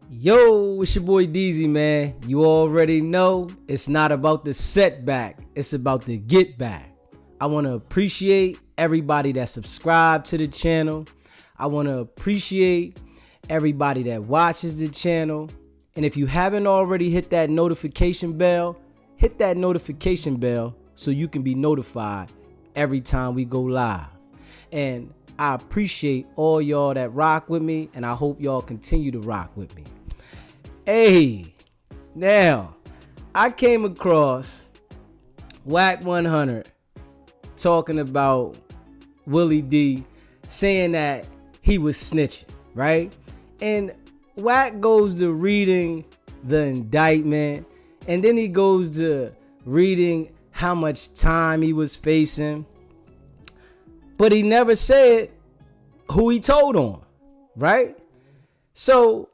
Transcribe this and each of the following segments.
Yo, it's your boy DZ, man. You already know it's not about the setback, it's about the get back. I want to appreciate everybody that subscribed to the channel. I want to appreciate everybody that watches the channel. And if you haven't already hit that notification bell, hit that notification bell so you can be notified every time we go live. And I appreciate all y'all that rock with me, and I hope y'all continue to rock with me. Hey, now, I came across Wack 100 talking about Willie D saying that he was snitching, right? And Wack goes to reading the indictment, and then he goes to reading how much time he was facing. But he never said who he told on, right? So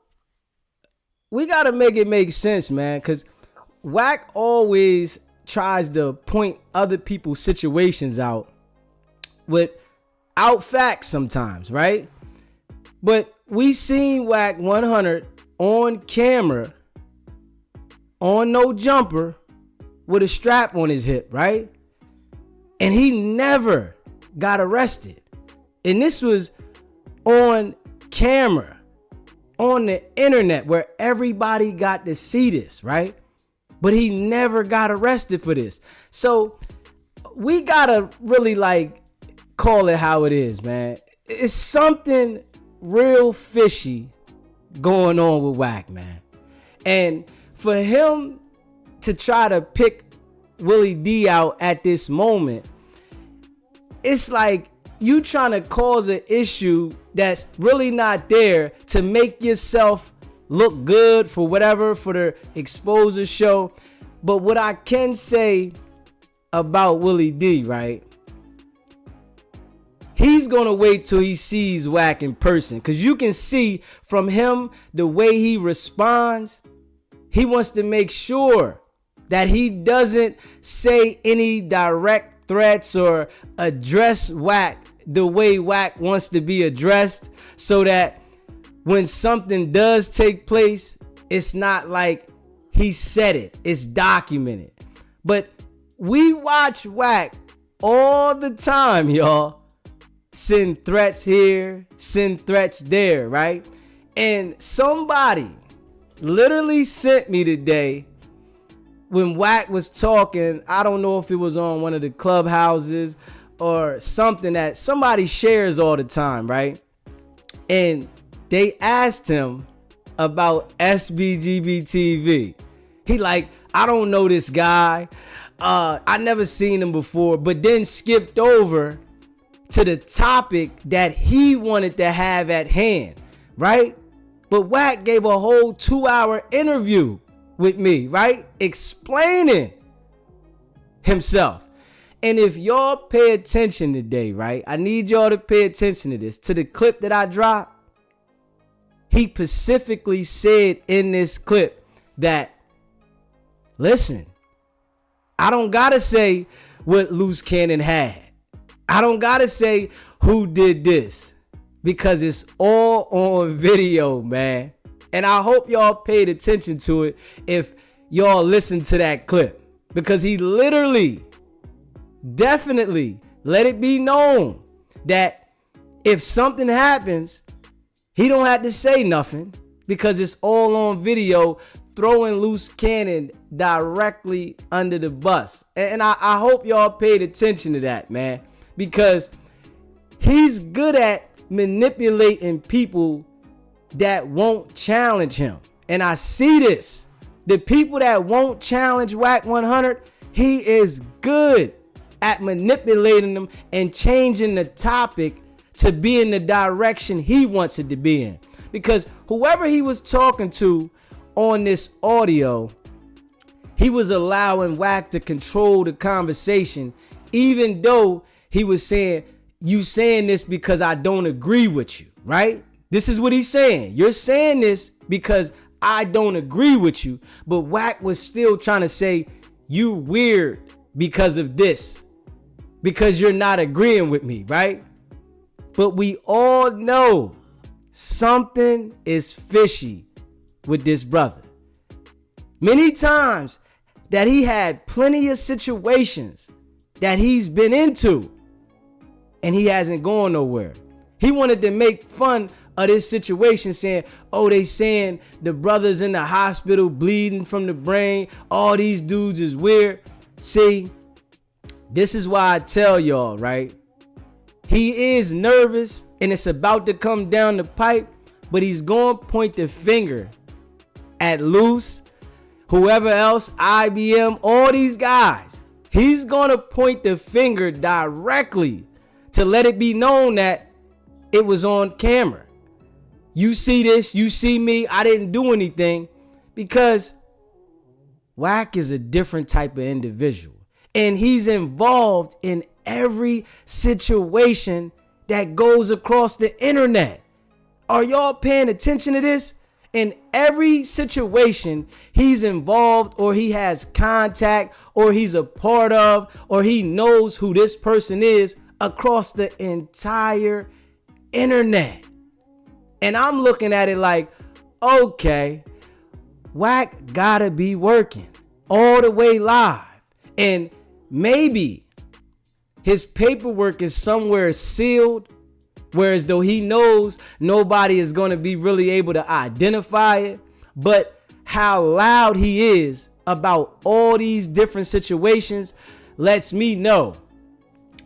we got to make it make sense, man, because Wack always tries to point other people's situations out without facts sometimes, right? But we seen Wack 100 on camera on no jumper with a strap on his hip, right? And he never got arrested. And this was on camera, on the internet, where everybody got to see this, right? But he never got arrested for this. So we gotta really call it how it is, man. It's something real fishy going on with Wack, man. And for him to try to pick Willie D out at this moment, it's like you trying to cause an issue that's really not there to make yourself look good for whatever, for the exposure show. But what I can say about Willie D, right? He's going to wait till he sees Wack in person, because you can see from him the way he responds. He wants to make sure that he doesn't say any direct threats or address Wack the way Wack wants to be addressed, so that when something does take place, it's not like he said it, it's documented. But we watch Wack all the time, y'all. Send threats here, send threats there, right? And somebody literally sent me today, when Wack was talking, I don't know if it was on one of the clubhouses or something that somebody shares all the time, right? And they asked him about SBGB-TV. He I don't know this guy. I never seen him before, but then skipped over to the topic that he wanted to have at hand, right? But Wack gave a whole 2-hour interview with me, right? Explaining himself. And if y'all pay attention today, right? I need y'all to pay attention to this. To the clip that I dropped, he specifically said in this clip that, listen, I don't gotta say what Loose Cannon had. I don't gotta say who did this, because it's all on video, man. And I hope y'all paid attention to it if y'all listened to that clip, because he literally, definitely let it be known that if something happens, he don't have to say nothing, because it's all on video, throwing Loose Cannon directly under the bus. And I hope y'all paid attention to that, man, because he's good at manipulating people that won't challenge him. And I see this. The people that won't challenge Wack 100, he is good at manipulating them and changing the topic to be in the direction he wants it to be in. Because whoever he was talking to on this audio, he was allowing Wack to control the conversation, even though he was saying, you saying this because I don't agree with you, right? This is what he's saying. You're saying this because I don't agree with you. But Wack was still trying to say, you weird because of this, because you're not agreeing with me, right? But we all know something is fishy with this brother. Many times that he had plenty of situations that he's been into and he hasn't gone nowhere. He wanted to make fun of this situation, saying, oh, they saying the brother's in the hospital bleeding from the brain. All these dudes is weird. See, this is why I tell y'all, right? He is nervous and it's about to come down the pipe, but he's going to point the finger at Luce, whoever else, IBM, all these guys. He's going to point the finger directly to let it be known that it was on camera. You see this, you see me, I didn't do anything, because Wack is a different type of individual. And he's involved in every situation that goes across the internet. Are y'all paying attention to this? In every situation he's involved, or he has contact, or he's a part of, or he knows who this person is across the entire internet. And I'm looking at it like, okay, Wack gotta be working all the way live. And maybe his paperwork is somewhere sealed, whereas though he knows nobody is going to be really able to identify it. But how loud he is about all these different situations lets me know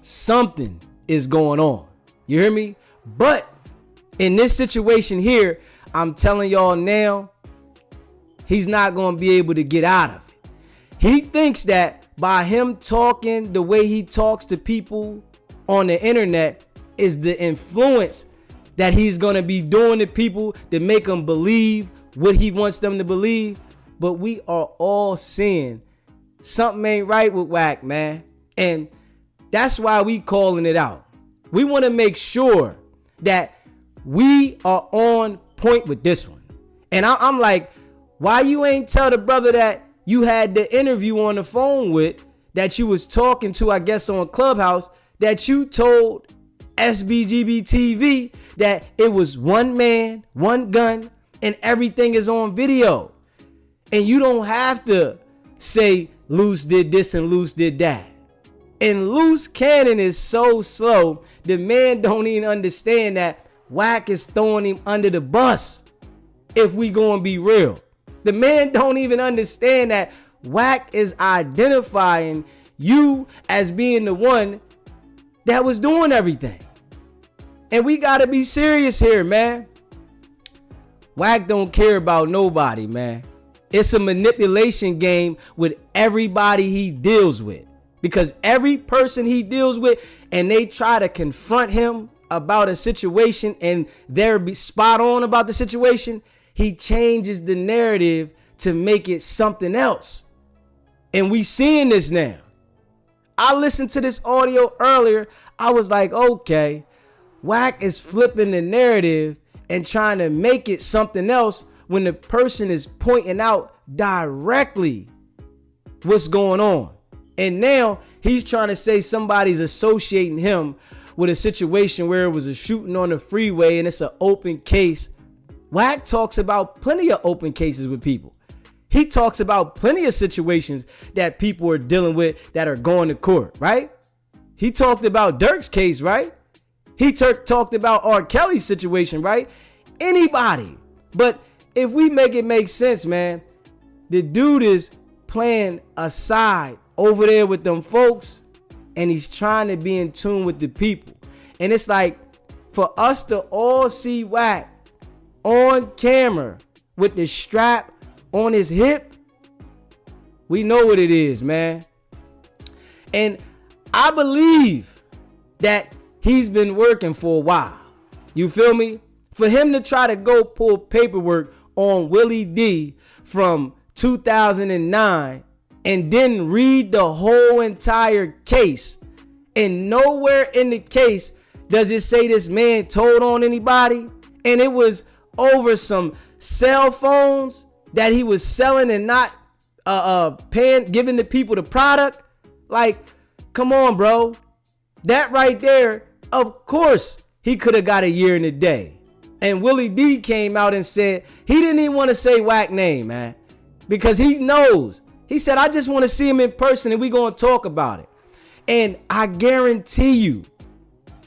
something is going on. You hear me? But in this situation here, I'm telling y'all now, he's not going to be able to get out of it. He thinks that by him talking the way he talks to people on the internet is the influence that he's going to be doing to people to make them believe what he wants them to believe. But we are all seeing something ain't right with Wack, man. And that's why we calling it out. We want to make sure that we are on point with this one. And I'm like, why you ain't tell the brother that you had the interview on the phone with, that you was talking to, I guess, on Clubhouse, that you told SBGB TV that it was one man, one gun, and everything is on video. And you don't have to say Luce did this and Luce did that. And Luce Cannon is so slow, the man don't even understand that Wack is throwing him under the bus. If we gonna be real, the man don't even understand that Wack is identifying you as being the one that was doing everything. And we gotta be serious here, man. Wack don't care about nobody, man. It's a manipulation game with everybody he deals with. Because every person he deals with and they try to confront him about a situation and they're spot on about the situation, he changes the narrative to make it something else. And we seeing this now. I listened to this audio earlier. I was like, okay, Wack is flipping the narrative and trying to make it something else when the person is pointing out directly what's going on. And now he's trying to say somebody's associating him with a situation where it was a shooting on the freeway and it's an open case. Wack talks about plenty of open cases with people. He talks about plenty of situations that people are dealing with that are going to court, right? He talked about Dirk's case, right? He talked about R. Kelly's situation, right? Anybody. But if we make it make sense, man, the dude is playing a side over there with them folks, and he's trying to be in tune with the people. And it's like, for us to all see Wack on camera with the strap on his hip, we know what it is, man. And I believe that he's been working for a while. You feel me? For him to try to go pull paperwork on Willie D from 2009 and then read the whole entire case, and nowhere in the case does it say this man told on anybody, and it was over some cell phones that he was selling and not giving the people the product. Like, come on, bro. That right there, of course he could have got a year and a day. And Willie D came out and said he didn't even want to say Wack name, man, because he knows. He said, I just want to see him in person and we going to talk about it. And I guarantee you,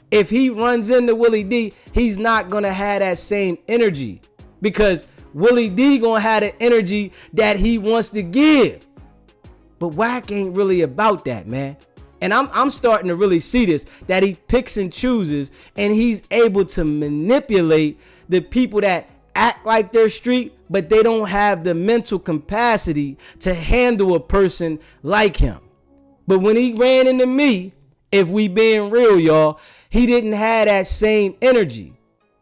if he runs into Willie D, he's not going to have that same energy, because Willie D going to have the energy that he wants to give. But Wack ain't really about that, man. And I'm starting to really see this, that he picks and chooses, and he's able to manipulate the people that act like they're street, but they don't have the mental capacity to handle a person like him. But when he ran into me, if we being real, y'all, he didn't have that same energy.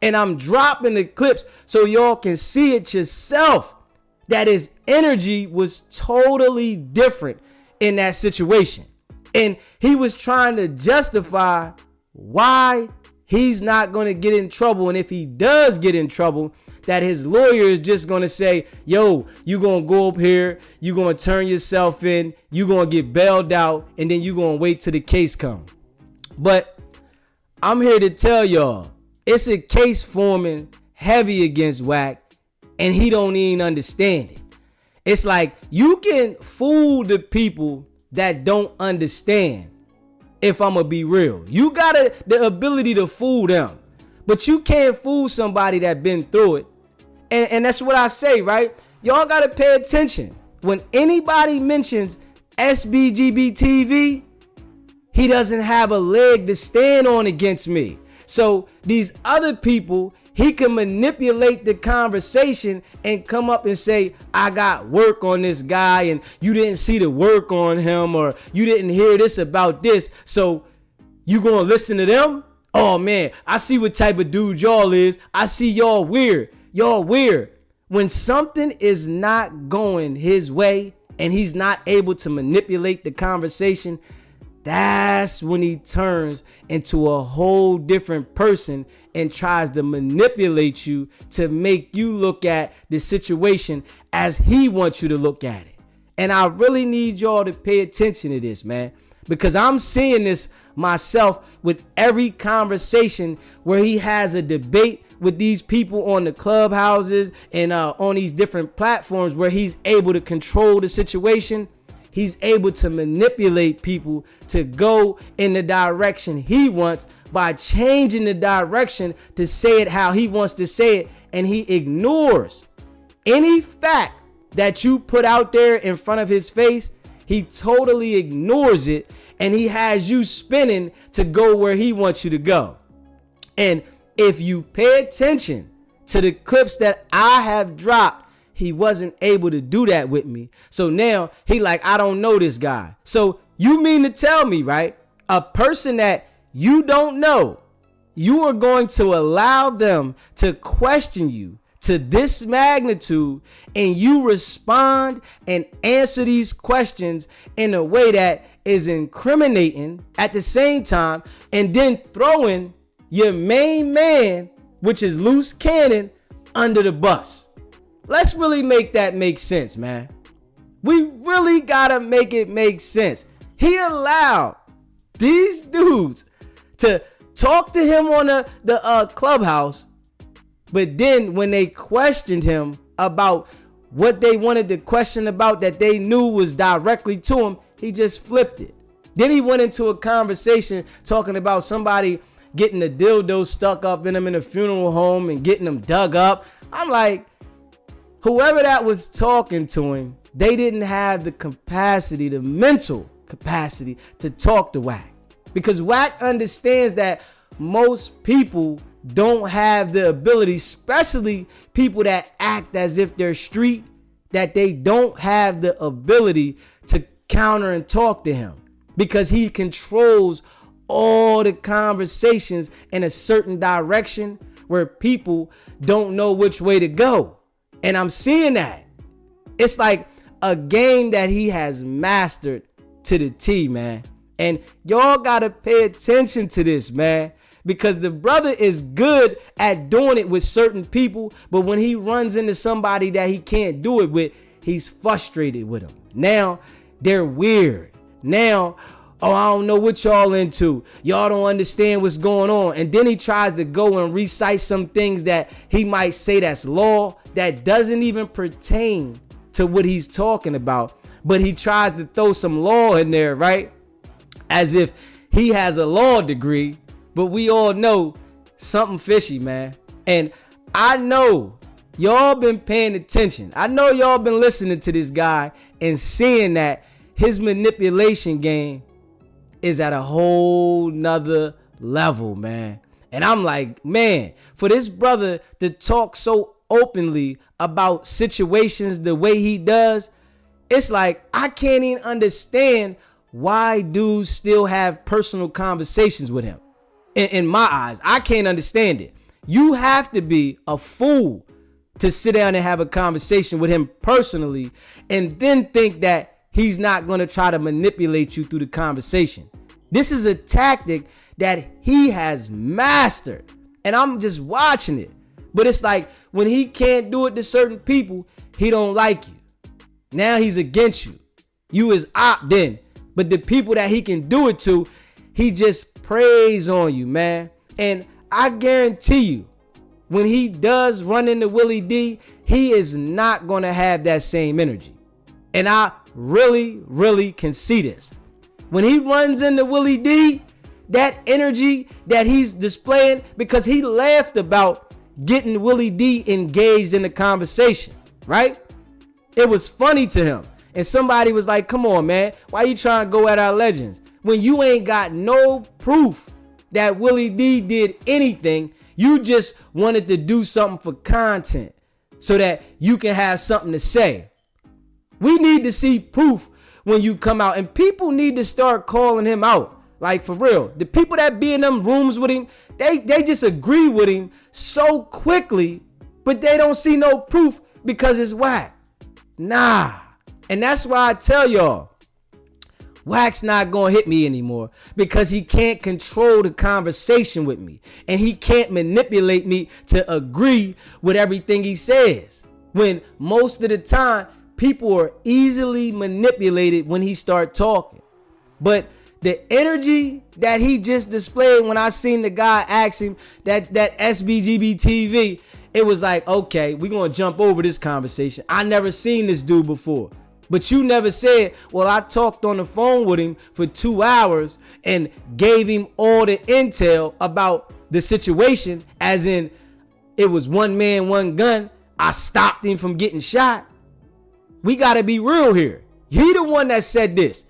And I'm dropping the clips so y'all can see it yourself, that his energy was totally different in that situation. And he was trying to justify why he's not going to get in trouble. And if he does get in trouble, that his lawyer is just going to say, yo, you going to go up here, you going to turn yourself in, you going to get bailed out, and then you going to wait till the case comes. But I'm here to tell y'all, it's a case forming heavy against Wack, and he don't even understand it. It's like you can fool the people that don't understand. If I'm gonna be real, you got the ability to fool them, but you can't fool somebody that been through it. And that's what I say, right? Y'all gotta pay attention. When anybody mentions SBGB TV, he doesn't have a leg to stand on against me. So these other people, he can manipulate the conversation and come up and say, I got work on this guy and you didn't see the work on him, or you didn't hear this about this. So you gonna listen to them? Oh man, I see what type of dude y'all is. I see y'all weird. Y'all weird. When something is not going his way and he's not able to manipulate the conversation, that's when he turns into a whole different person and tries to manipulate you to make you look at the situation as he wants you to look at it. And I really need y'all to pay attention to this, man, because I'm seeing this myself with every conversation where he has a debate with these people on the clubhouses and on these different platforms where he's able to control the situation. He's able to manipulate people to go in the direction he wants by changing the direction to say it how he wants to say it. And he ignores any fact that you put out there in front of his face. He totally ignores it, and he has you spinning to go where he wants you to go. And if you pay attention to the clips that I have dropped, he wasn't able to do that with me. So now he like, I don't know this guy. So you mean to tell me, right? A person that you don't know, you are going to allow them to question you to this magnitude, and you respond and answer these questions in a way that is incriminating at the same time, and then throwing your main man, which is loose cannon, under the bus. Let's really make that make sense, man. We really gotta make it make sense. He allowed these dudes to talk to him on the clubhouse, but then when they questioned him about what they wanted to question about that they knew was directly to him, he just flipped it. Then he went into a conversation talking about somebody getting a dildo stuck up in him in a funeral home and getting them dug up. I'm like, whoever that was talking to him, they didn't have the capacity, the mental capacity to talk to Wack. Because Wack understands that most people don't have the ability, especially people that act as if they're street, that they don't have the ability to counter and talk to him, because he controls all the conversations in a certain direction where people don't know which way to go. And I'm seeing that. It's like a game that he has mastered to the T, man. And y'all gotta pay attention to this, man, because the brother is good at doing it with certain people, but when he runs into somebody that he can't do it with, he's frustrated with them. Now they're weird. Now Oh, I don't know what y'all into. Y'all don't understand what's going on. And then he tries to go and recite some things that he might say that's law that doesn't even pertain to what he's talking about. But he tries to throw some law in there, right? As if he has a law degree. But we all know something fishy, man. And I know y'all been paying attention. I know y'all been listening to this guy and seeing that his manipulation game is at a whole nother level, man. And I'm like, man, for this brother to talk so openly about situations the way he does, it's like I can't even understand why dudes still have personal conversations with him. In my eyes, I can't understand it. You have to be a fool to sit down and have a conversation with him personally and then think that he's not going to try to manipulate you through the conversation. This is a tactic that he has mastered, and I'm just watching it. But it's like when he can't do it to certain people, he don't like you. Now he's against you. You is opt in. But the people that he can do it to, he just preys on you, man. And I guarantee you, when he does run into Willie D, he is not going to have that same energy. And I really, really can see this. When he runs into Willie D, that energy that he's displaying, because he laughed about getting Willie D engaged in the conversation, right? It was funny to him. And somebody was like, come on, man, why you trying to go at our legends? When you ain't got no proof that Willie D did anything, you just wanted to do something for content so that you can have something to say. We need to see proof when you come out, and people need to start calling him out. Like, for real, the people that be in them rooms with him, they just agree with him so quickly, but they don't see no proof because it's Wack. Nah. And that's why I tell y'all, Wack's not gonna hit me anymore because he can't control the conversation with me, and he can't manipulate me to agree with everything he says. When most of the time, people are easily manipulated when he start talking. But the energy that he just displayed when I seen the guy ask him that SBGB TV, it was like, okay, we're going to jump over this conversation. I never seen this dude before. But you never said, well, I talked on the phone with him for 2 hours and gave him all the intel about the situation, as in it was one man, one gun. I stopped him from getting shot. We got to be real here. He the one that said this.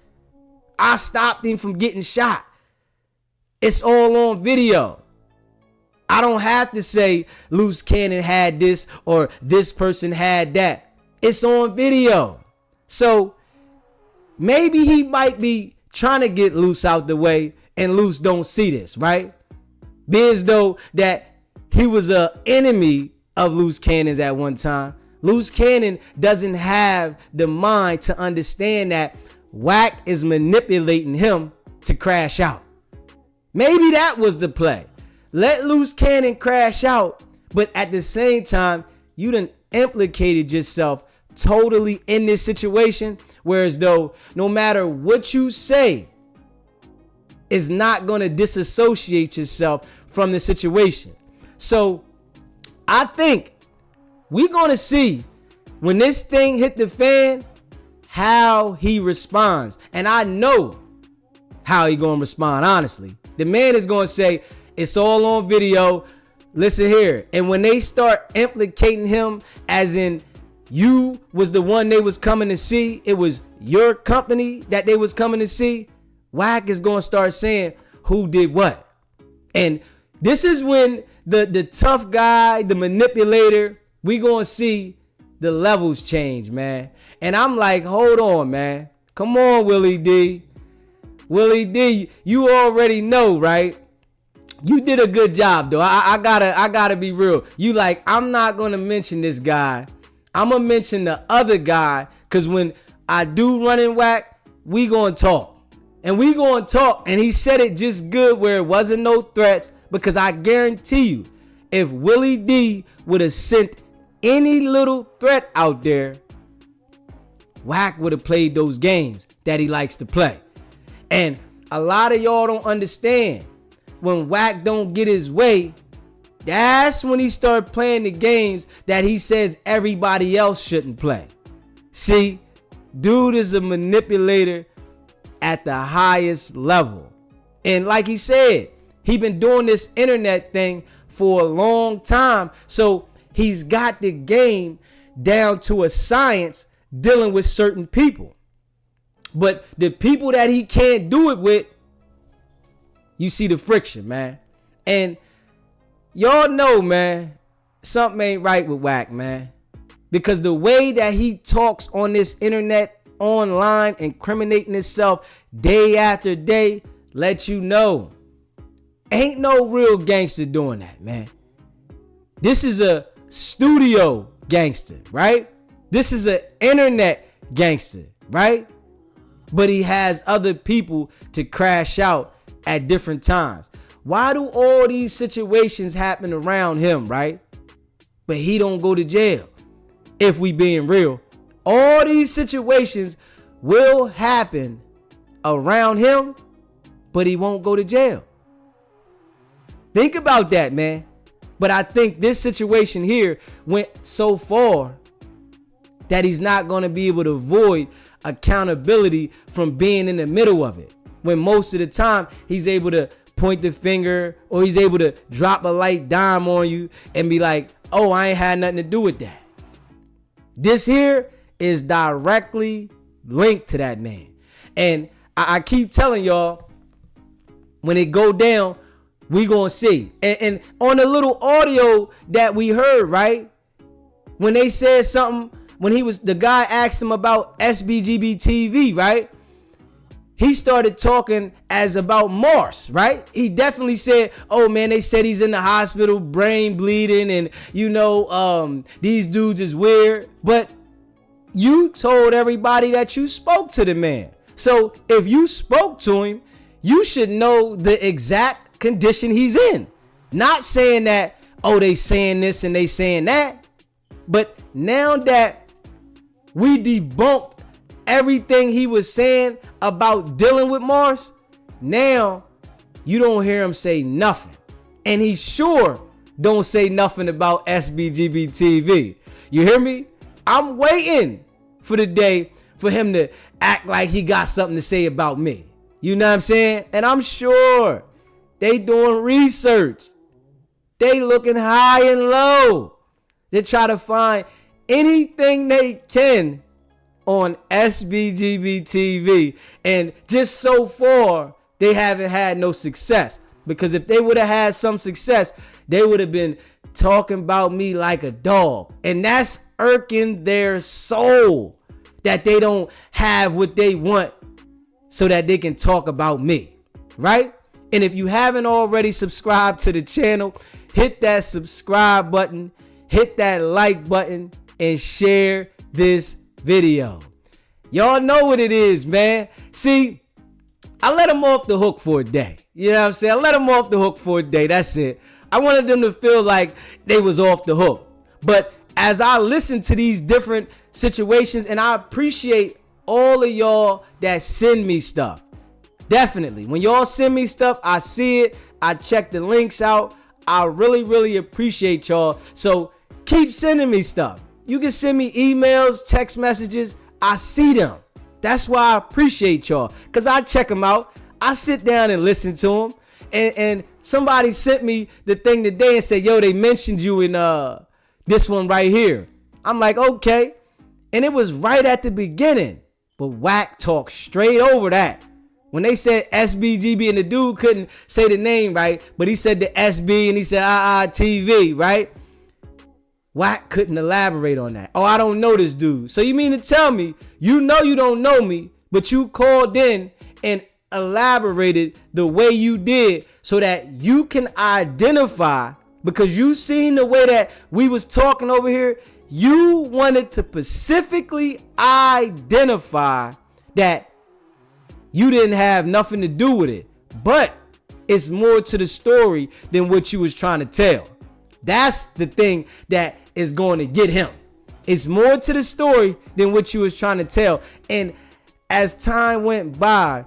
I stopped him from getting shot. It's all on video. I don't have to say Loose Cannon had this or this person had that. It's on video. So maybe he might be trying to get Loose out the way and Loose don't see this, right? Be as though that he was an enemy of Loose Cannon's at one time. Loose Cannon doesn't have the mind to understand that Wack is manipulating him to crash out. Maybe that was the play. Let Loose Cannon crash out, but at the same time, you done implicated yourself totally in this situation, whereas though no matter what you say, is not going to disassociate yourself from the situation. So I think we're going to see when this thing hit the fan, how he responds. And I know how he going to respond, honestly. The man is going to say, it's all on video. Listen here. And when they start implicating him as in you was the one they was coming to see, it was your company that they was coming to see, Wack is going to start saying who did what. And this is when the tough guy, the manipulator, we going to see the levels change, man. And I'm like, hold on, man. Come on, Willie D. Willie D, you already know, right? You did a good job, though. I gotta be real. You like, I'm not gonna mention this guy. I'm gonna mention the other guy, because when I do run in Wack, we gonna talk. And we gonna talk. And he said it just good where it wasn't no threats, because I guarantee you, if Willie D would have sent any little threat out there, Wack would have played those games that he likes to play. And a lot of y'all don't understand. When Wack don't get his way, that's when he start playing the games that he says everybody else shouldn't play. See, dude is a manipulator at the highest level. And like he said, he been doing this internet thing for a long time. So he's got the game down to a science dealing with certain people. But the people that he can't do it with, you see the friction, man. And y'all know, man, something ain't right with Wack, man. Because the way that he talks on this internet, online, incriminating himself day after day, let you know, ain't no real gangster doing that, man. This is a studio gangster, right? This is an internet gangster, right? But he has other people to crash out at different times. Why do all these situations happen around him, right? But he don't go to jail. If we being real, all these situations will happen around him, but he won't go to jail. Think about that, man. But I think this situation here went so far that he's not going to be able to avoid accountability from being in the middle of it. When most of the time he's able to point the finger, or he's able to drop a light dime on you and be like, oh, I ain't had nothing to do with that. This here is directly linked to that man. And I keep telling y'all, when it go down, we gonna see. And on the little audio that we heard, right? When they said something, when the guy asked him about SBGB TV, right? He started talking as about Mars, right? He definitely said, oh man, they said he's in the hospital, brain bleeding, and these dudes is weird. But you told everybody that you spoke to the man. So if you spoke to him, you should know the exact condition he's in. Not saying that, oh, they saying this and they saying that. But now that we debunked everything he was saying about dealing with Mars, now you don't hear him say nothing. And he sure don't say nothing about SBGB TV. You hear me? I'm waiting for the day for him to act like he got something to say about me. You know what I'm saying? And I'm sure they doing research. They looking high and low. They try to find anything they can on SBGB TV, and just so far they haven't had no success. Because if they would have had some success, they would have been talking about me like a dog, and that's irking their soul that they don't have what they want so that they can talk about me, right? And if you haven't already subscribed to the channel, hit that subscribe button, hit that like button, and share this video. Y'all know what it is, man. See, I let them off the hook for a day. You know what I'm saying? I let them off the hook for a day. That's it. I wanted them to feel like they was off the hook. But as I listen to these different situations, and I appreciate all of y'all that send me stuff. Definitely. When y'all send me stuff, I see it. I check the links out. I really, really appreciate y'all. So keep sending me stuff. You can send me emails, text messages. I see them. That's why I appreciate y'all, because I check them out. I sit down and listen to them. And somebody sent me the thing today and said, yo, they mentioned you in this one right here. I'm like, okay. And it was right at the beginning. But Wack talked straight over that. When they said SBGB and the dude couldn't say the name right, but he said the SB and he said TV, right? Wack couldn't elaborate on that. Oh, I don't know this dude. So you mean to tell me, you know you don't know me, but you called in and elaborated the way you did so that you can identify, because you seen the way that we was talking over here. You wanted to specifically identify that you didn't have nothing to do with it, but it's more to the story than what you was trying to tell. That's the thing that is going to get him. It's more to the story than what you was trying to tell. And as time went by,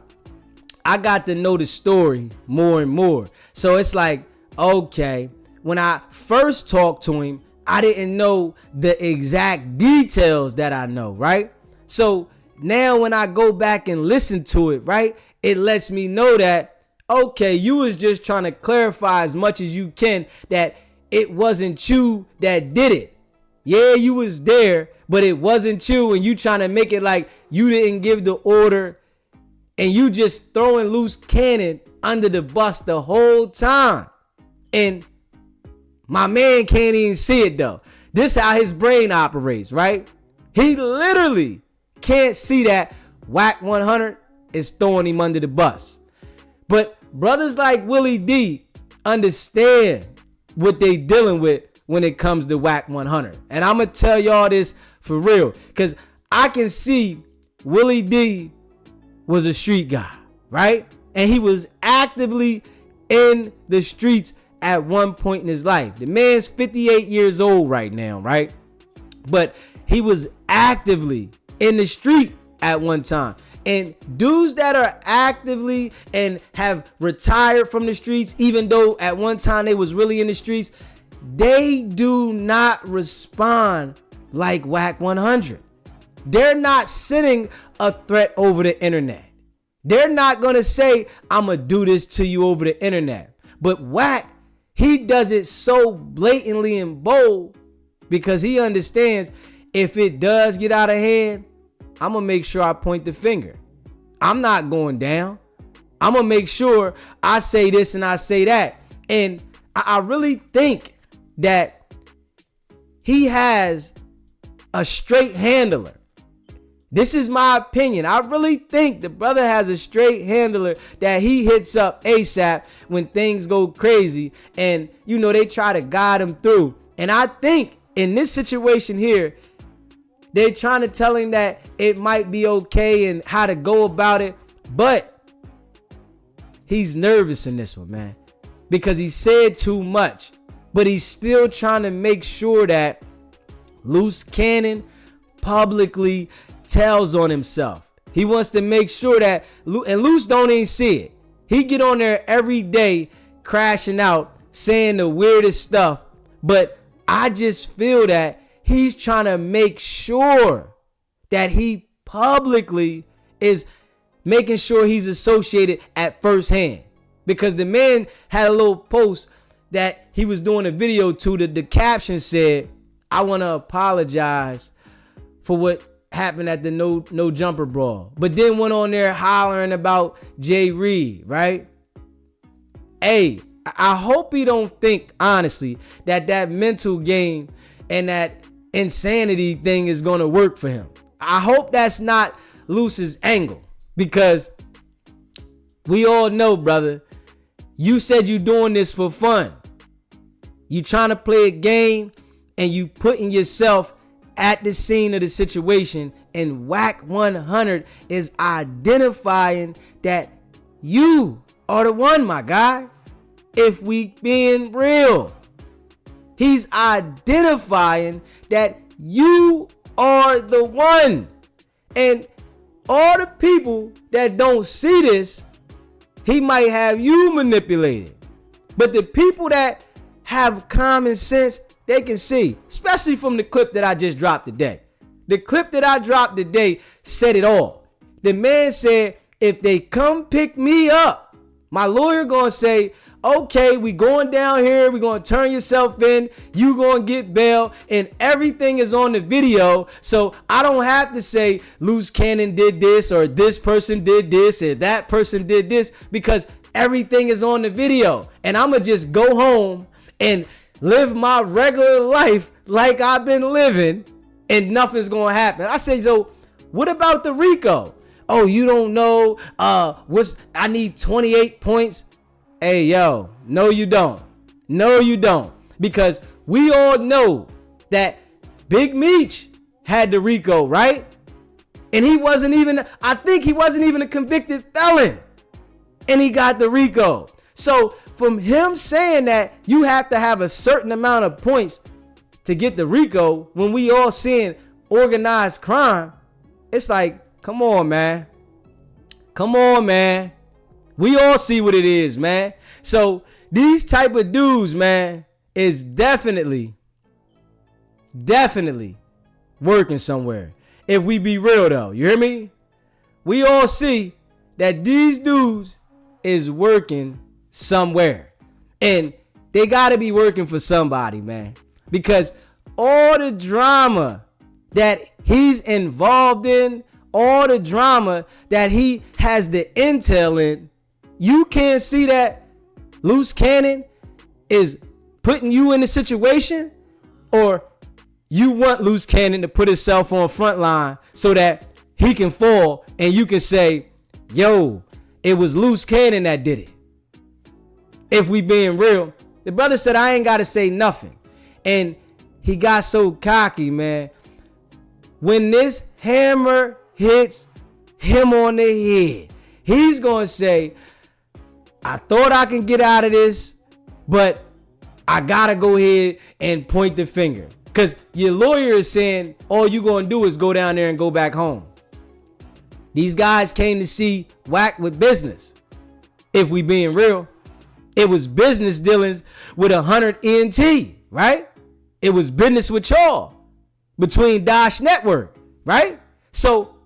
I got to know the story more and more. So it's like, okay, when I first talked to him, I didn't know the exact details that I know, right? So now when I go back and listen to it, right, it lets me know that, okay, you was just trying to clarify as much as you can that it wasn't you that did it. Yeah, you was there, but it wasn't you, and you trying to make it like you didn't give the order, and you just throwing loose cannon under the bus the whole time. And my man can't even see it though. This is how his brain operates, right? He literally can't see that Wack 100 is throwing him under the bus. But brothers like Willie D understand what they dealing with when it comes to Wack 100. And I'm going to tell y'all this for real, because I can see Willie D was a street guy, right? And he was actively in the streets at one point in his life. The man's 58 years old right now, right? But he was actively in the street at one time. And dudes that are actively and have retired from the streets, even though at one time they was really in the streets, they do not respond like Wack 100. They're not sending a threat over the internet. They're not going to say, I'm going to do this to you over the internet. But Wack, he does it so blatantly and bold because he understands if it does get out of hand, I'm going to make sure I point the finger. I'm not going down. I'm going to make sure I say this and I say that. And I really think that he has a straight handler. This is my opinion. I really think the brother has a straight handler that he hits up ASAP when things go crazy. And, you know, they try to guide him through. And I think in this situation here, they're trying to tell him that it might be okay and how to go about it. But he's nervous in this one, man, because he said too much. But he's still trying to make sure that Loose Cannon publicly tells on himself. He wants to make sure that, and Loose don't even see it. He get on there every day crashing out, saying the weirdest stuff. But I just feel that he's trying to make sure that he publicly is making sure he's associated at first hand. Because the man had a little post that he was doing a video to. The caption said, I want to apologize for what happened at the no jumper brawl. But then went on there hollering about Jay Reed, right? Hey, I hope he don't think, honestly, that mental game and that insanity thing is going to work for him. I hope that's not Loose's angle, because we all know, brother, you said you doing this for fun. You trying to play a game and you putting yourself at the scene of the situation, and Wack 100 is identifying that you are the one, my guy. If we being real, he's identifying that you are the one. And all the people that don't see this, he might have you manipulated. But the people that have common sense, they can see, especially from the clip that I just dropped today. The clip that I dropped today said it all. The man said, if they come pick me up, my lawyer gonna say, okay, we going down here, we gonna turn yourself in, you gonna get bail, and everything is on the video. So I don't have to say Loose Cannon did this, or this person did this, or that person did this, because everything is on the video. And I'm gonna just go home and live my regular life like I've been living, and nothing's gonna happen. I say, so what about the RICO? Oh, you don't know I need 28 points. Hey, yo, no, you don't. No, you don't. Because we all know that Big Meech had the RICO, right? And I think he wasn't even a convicted felon. And he got the RICO. So from him saying that you have to have a certain amount of points to get the RICO, when we all seeing organized crime, it's like, come on, man. Come on, man. We all see what it is, man. So these type of dudes, man, is definitely working somewhere. If we be real though, you hear me? We all see that these dudes is working somewhere. And they gotta be working for somebody, man. Because all the drama that he's involved in, all the drama that he has the intel in, you can't see that Loose Cannon is putting you in a situation, or you want Loose Cannon to put himself on front line so that he can fall and you can say, yo, it was Loose Cannon that did it. If we being real, the brother said, I ain't got to say nothing. And he got so cocky, man. When this hammer hits him on the head, he's going to say, I thought I can get out of this, but I got to go ahead and point the finger. Because your lawyer is saying all you going to do is go down there and go back home. These guys came to see Wack with business. If we being real, it was business dealings with 100 ENT, right? It was business with y'all between Dosh Network, right? So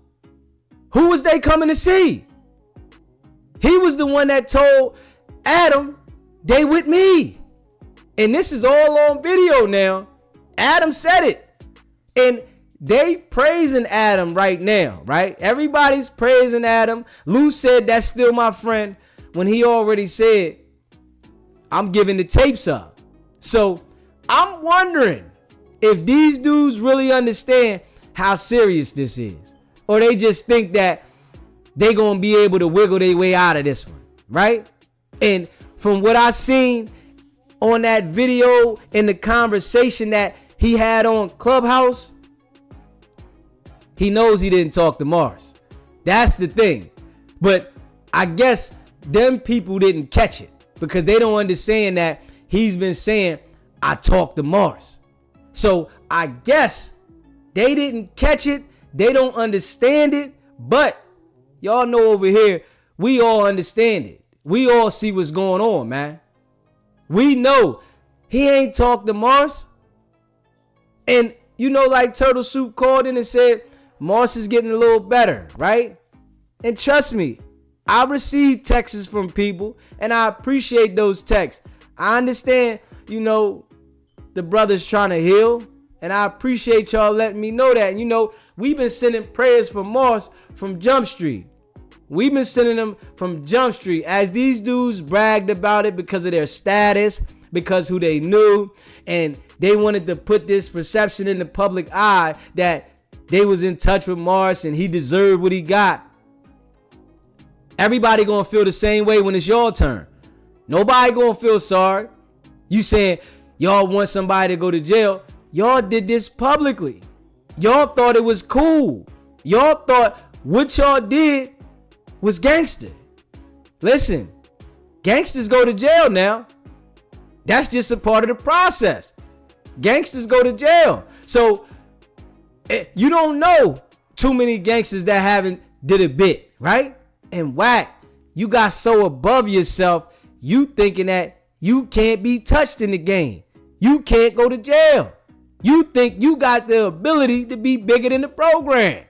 who was they coming to see? He was the one that told Adam, they with me. And this is all on video now. Adam said it. And they praising Adam right now, right? Everybody's praising Adam. Lou said that's still my friend when he already said, I'm giving the tapes up. So I'm wondering if these dudes really understand how serious this is. Or they just think that they gonna be able to wiggle their way out of this one, right? And from what I seen on that video in the conversation that he had on Clubhouse, he knows he didn't talk to Mars. That's the thing. But I guess them people didn't catch it because they don't understand that he's been saying, I talked to Mars. So I guess they didn't catch it. They don't understand it. But y'all know over here, we all understand it. We all see what's going on, man. We know he ain't talked to Mars. And you know, like Turtle Soup called in and said, Mars is getting a little better, right? And trust me, I received texts from people and I appreciate those texts. I understand, you know, the brother's trying to heal. And I appreciate y'all letting me know that. And, you know, we've been sending prayers for Mars from Jump Street. We've been sending them from Jump Street as these dudes bragged about it because of their status, because who they knew. And they wanted to put this perception in the public eye that they was in touch with Mars and he deserved what he got. Everybody gonna feel the same way when it's your turn. Nobody gonna feel sorry. You saying y'all want somebody to go to jail. Y'all did this publicly. Y'all thought it was cool. Y'all thought what y'all did was gangster. Listen, gangsters go to jail now. That's just a part of the process. Gangsters go to jail. So you don't know too many gangsters that haven't did a bit, right? And Wack, you got so above yourself, you thinking that you can't be touched in the game. You can't go to jail. You think you got the ability to be bigger than the program.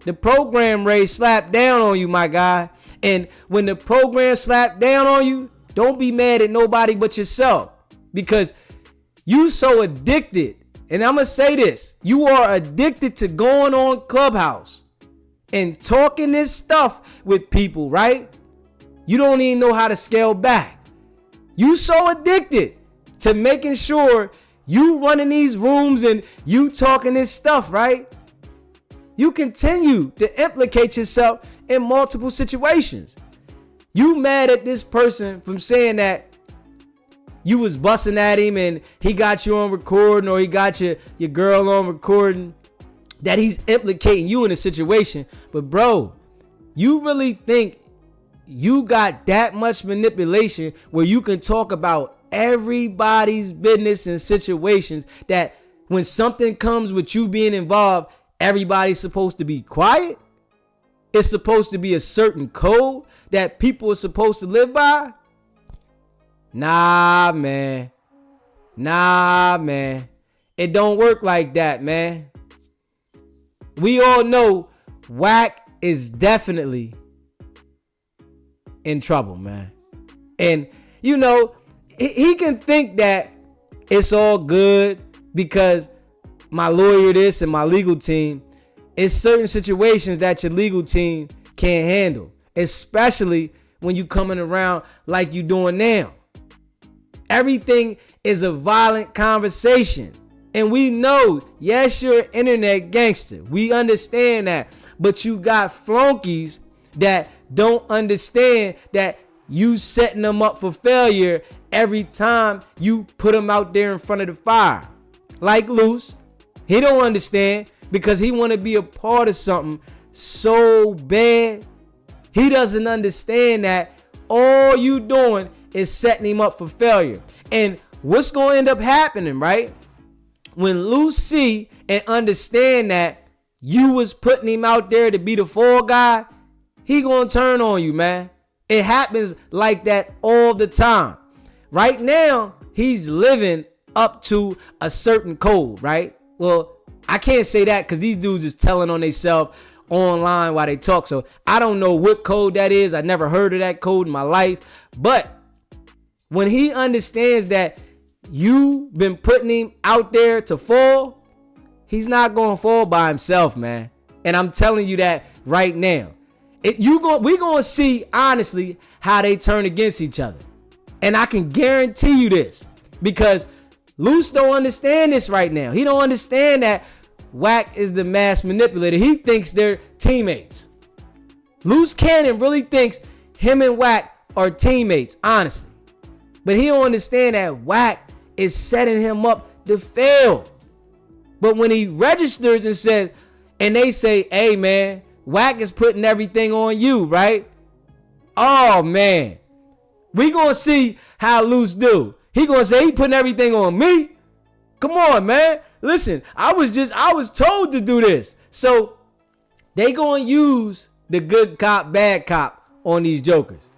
The program Ray slapped down on you, my guy. And when the program slapped down on you, don't be mad at nobody but yourself. Because you so addicted. And I'm going to say this. You are addicted to going on Clubhouse and talking this stuff with people, right? You don't even know how to scale back. You so addicted to making sure you running these rooms and you talking this stuff, right? You continue to implicate yourself in multiple situations. You mad at this person from saying that you was busting at him and he got you on recording, or he got your girl on recording, that he's implicating you in a situation. But bro, you really think you got that much manipulation where you can talk about everybody's business and situations that when something comes with you being everybody's supposed to be quiet? It's supposed to be a certain code that people are supposed to live by? Nah, man. It don't work like that, man. We all know Wack is definitely in trouble, man. And, you know, he can think that it's all good because my lawyer this and my legal team. It's certain situations that your legal team can't handle, especially when you coming around like you doing now. Everything is a violent conversation. And we know, yes, you're an internet gangster. We understand that. But you got flunkies that don't understand that you setting them up for failure every time you put them out there in front of the fire. Like Luce, he don't understand because he want to be a part of something so bad. He doesn't understand that all you doing is setting him up for failure. And what's going to end up happening, right? When Luce see and understand that you was putting him out there to be the fall guy, he gonna turn on you, man. It happens like that all the time. Right now, he's living up to a certain code, right? Well, I can't say that because these dudes is telling on themselves online while they talk. So I don't know what code that is. I never heard of that code in my life. But when he understands that you've been putting him out there to fall, he's not going to fall by himself, man. And I'm telling you that right now. We're going to see, honestly, how they turn against each other. And I can guarantee you this, because Luce don't understand this right now. He don't understand that Wack is the mass manipulator. He thinks they're teammates. Luce Cannon really thinks him and Wack are teammates, honestly. But he don't understand that Wack is setting him up to fail. But when he registers and says, and they say, hey, man, Wack is putting everything on you, right? Oh, man. We gonna see how Luce do. He gonna say he putting everything on me? Come on, man. Listen, I was told to do this. So they gonna use the good cop, bad cop on these jokers.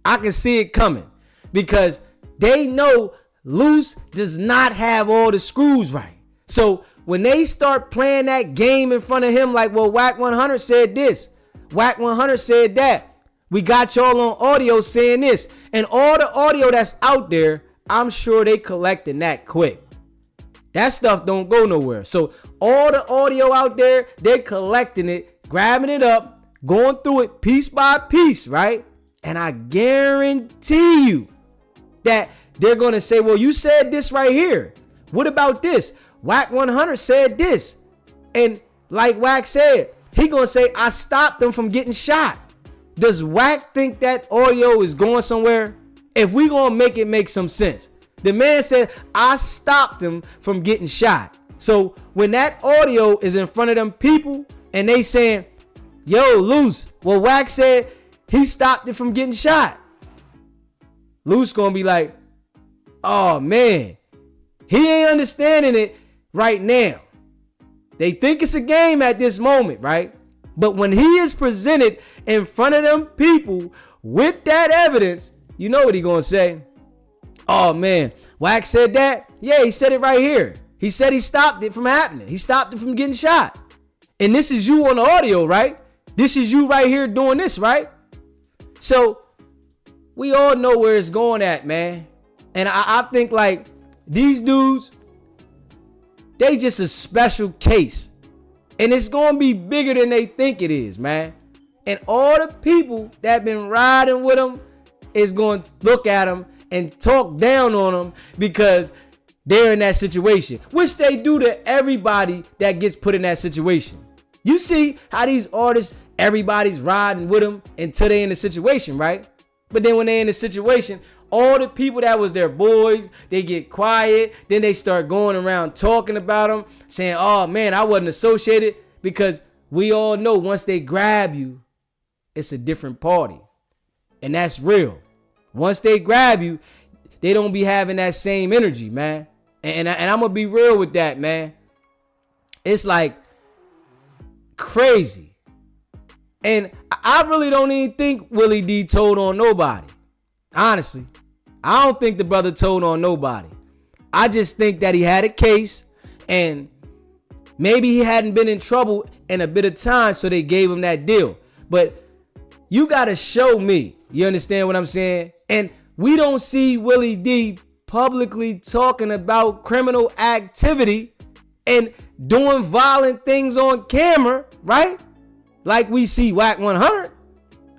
I can see it coming because they know Luce does not have all the screws right. So when they start playing that game in front of him, like, well, Wack 100 said this, Wack 100 said that, we got y'all on audio saying this, and all the audio that's out there, I'm sure they collecting that quick. That stuff don't go nowhere. So all the audio out there, they're collecting it, grabbing it up, going through it piece by piece, right? And I guarantee you that they're going to say, well, you said this right here. What about this? Wack 100 said this. And like Wack said, he going to say, I stopped them from getting shot. Does Wack think that audio is going somewhere? If we going to make it make some sense. The man said, I stopped him from getting shot. So when that audio is in front of them people and they saying, yo, Luce, well, Wack said he stopped it from getting shot. Luce going to be like, oh, man, he ain't understanding it right now. They think it's a game at this moment, right? But when he is presented in front of them people with that evidence, you know what he going to say? Oh, man, Wack said that? Yeah, he said it right here. He said he stopped it from happening. He stopped it from getting shot. And this is you on the audio, right? This is you right here doing this, right? So we all know where it's going at, man. And I think like these dudes, they just a special case. And it's going to be bigger than they think it is, man. And all the people that been riding with them is going to look at them and talk down on them because they're in that situation, which they do to everybody that gets put in that situation. You see how these artists, everybody's riding with them until they in the situation, right? But then when they in the situation, all the people that was their boys, they get quiet. Then they start going around talking about them, saying, oh man, I wasn't associated, because we all know once they grab you, it's a different party. And that's real. Once they grab you, they don't be having that same energy, man. And I'm going to be real with that, man. It's like crazy. And I really don't even think Willie D told on nobody. Honestly, I don't think the brother told on nobody. I just think that he had a case and maybe he hadn't been in trouble in a bit of time, so they gave him that deal. But you got to show me. You understand what I'm saying? And we don't see Willie D publicly talking about criminal activity and doing violent things on camera, right? Like we see Wack 100.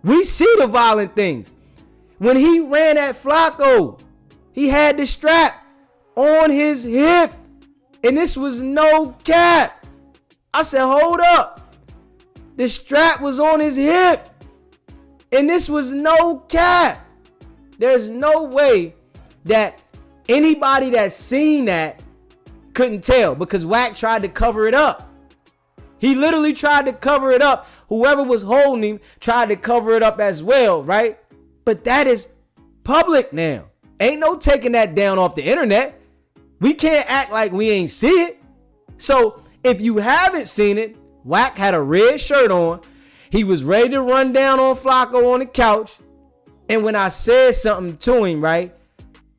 We see the violent things. When he ran at Flacco, he had the strap on his hip. And this was no cap. I said, hold up. The strap was on his hip. And this was no cap. There's no way that anybody that's seen that couldn't tell, because Wack tried to cover it up. He literally tried to cover it up. Whoever was holding him tried to cover it up as well, right? But that is public now. Ain't no taking that down off the internet. We can't act like we ain't see it. So if you haven't seen it, Wack had a red shirt on. He was ready to run down on Flacco on the couch. And when I said something to him, right,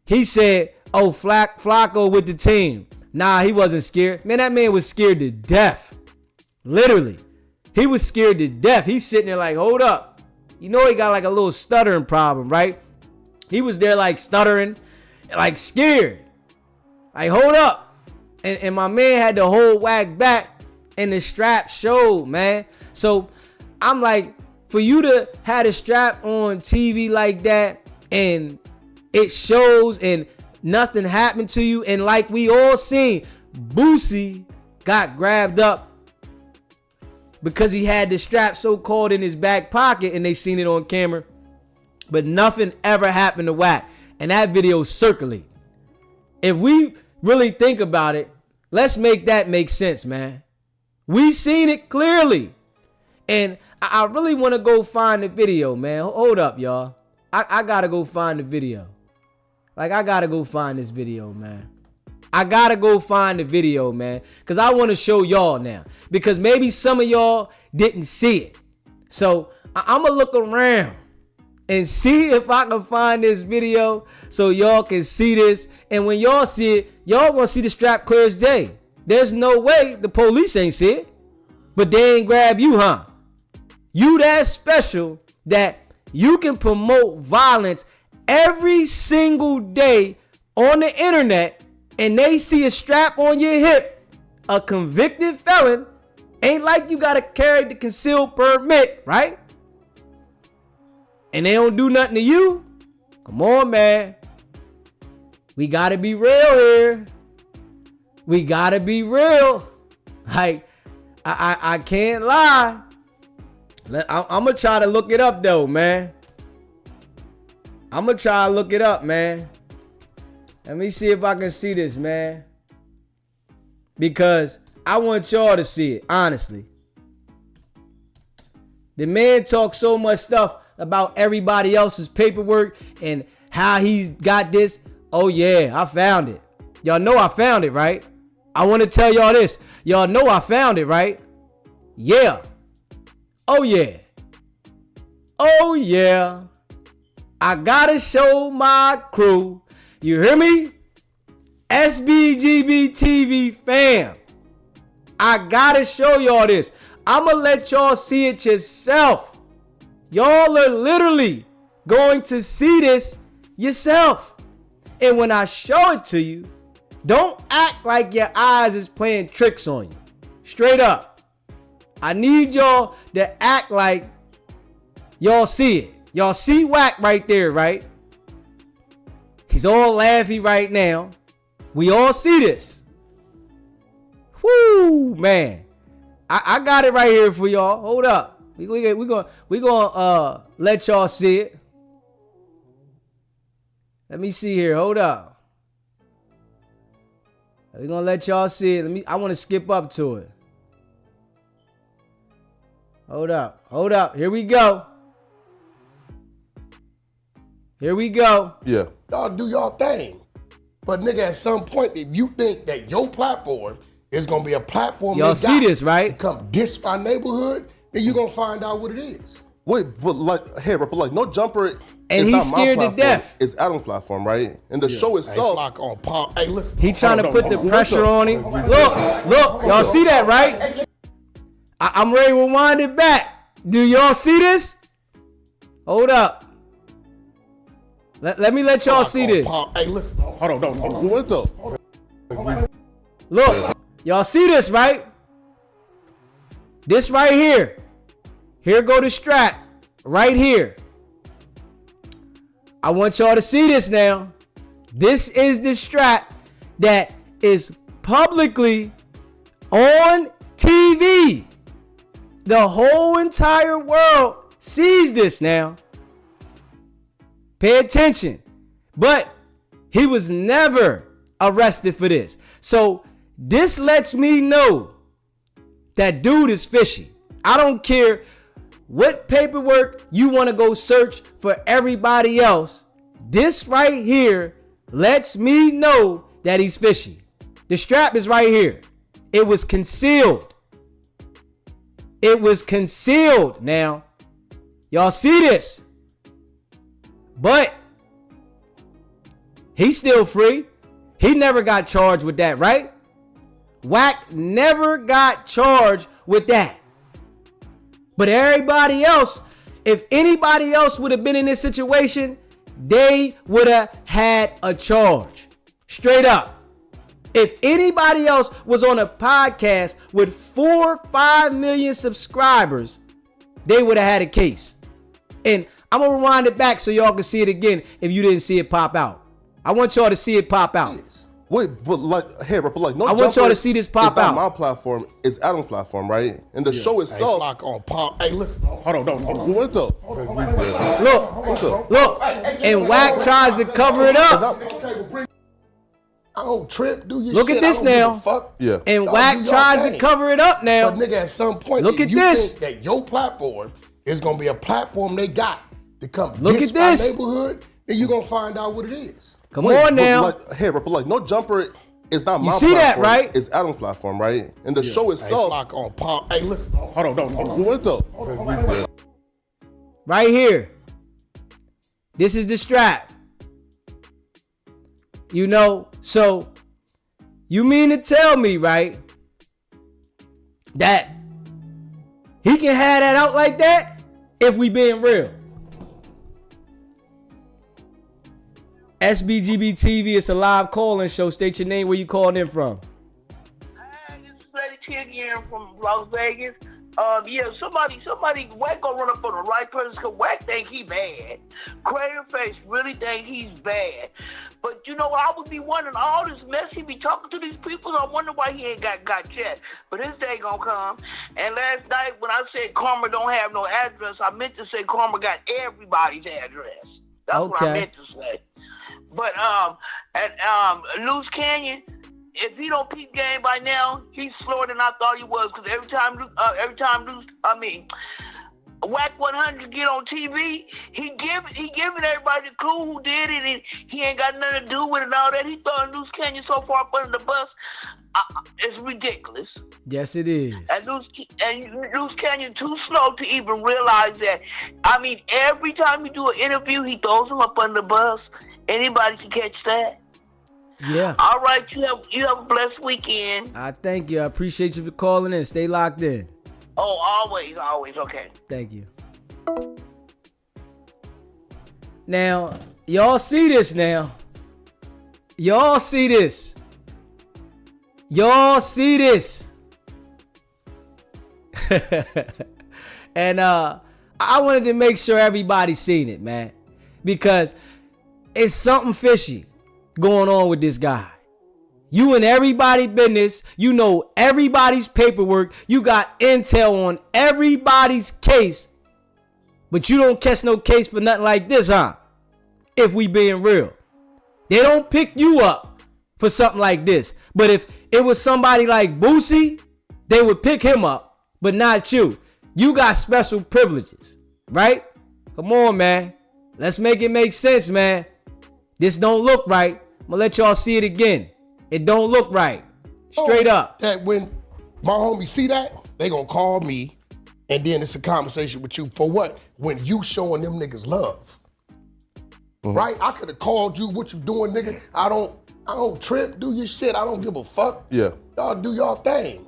he said, oh, Flacco with the team. Nah, he wasn't scared. Man, that man was scared to death. Literally. He was scared to death. He's sitting there like, hold up. You know he got like a little stuttering problem, right? He was there like stuttering, like scared. Like, hold up. And my man had to hold Wack back, and the strap showed, man. So I'm like, for you to have a strap on TV like that, and it shows, and nothing happened to you, and like we all seen, Boosie got grabbed up because he had the strap so-called in his back pocket, and they seen it on camera. But nothing ever happened to Wack. And that video circulated. If we really think about it, let's make that make sense, man. We seen it clearly. And I really want to go find the video, man. Hold up, y'all. I got to go find the video. Like, I got to go find this video, man. I got to go find the video, man. Because I want to show y'all now. Because maybe some of y'all didn't see it. So I'm going to look around and see if I can find this video so y'all can see this. And when y'all see it, y'all gonna see the strap clear as day. There's no way the police ain't see it. But they ain't grab you, huh? You that special that you can promote violence every single day on the internet, and they see a strap on your hip, a convicted felon, ain't like you gotta carry the concealed permit, right? And they don't do nothing to you? Come on, man. We gotta be real here. We gotta be real. Like, I can't lie. I'm gonna try to look it up though, man. I'm gonna try to look it up, man. Let me see if I can see this, man. Because I want y'all to see it, honestly. The man talks so much stuff about everybody else's paperwork and how he's got this. Oh yeah, I found it. Y'all know I found it, right? I want to tell y'all this. Y'all know I found it, right? Yeah. Oh yeah. Oh yeah. I gotta show my crew. You hear me? SBGB TV fam. I gotta show y'all this. I'ma let y'all see it yourself. Y'all are literally going to see this yourself. And when I show it to you, don't act like your eyes is playing tricks on you. Straight up. I need y'all to act like y'all see it. Y'all see Wack right there, right? He's all laughy right now. We all see this. Whoo, man. I got it right here for y'all. Hold up. We gonna let y'all see it. Let me see here. Hold up. We're gonna let y'all see it. I want to skip up to it. Hold up. Hold up. Here we go. Here we go. Yeah. Y'all do y'all thing. But nigga, at some point, if you think that your platform is gonna be a platform, y'all see this, right? To come diss my neighborhood, then you're gonna find out what it is. Wait, but like no jumper. And he's scared to death. It's Adam's platform, right? And the show itself. Hey, listen. He trying to put the pressure on him. Look, y'all see that, right? I'm ready to rewind it back. Do y'all see this? Hold up. Let me let y'all see this. Hey, listen. Hold on. What the? Look, y'all see this, right? This right here. Here go the strap. Right here. I want y'all to see this now. This is the strap that is publicly on TV. The whole entire world sees this now. Pay attention. But he was never arrested for this. So this lets me know that dude is fishy. I don't care what paperwork you want to go search for everybody else. This right here lets me know that he's fishy. The strap is right here. It was concealed. It was concealed. Now, y'all see this. But he's still free. He never got charged with that, right? Wack never got charged with that. But everybody else, if anybody else would have been in this situation, they would have had a charge. Straight up. If anybody else was on a podcast with 4-5 million subscribers, they would have had a case. And I'm going to rewind it back so y'all can see it again if you didn't see it pop out. I want y'all to see it pop out. Wait, but no. I want y'all to see this pop out. It's not my platform. It's Adam's platform, right? And the show itself. Hey, listen. Hold on. What the? Look. And Wack tries to cover it up. I don't trip. Do your Look shit. at this now. Fuck. Yeah. And Y'all Wack do y'all tries thing. to cover it up now. But nigga, at some point, Look at you this. think that your platform is gonna be a platform they got to come Look diss at my this. neighborhood, then you're gonna find out what it is. Come on now. Like no jumper. It's not my see platform. that, right? It's Adam's platform, right? And the show itself. Hey, listen. Hold on. What the? Right here. This is the strap. You know, so you mean to tell me, right, that he can have that out like that if we being real? SBGB TV, it's a live call-in show. State your name, where you calling in from. Hi, this is Lady T again from Las Vegas. Somebody, Wack gonna run up on the right person because Wack think he bad. Crater Face really think he's bad. But you know, I would be wondering all this mess he be talking to these people. I wonder why he ain't got yet. But his day gonna come. And last night when I said Karma don't have no address, I meant to say Karma got everybody's address. That's what I meant to say. But Loose Canyon, if he don't peep game by now, he's slower than I thought he was. Because every time Wack 100 get on TV, he giving everybody the clue who did it, and he ain't got nothing to do with it and all that. He throwing Loose Canyon so far up under the bus, it's ridiculous. Yes, it is. And Loose Canyon too slow to even realize that. I mean, every time he do an interview, he throws him up under the bus. Anybody can catch that. Yeah. All right, you have a blessed weekend. I thank you. I appreciate you for calling in. Stay locked in. Oh, always. Okay. Thank you. Now, y'all see this now. Y'all see this. And I wanted to make sure everybody's seen it, man. Because it's something fishy going on with this guy. You in everybody's business. You know everybody's paperwork. You got intel on everybody's case. But you don't catch no case for nothing like this, huh? If we being real. They don't pick you up for something like this. But if it was somebody like Boosie, they would pick him up, but not you. You got special privileges, right? Come on, man. Let's make it make sense, man. This don't look right. I'm gonna let y'all see it again. It don't look right. Straight up. That when my homies see that, they gonna call me And then it's a conversation with you for what? When you showing them niggas love. Right? I could have called you, what you doing, nigga? I don't trip, do your shit, I don't give a fuck. Yeah. Y'all do y'all thing.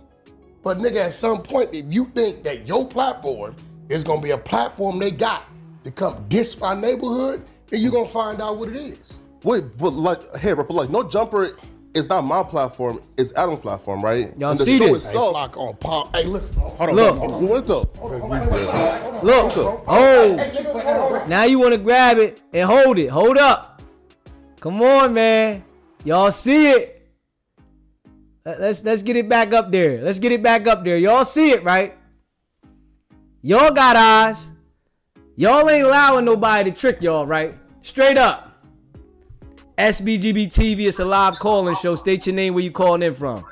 But nigga, at some point, if you think that your platform is gonna be a platform they got to come diss my neighborhood, then you gonna find out what it is. Wait, but like, hey, but like, No Jumper is not my platform, it's Adam's platform, right? Y'all and the see show this? itself, Hey, Flock on pop. Hey, listen. Hold on. Look. Hold on. what though? Look. Oh. Now you want to grab it and hold it. Hold up. Come on, man. Y'all see it? Let's get it back up there. Let's get it back up there. Y'all see it, right? Y'all got eyes. Y'all ain't allowing nobody to trick y'all, right? Straight up. SBGB TV, it's a live call-in show. State your name, where you calling in from.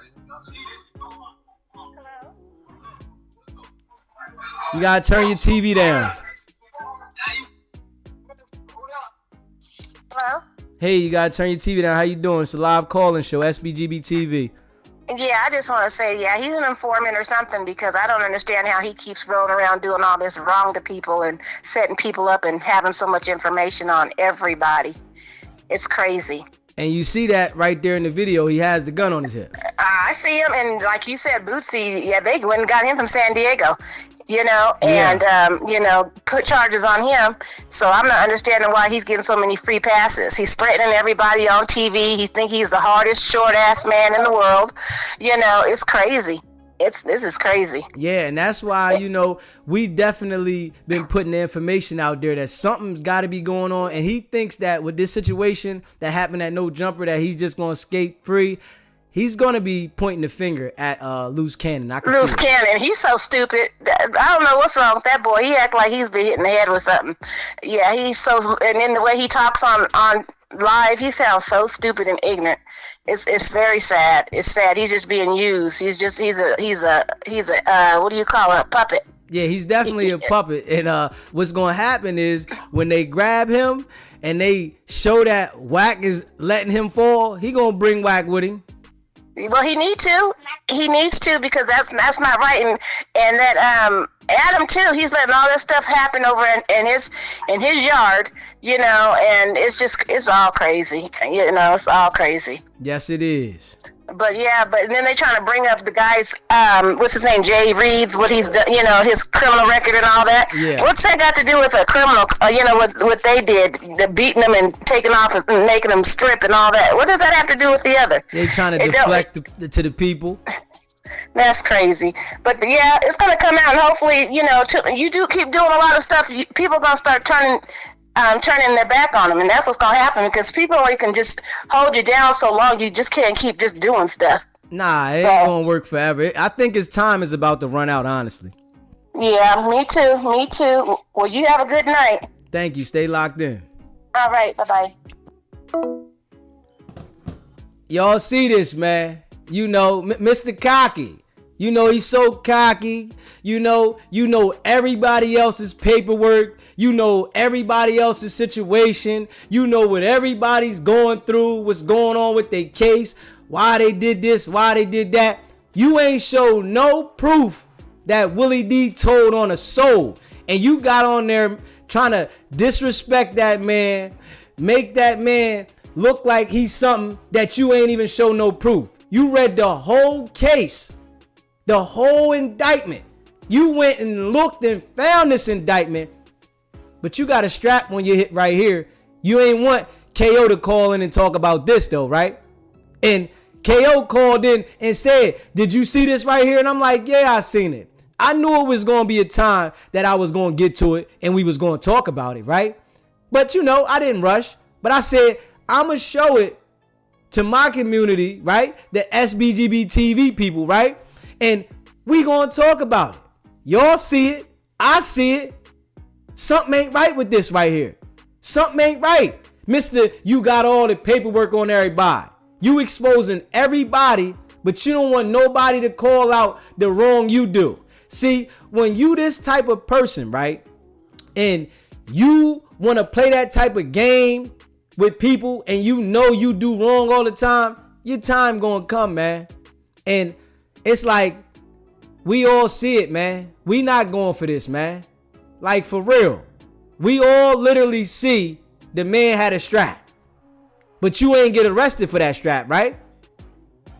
You gotta turn your TV down. Hello? Hey, you gotta turn your TV down. How you doing? It's a live call-in show, SBGB TV. Yeah, I just want to say, yeah, he's an informant or something, because I don't understand how he keeps rolling around doing all this wrong to people and setting people up and having so much information on everybody. It's crazy. And you see that right there in the video. He has the gun on his hip. I see him, and like you said, Bootsy, yeah, they went and got him from San Diego, and, put charges on him. So I'm not understanding why he's getting so many free passes. He's threatening everybody on TV. He think he's the hardest, short-ass man in the world. It's crazy. This is crazy. Yeah, and that's why, we definitely been putting the information out there that something's got to be going on. And he thinks that with this situation that happened at No Jumper, that he's just going to skate free. He's going to be pointing the finger at Loose Cannon. Loose Cannon. He's so stupid. I don't know what's wrong with that boy. He act like he's been hit in the head with something. Yeah, he's so, and then the way he talks on live, he sounds so stupid and ignorant. It's very sad. It's sad. He's just being used. He's a what do you call it? A puppet. Yeah, he's definitely a puppet. And what's going to happen is when they grab him and they show that Wack is letting him fall, he going to bring Wack with him. Well, he needs to, because that's not right. And that Adam too, he's letting all this stuff happen over in his yard, and it's all crazy. It's all crazy. Yes, it is. But then they trying to bring up the guy's what's his name, Jay Reed's, what he's done, his criminal record and all that. Yeah. What's that got to do with a criminal? What they did, the beating them and taking off and making them strip and all that. What does that have to do with the other? They trying to deflect to the people. That's crazy. But yeah, it's gonna come out, and hopefully, you do keep doing a lot of stuff. People gonna start turning their back on them, and that's what's gonna happen, because people only can just hold you down so long. You just can't keep just doing stuff. Nah, it ain't gonna work forever. I think his time is about to run out, honestly. Yeah, me too. Well, you have a good night. Thank you. Stay locked in. All right, bye-bye. Y'all see this, man. Mr. Cocky. He's so cocky. Everybody else's paperwork. Everybody else's situation. What everybody's going through, what's going on with their case, why they did this, why they did that. You ain't show no proof that Willie D told on a soul. And you got on there trying to disrespect that man, make that man look like he's something that you ain't even show no proof. You read the whole case, the whole indictment. You went and looked and found this indictment, but you got a strap on your hip right here. You ain't want KO to call in and talk about this though, right? And KO called in and said, did you see this right here? And I'm like, yeah, I seen it. I knew it was going to be a time that I was going to get to it and we was going to talk about it, right? But I didn't rush, but I said, I'm going to show it to my community, right? The SBGB TV people, right? And we gonna talk about it. Y'all see it. I see it. Something ain't right with this right here. Something ain't right. Mister, you got all the paperwork on everybody. You exposing everybody, but you don't want nobody to call out the wrong you do. See, when you this type of person, right? And you want to play that type of game with people and you do wrong all the time, your time gonna come, man. And it's like we all see it, man. We not going for this, man. Like, for real. We all literally see the man had a strap. But you ain't get arrested for that strap, right?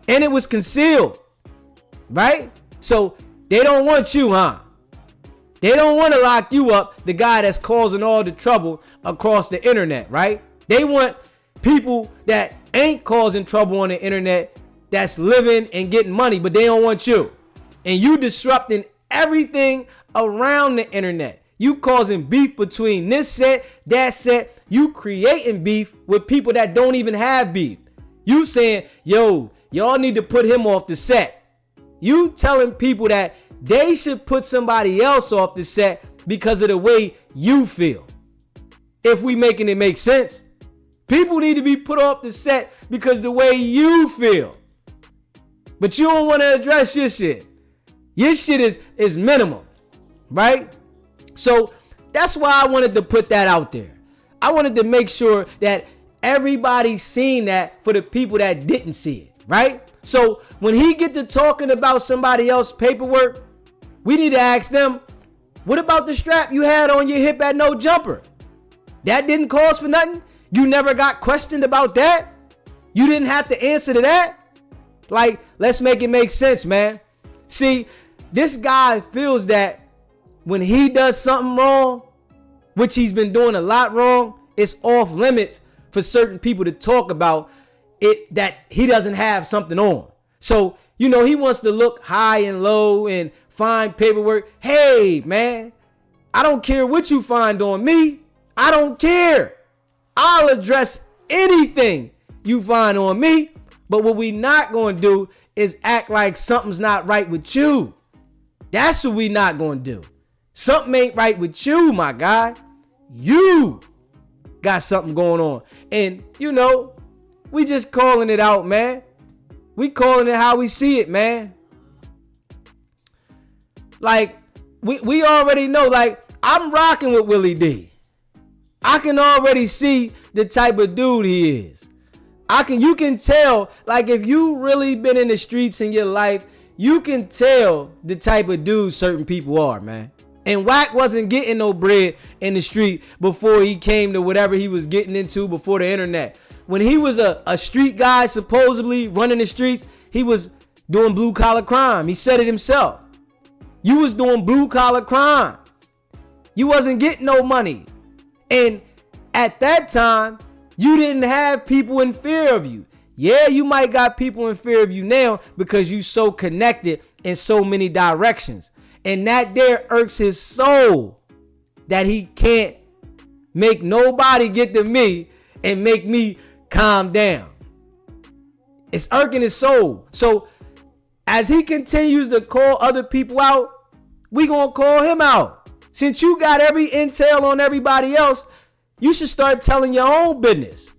And it was concealed, right? So they don't want you, huh? They don't want to lock you up, the guy that's causing all the trouble across the internet, right? They want people that ain't causing trouble on the internet, that's living and getting money, but they don't want you. And you disrupting everything around the internet. You causing beef between this set, that set. You creating beef with people that don't even have beef. You saying, yo, y'all need to put him off the set. You telling people that they should put somebody else off the set because of the way you feel. If we making it make sense, people need to be put off the set because the way you feel. But you don't want to address your shit. Your shit is minimum, right? So that's why I wanted to put that out there. I wanted to make sure that everybody seen that for the people that didn't see it, right? So when he get to talking about somebody else's paperwork, we need to ask them, what about the strap you had on your hip at No Jumper? That didn't cause for nothing? You never got questioned about that? You didn't have to answer to that? Like, let's make it make sense, man. See, this guy feels that when he does something wrong, which he's been doing a lot wrong, it's off limits for certain people to talk about it, that he doesn't have something on. So, you know, he wants to look high and low and find paperwork. Hey, man, I don't care what you find on me. I don't care. I'll address anything you find on me. But what we not going to do is act like something's not right with you. That's what we not going to do. Something ain't right with you, my guy. You got something going on. And, you know, we just calling it out, man. We calling it how we see it, man. Like, we already know, like, I'm rocking with Willie D. I can already see the type of dude he is. You can tell, like, if you really been in the streets in your life, you can tell the type of dude certain people are, man. And Wack wasn't getting no bread in the street before he came to whatever he was getting into before the internet. When he was a street guy, supposedly running the streets, he was doing blue collar crime. He said it himself. You was doing blue collar crime. You wasn't getting no money. And at that time, you didn't have people in fear of you. Yeah, you might got people in fear of you now because you so connected in so many directions. And that there irks his soul that he can't make nobody get to me and make me calm down. It's irking his soul. So as he continues to call other people out, we gonna call him out. Since you got every intel on everybody else, you should start telling your own business.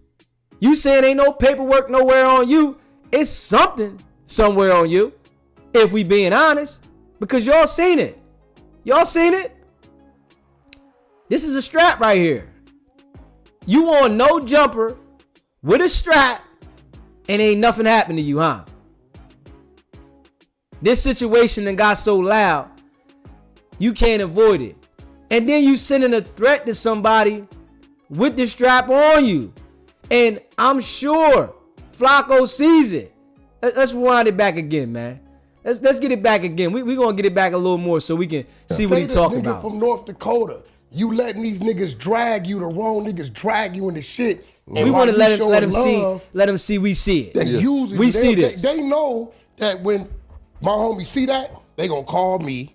You saying ain't no paperwork nowhere on you. It's something somewhere on you, if we being honest, because y'all seen it. Y'all seen it? This is a strap right here. You on No Jumper with a strap and ain't nothing happened to you, huh? This situation done got so loud, you can't avoid it. And then you sending a threat to somebody with the strap on you. And I'm sure Flacco sees it. Let's rewind it back again, man. Let's get it back again. We gonna get it back a little more so we can see what he talking about. From North Dakota, you letting these niggas drag you, the wrong niggas drag you into shit. We want to let him see we see it. We see this. They know that when my homies see that, they gonna call me,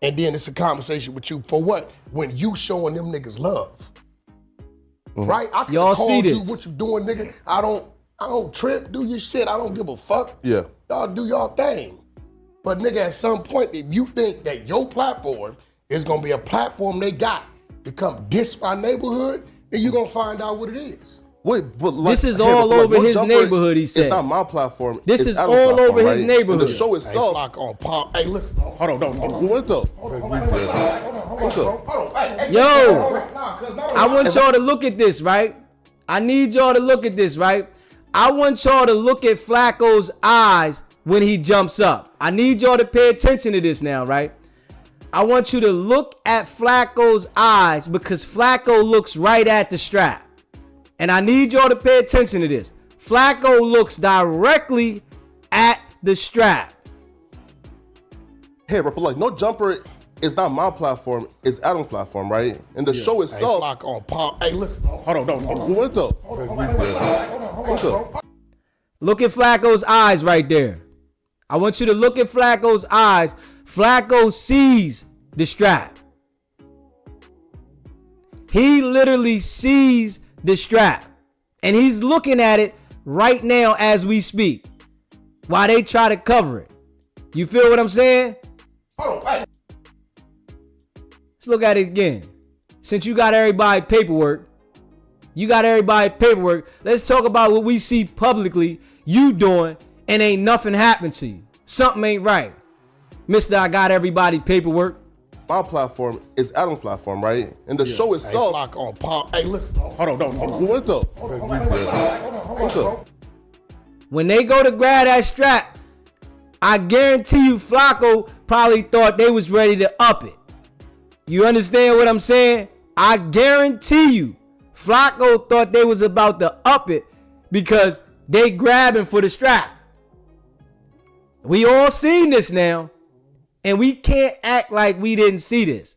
and then it's a conversation with you for what? When you showing them niggas love. Right? I can y'all call see you this. what you doing, nigga. I don't trip, do your shit. I don't give a fuck. Yeah. Y'all do y'all thing. But nigga, at some point, if you think that your platform is gonna be a platform they got to come diss my neighborhood, then you gonna find out what it is. Wait, but like, this is all over his neighborhood, he said. It's not my platform. This is all over his neighborhood. And the show itself. Hey, listen. Hold on. What the? Yo, I want y'all to look at this, right? I need y'all to look at this, right? I want y'all to look at Flacco's eyes when he jumps up. I need y'all to pay attention to this now, right? I want you to look at Flacco's eyes because Flacco looks right at the strap. And I need y'all to pay attention to this. Flacco looks directly at the strap. Hey, but like no jumper is not my platform, it's Adam's platform, right? And the show itself. Hey, Flacco, Paul. Hey, listen. Hold on. What the? Look at Flacco's eyes right there. I want you to look at Flacco's eyes. Flacco sees the strap. He literally sees the strap. And he's looking at it right now as we speak. While they try to cover it. You feel what I'm saying? Let's look at it again. Since you got everybody paperwork, let's talk about what we see publicly you doing and ain't nothing happened to you. Something ain't right. Mr. I got everybody paperwork. My platform is Adam's platform, right? And the show itself. Hey, Flacco, Paul. Hey, listen. Hold on. What the? When they go to grab that strap, I guarantee you Flacco probably thought they was ready to up it. You understand what I'm saying? I guarantee you Flacco thought they was about to up it because they grabbing for the strap. We all seen this now. And we can't act like we didn't see this.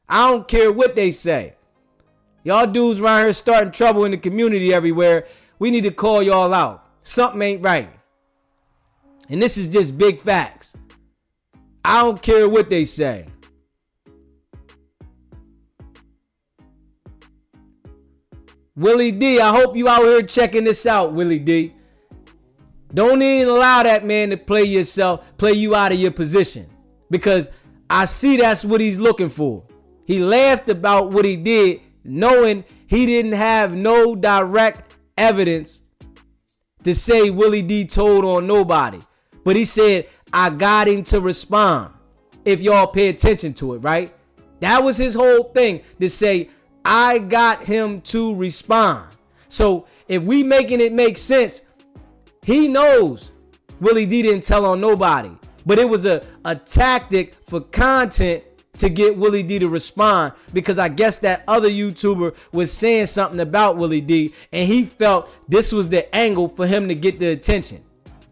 I don't care what they say. Y'all dudes around here starting trouble in the community everywhere. We need to call y'all out. Something ain't right. And this is just big facts. I don't care what they say. Willie D, I hope you out here checking this out, Willie D. Don't even allow that man to play you out of your position. Because I see that's what he's looking for. He laughed about what he did, knowing he didn't have no direct evidence to say Willie D told on nobody. But he said, I got him to respond. If y'all pay attention to it, right? That was his whole thing, to say, I got him to respond. So if we making it make sense, he knows Willie D didn't tell on nobody. But it was a tactic for content to get Willie D to respond, because I guess that other YouTuber was saying something about Willie D and he felt this was the angle for him to get the attention.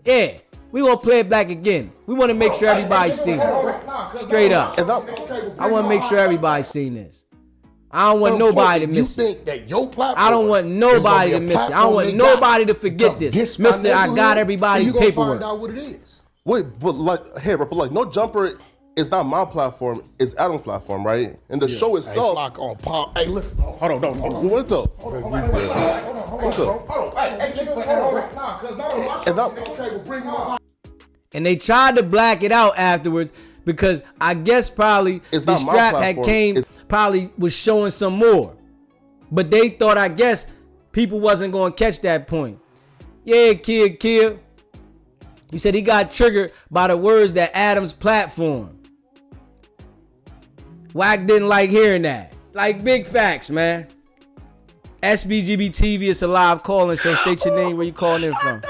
Yeah, we want to play it back again. We want to make sure everybody's seen it. Straight up. I want to make sure everybody's seen this. I don't want nobody to miss it. I don't want nobody to miss it. I don't want nobody to forget this. Mister, I got everybody's paperwork. Find out what it is. Wait, but like no jumper is not my platform, it's Adam's platform, right? And the show itself. Hey, Flacco, Paul. Hey, listen. Hold on. What the? And they tried to black it out afterwards because I guess probably it's the strap had came, probably was showing some more. But they thought, I guess, people wasn't going to catch that point. Yeah, kid. He said he got triggered by the words that Adam's platform. Wack didn't like hearing that. Like, big facts, man. SBGB TV, it's a live call-in show. State your name, where you calling in from.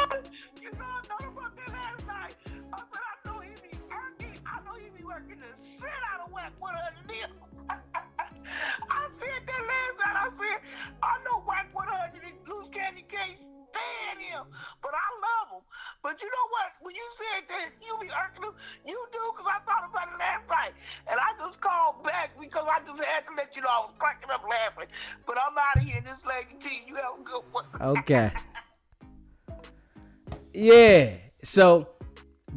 But you know what? When you said that you be irking him, you do, because I thought about it last night. And I just called back because I just had to let you know I was cracking up laughing. But I'm out of here in this lady team. You have a good one. Okay. Yeah. So,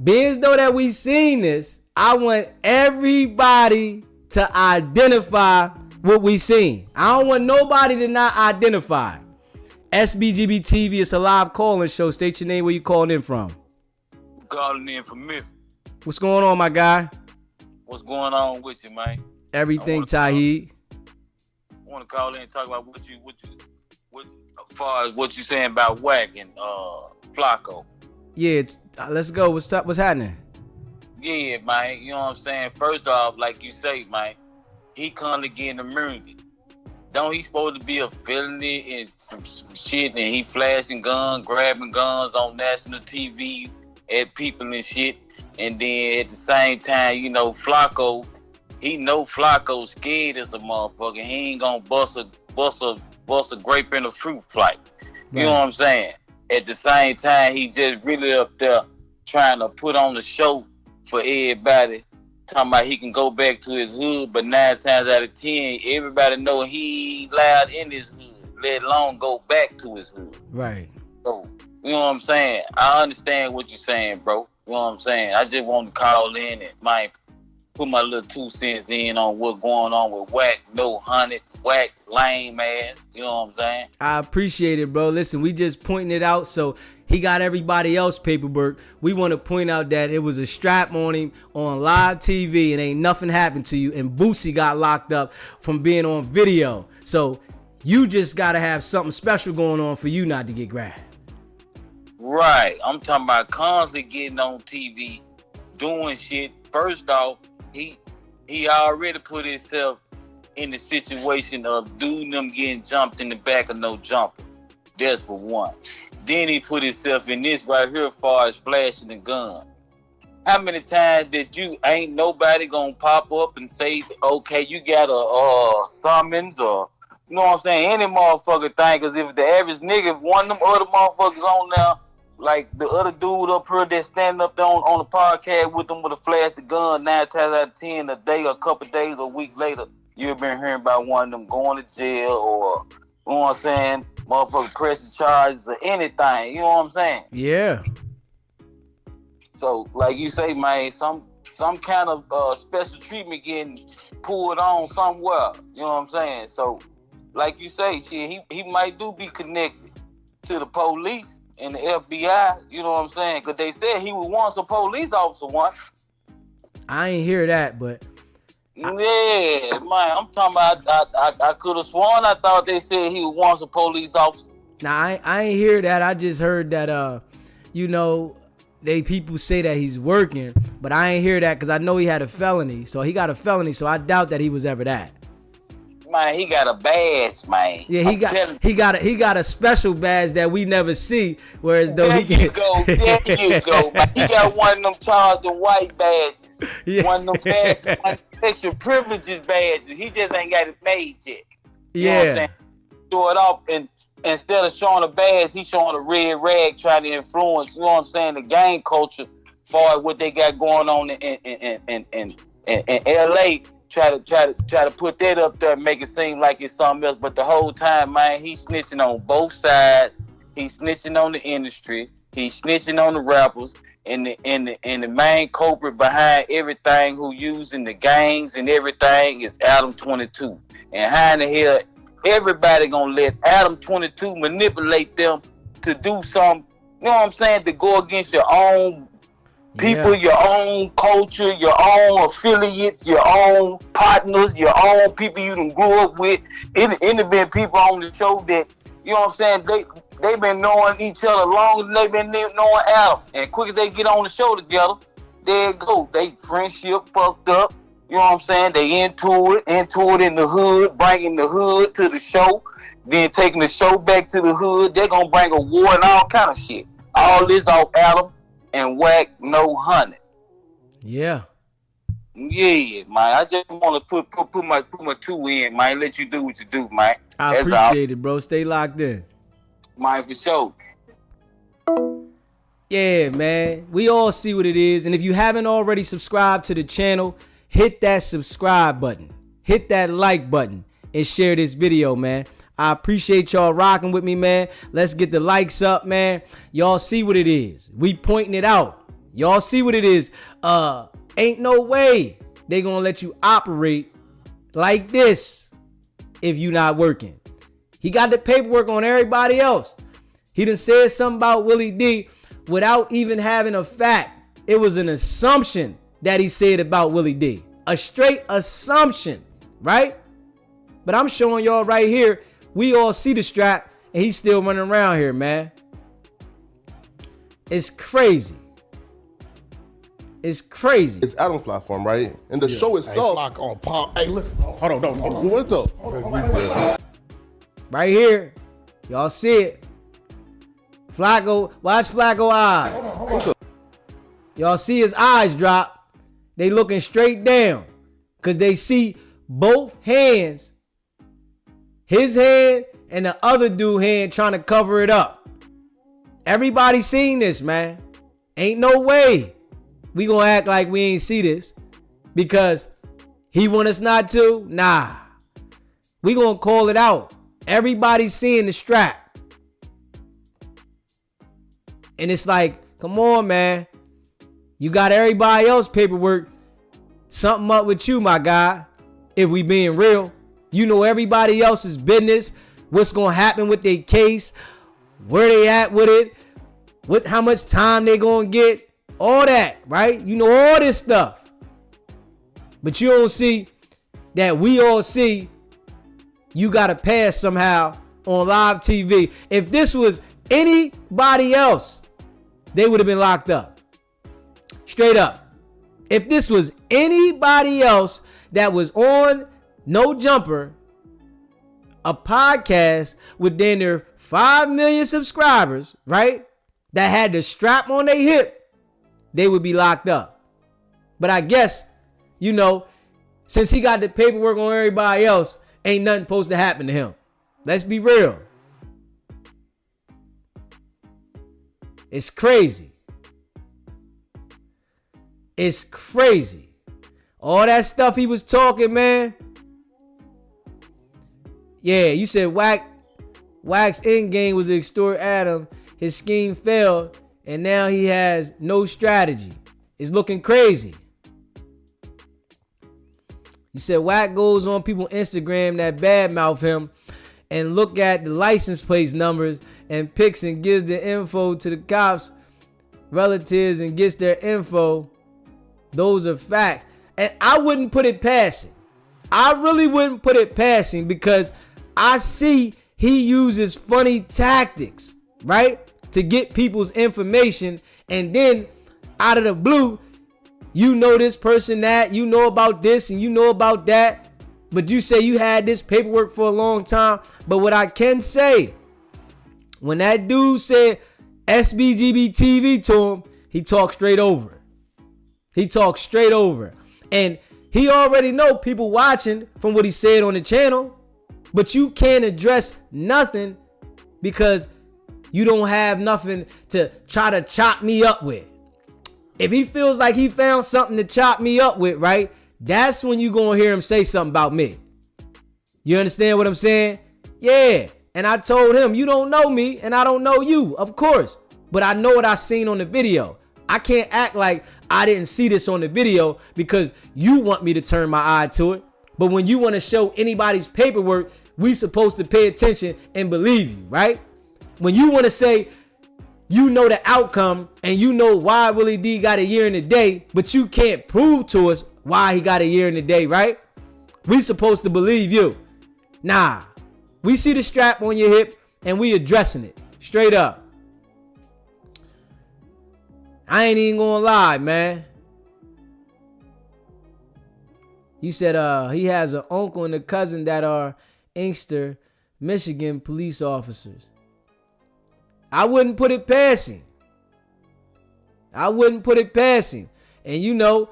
being as though that we seen this, I want everybody to identify what we seen. I don't want nobody to not identify. SBGB TV, it's a live call-in show. State your name, where you calling in from. Calling in from Memphis. What's going on, my guy? What's going on with you, man? Everything, Taheed. I want to call in and talk about what as far as what you saying about Wack and Flacco. Yeah, let's go. What's up? What's happening? Yeah, man. You know what I'm saying? First off, like you say, man, he currently getting immunity. Don't he supposed to be a felony and some shit, and he flashing guns, grabbing guns on national TV at people and shit. And then at the same time, you know, Flacco, he know Flacco scared as a motherfucker. He ain't gonna bust a grape in a fruit flight. You know what I'm saying? At the same time, he just really up there trying to put on the show for everybody, talking about he can go back to his hood, but 9 times out of 10, everybody know he ain't loud in his hood, let alone go back to his hood. Right. So, you know what I'm saying? I understand what you're saying, bro. You know what I'm saying? I just want to call in and put my little 2 cents in on what's going on with Wack, no hunted, Wack, lame ass. You know what I'm saying? I appreciate it, bro. Listen, we just pointing it out so he got everybody else paperwork. We want to point out that it was a strap on him on live TV and ain't nothing happened to you. And Boosie got locked up from being on video. So you just got to have something special going on for you not to get grabbed. Right. I'm talking about constantly getting on TV, doing shit. First off, he already put himself in the situation of dude them getting jumped in the back of no jumper. That's for one. Then he put himself in this right here as far as flashing the gun. How many times did you ain't nobody gonna pop up and say, okay, you got a summons or, you know what I'm saying, any motherfucker thing? Because if the average nigga, one of them other motherfuckers on there, like the other dude up here that's standing up there on the podcast with them with a flash the gun 9 times out of 10 a day, a couple days, a week later, you've been hearing about one of them going to jail or, you know what I'm saying, motherfucker pressing charges or anything, you know what I'm saying? Yeah. So, like you say, man, some kind of special treatment getting pulled on somewhere, you know what I'm saying? So, like you say, shit, he might be connected to the police and the FBI, you know what I'm saying? Because they said he was once a police officer once. I ain't hear that, but... Yeah, man, I'm talking about, I could have sworn I thought they said he was once a police officer. Nah, I ain't hear that. I just heard that, you know, people say that he's working, but I ain't hear that because I know he had a felony. So he got a felony, so I doubt that he was ever that. Man, he got a badge, man. Yeah, he got a special badge that we never see. Whereas though there you go, man. He got one of them charged in white badges. Yeah. One of them badges, one extra privileges badges. He just ain't got it made yet. You know what I'm saying? Show it off, and instead of showing a badge, he's showing a red rag, trying to influence, you know what I'm saying, the gang culture for what they got going on in LA. Try to put that up there and make it seem like it's something else. But the whole time, man, he's snitching on both sides. He's snitching on the industry. He's snitching on the rappers. And the main culprit behind everything who using the gangs and everything is Adam 22. And how in the hell everybody gonna let Adam 22 manipulate them to do something, you know what I'm saying, to go against your own people, your own culture, your own affiliates, your own partners, your own people you done grew up with. It been people on the show that, you know what I'm saying, they been knowing each other longer than they been knowing Adam. And quick as they get on the show together, there it go. They friendship fucked up. You know what I'm saying? They into it in the hood, bringing the hood to the show, then taking the show back to the hood. They're gonna bring a war and all kind of shit. All this off Adam and Wack, no honey. Yeah. Yeah, man. I just want to put my 2 in, man. Let you do what you do, man. I appreciate it, bro. Stay locked in. Man, for sure. Yeah, man. We all see what it is. And if you haven't already subscribed to the channel, hit that subscribe button. Hit that like button and share this video, man. I appreciate y'all rocking with me, man. Let's get the likes up, man. Y'all see what it is. We pointing it out. Y'all see what it is. Ain't no way they gonna let you operate like this if you not working. He got the paperwork on everybody else. He done said something about Willie D without even having a fact. It was an assumption that he said about Willie D. A straight assumption, right? But I'm showing y'all right here. We all see the strap, and he's still running around here, man. It's crazy. It's crazy. It's Adam's platform, right? And the show itself. Hey, listen. Hold on. What the? Right here. Y'all see it. Flacco, watch Flacco eyes. Y'all see his eyes drop. They looking straight down because they see both hands, his hand and the other dude hand trying to cover it up. Everybody seen this, man. Ain't no way we gonna act like we ain't see this because he want us not to. Nah, we gonna call it out. Everybody's seeing the strap. And it's like, come on, man. You got everybody else paperwork. Something up with you, my guy. If we being real, you know everybody else's business. What's gonna happen with their case? Where they at with it? How much time they gonna get? All that, right? You know all this stuff. But you don't see that we all see you got to pass somehow on live TV. If this was anybody else, they would have been locked up. Straight up. If this was anybody else that was on No Jumper, a podcast with then their 5 million subscribers, right? That had the strap on their hip, they would be locked up. But I guess, you know, since he got the paperwork on everybody else, ain't nothing supposed to happen to him. Let's be real. It's crazy. It's crazy. All that stuff he was talking, man. Yeah, you said Wack's end game was to extort Adam. His scheme failed. And now he has no strategy. It's looking crazy. He said Wack goes on people's Instagram that badmouth him and look at the license plate numbers and picks and gives the info to the cops, relatives, and gets their info. Those are facts. And I wouldn't put it past him. I really wouldn't put it past him because I see he uses funny tactics, right? To get people's information, and then out of the blue, you know this person that, you know about this and you know about that, but you say you had this paperwork for a long time. But what I can say, when that dude said SBGB TV to him, he talked straight over it. He talked straight over it. And he already know people watching from what he said on the channel, but you can't address nothing because you don't have nothing to try to chop me up with. If he feels like he found something to chop me up with, right? That's when you gonna hear him say something about me. You understand what I'm saying? Yeah. And I told him, you don't know me and I don't know you, of course. But I know what I seen on the video. I can't act like I didn't see this on the video because you want me to turn my eye to it. But when you want to show anybody's paperwork, we supposed to pay attention and believe you, right? When you want to say you know the outcome and you know why Willie D got a year and a day, but you can't prove to us why he got a year and a day, right? We supposed to believe you. Nah, we see the strap on your hip and we addressing it straight up. I ain't even gonna lie, man. You said he has an uncle and a cousin that are Inkster, Michigan police officers. I wouldn't put it past him. I wouldn't put it past him. And you know,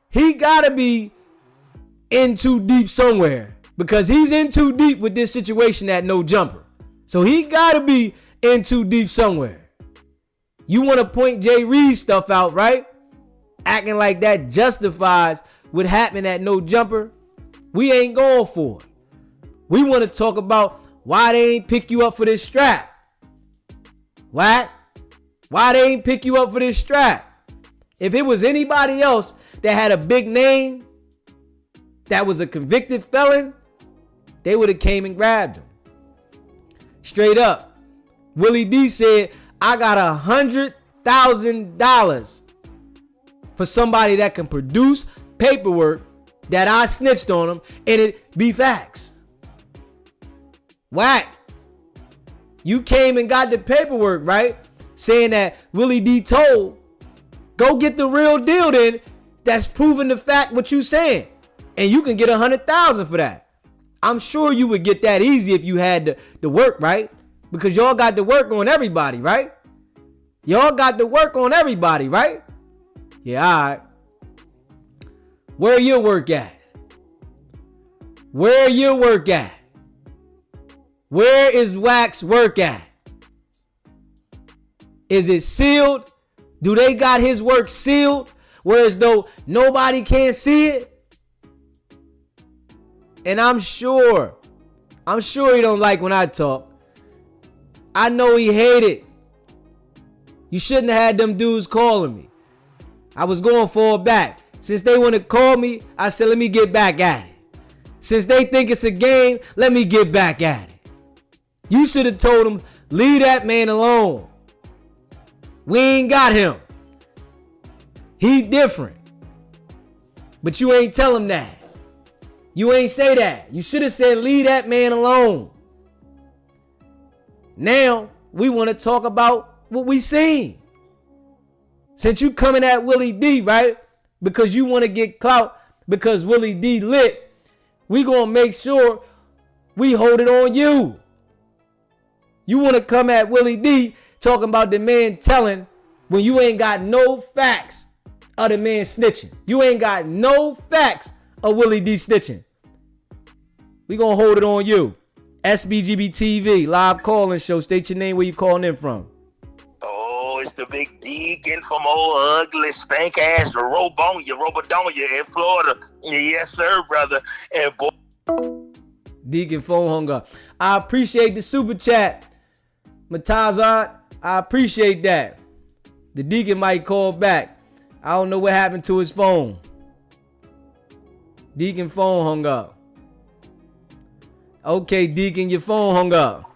he gotta be in too deep somewhere because he's in too deep with this situation at No Jumper. So he gotta be in too deep somewhere. You want to point Jay Reed stuff out, right? Acting like that justifies what happened at No Jumper. We ain't going for it. We want to talk about why they ain't pick you up for this strap. What? Why they ain't pick you up for this strap? If it was anybody else that had a big name, that was a convicted felon, they would have came and grabbed him. Straight up. Willie D said, I got $100,000 for somebody that can produce paperwork that I snitched on them and it be facts. Wack. You came and got the paperwork, right? Saying that Willie D told. Go get the real deal then. That's proving the fact what you saying. And you can get $100,000 for that. I'm sure you would get that easy if you had the work, right? Because y'all got the work on everybody, right? Y'all got the work on everybody, right? Yeah, all right. Where your work at? Where your work at? Where is Wack's work at? Is it sealed? Do they got his work sealed? Whereas though nobody can see it? And I'm sure he don't like when I talk. I know he hate it. You shouldn't have had them dudes calling me. I was going for it back. Since they want to call me, I said, let me get back at it. Since they think it's a game, let me get back at it. You should have told them, leave that man alone. We ain't got him. He different. But you ain't tell him that. You ain't say that. You should have said, leave that man alone. Now, we want to talk about what we seen. Since you coming at Willie D, right? Because you want to get clout because Willie D lit, we going to make sure we hold it on you. You want to come at Willie D talking about the man telling when you ain't got no facts of the man snitching. You ain't got no facts of Willie D snitching. We going to hold it on you. SBGB TV, live calling show. State your name, where you calling in from. Oh, it's the big Deacon from old ugly stank ass Robodonia in Florida. Yes, sir, brother. And boy, Deacon phone hung up. I appreciate the super chat, Matazat. I appreciate that. The Deacon might call back. I don't know what happened to his phone. Deacon phone hung up. Okay, Deacon, your phone hung up.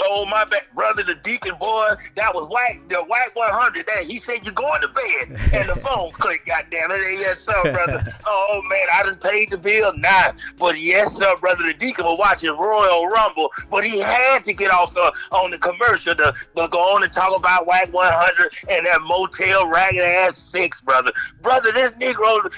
oh, my bad, brother, the Deacon boy, that was Wack, the Wack 100. That he said you're going to bed, and the phone clicked. Goddamn it, yes sir, brother. Oh man, I done paid the bill now, but yes sir, brother, the Deacon was watching Royal Rumble, but he had to get off on the commercial to go on and talk about Wack 100 and that Motel Ragged Ass 6, brother. Brother, this Negro,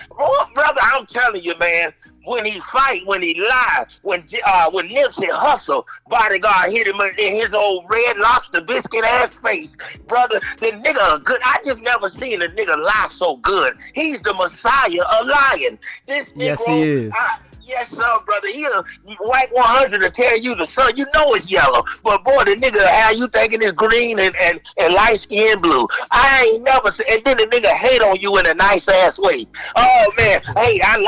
brother, I'm telling you, man. When he fight, when he lie, when Nipsey Hussle bodyguard hit him in his old Red Lobster biscuit ass face, brother, the nigga good. I just never seen a nigga lie so good. He's the Messiah of lying. This Negro, yes, he is. Yes, sir, brother. He'll Wack 100 to tell you the sun. You know it's yellow, but boy, the nigga, how you thinking it's green and light skin blue? I ain't never seen. And then the nigga hate on you in a nice ass way. Oh man, hey, I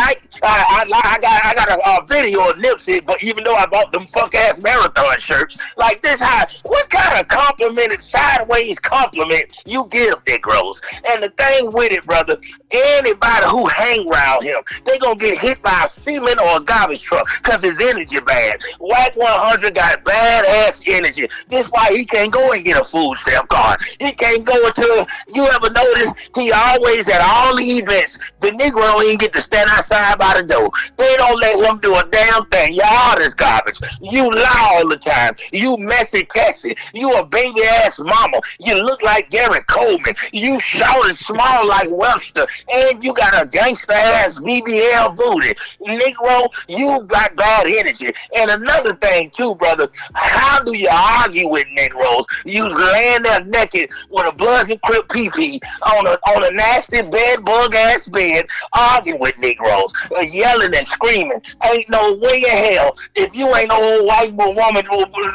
got a video of Nipsey, but even though I bought them fuck ass marathon shirts, like this, what kind of complimented sideways compliment you give Negroes? And the thing with it, brother, anybody who hang around him, they gonna get hit by a cement or a garbage truck because his energy bad. Wack 100 got bad ass energy. This why he can't go and get a food stamp card. He can't go into. You ever notice he always at all the events? The Negro don't even get to stand outside by the door. They don't let him do a damn thing. Y'all this garbage. You lie all the time. You messy Cassie. You a baby ass mama. You look like Gary Coleman. You short and small like Webster, and you got a gangster ass BBL booty. Negro, you got bad energy. And another thing too, brother, how do you argue with Negroes? You laying there naked with a Bloods and Crip pee-pee on a nasty bed bug ass bed, arguing with Negroes, yelling and screaming. Ain't no way in hell, if you ain't no old white woman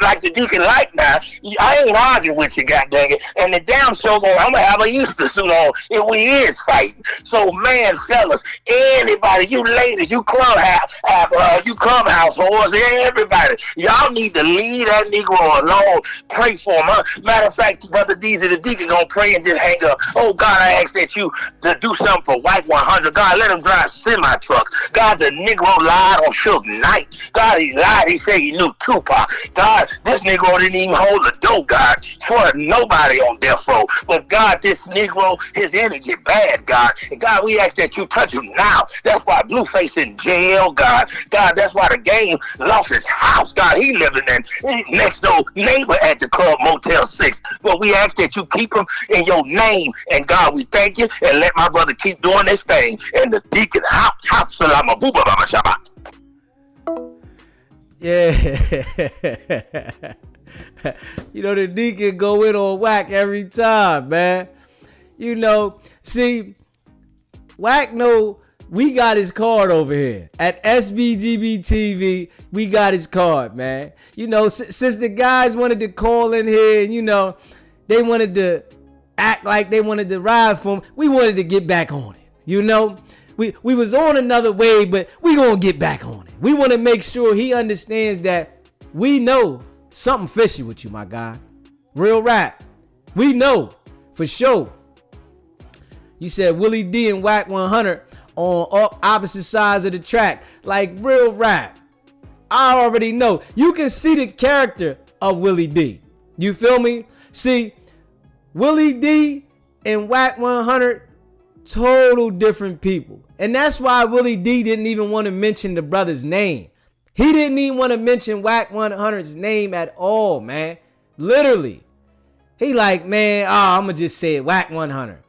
like the Deacon like now, I ain't arguing with you, goddamn it. And the damn show going, I'm gonna have a Easter suit on if we is fighting. So man, fellas, anybody, you ladies, you clubhouse whores, everybody, y'all need to leave that Negro alone. Pray for him. Matter of fact, Brother Deezy the Deacon gonna pray and just hang up. Oh God, I ask that you to do something for Wack 100. God, let him drive semi trucks. God, the Negro lied on Suge Knight. God, he lied. He said he knew Tupac. God, this Negro didn't even hold the door, God, for nobody on death row. But God, this Negro, his energy bad, God. And God, we ask that you touch him now. That's why Blueface in jail, God. God, that's why the game lost his house. God, he living in next door neighbor at the club Motel 6. But we ask that you keep him in your name. And God, we thank you and let my brother keep doing this thing. And the Deacon, salama booba baba shabbat. Yeah. You know, the Deacon go in on Wack every time, man. You know, see, Wack know we got his card over here at SBGB TV. We got his card, man. You know, since the guys wanted to call in here, and you know, they wanted to act like they wanted to ride for him, we wanted to get back on it. You know, we was on another wave, but we gonna get back on it. We want to make sure he understands that we know something fishy with you, my guy. Real rap. We know for sure. You said Willie D and Wack 100 on opposite sides of the track, like real rap. I already know. You can see the character of Willie D. You feel me? See, Willie D and Wack 100, total different people. And that's why Willie D didn't even want to mention the brother's name. He didn't even want to mention Wack 100's name at all, man. Literally. He like, man, I'm going to just say it, Wack 100.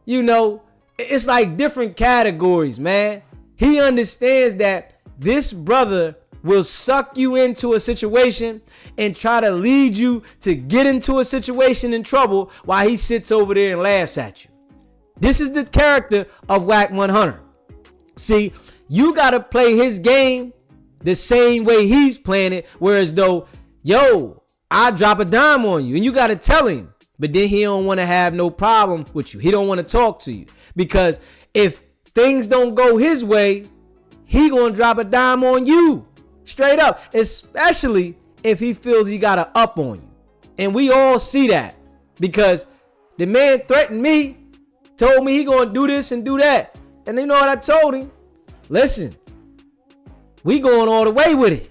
You know, it's like different categories, man. He understands that this brother will suck you into a situation and try to lead you to get into a situation in trouble while he sits over there and laughs at you. This is the character of Wack 100. See, you got to play his game the same way he's playing it, whereas though, yo, I drop a dime on you and you got to tell him. But then he don't want to have no problem with you. He don't want to talk to you. Because if things don't go his way, he gonna drop a dime on you. Straight up. Especially if he feels he got a up on you. And we all see that. Because the man threatened me. Told me he gonna do this and do that. And you know what I told him? Listen. We going all the way with it.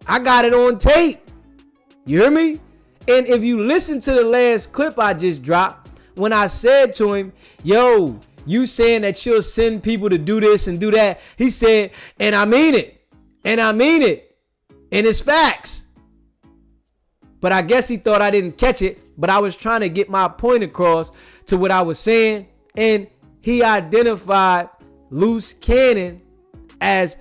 I got it on tape. You hear me? And if you listen to the last clip I just dropped, when I said to him, yo, you saying that you'll send people to do this and do that, he said, and I mean it. And I mean it. And it's facts. But I guess he thought I didn't catch it, but I was trying to get my point across to what I was saying. And he identified Loose Cannon as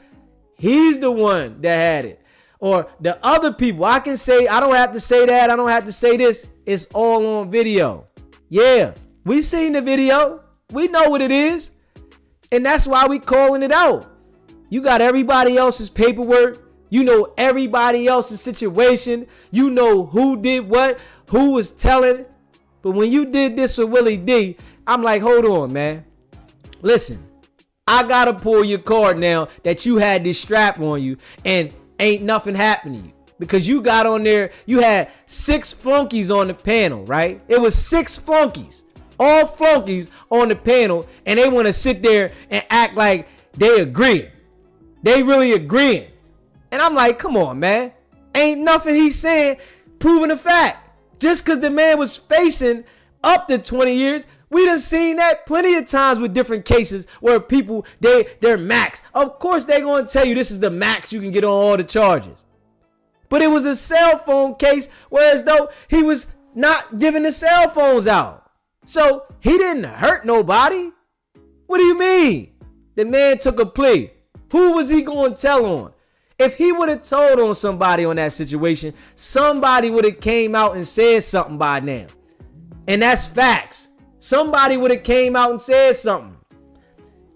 he's the one that had it. Or the other people. I can say, I don't have to say that. I don't have to say this. It's all on video. Yeah, we seen the video. We know what it is. And that's why we calling it out. You got everybody else's paperwork. You know everybody else's situation. You know who did what, who was telling. But when you did this with Willie D, I'm like, hold on, man. Listen, I got to pull your card now that you had this strap on you and ain't nothing happening to you. Because you got on there, you had 6 flunkies on the panel, right? It was 6 flunkies. All flunkies on the panel. And they want to sit there and act like they agree. They really agreeing. And I'm like, come on, man. Ain't nothing he's saying proving a fact. Just because the man was facing up to 20 years, we done seen that plenty of times with different cases where people, they're max. Of course, they're going to tell you this is the max you can get on all the charges. But it was a cell phone case, whereas though he was not giving the cell phones out. So he didn't hurt nobody. What do you mean? The man took a plea. Who was he going to tell on? If he would have told on somebody on that situation, somebody would have came out and said something by now. And that's facts. Somebody would have came out and said something.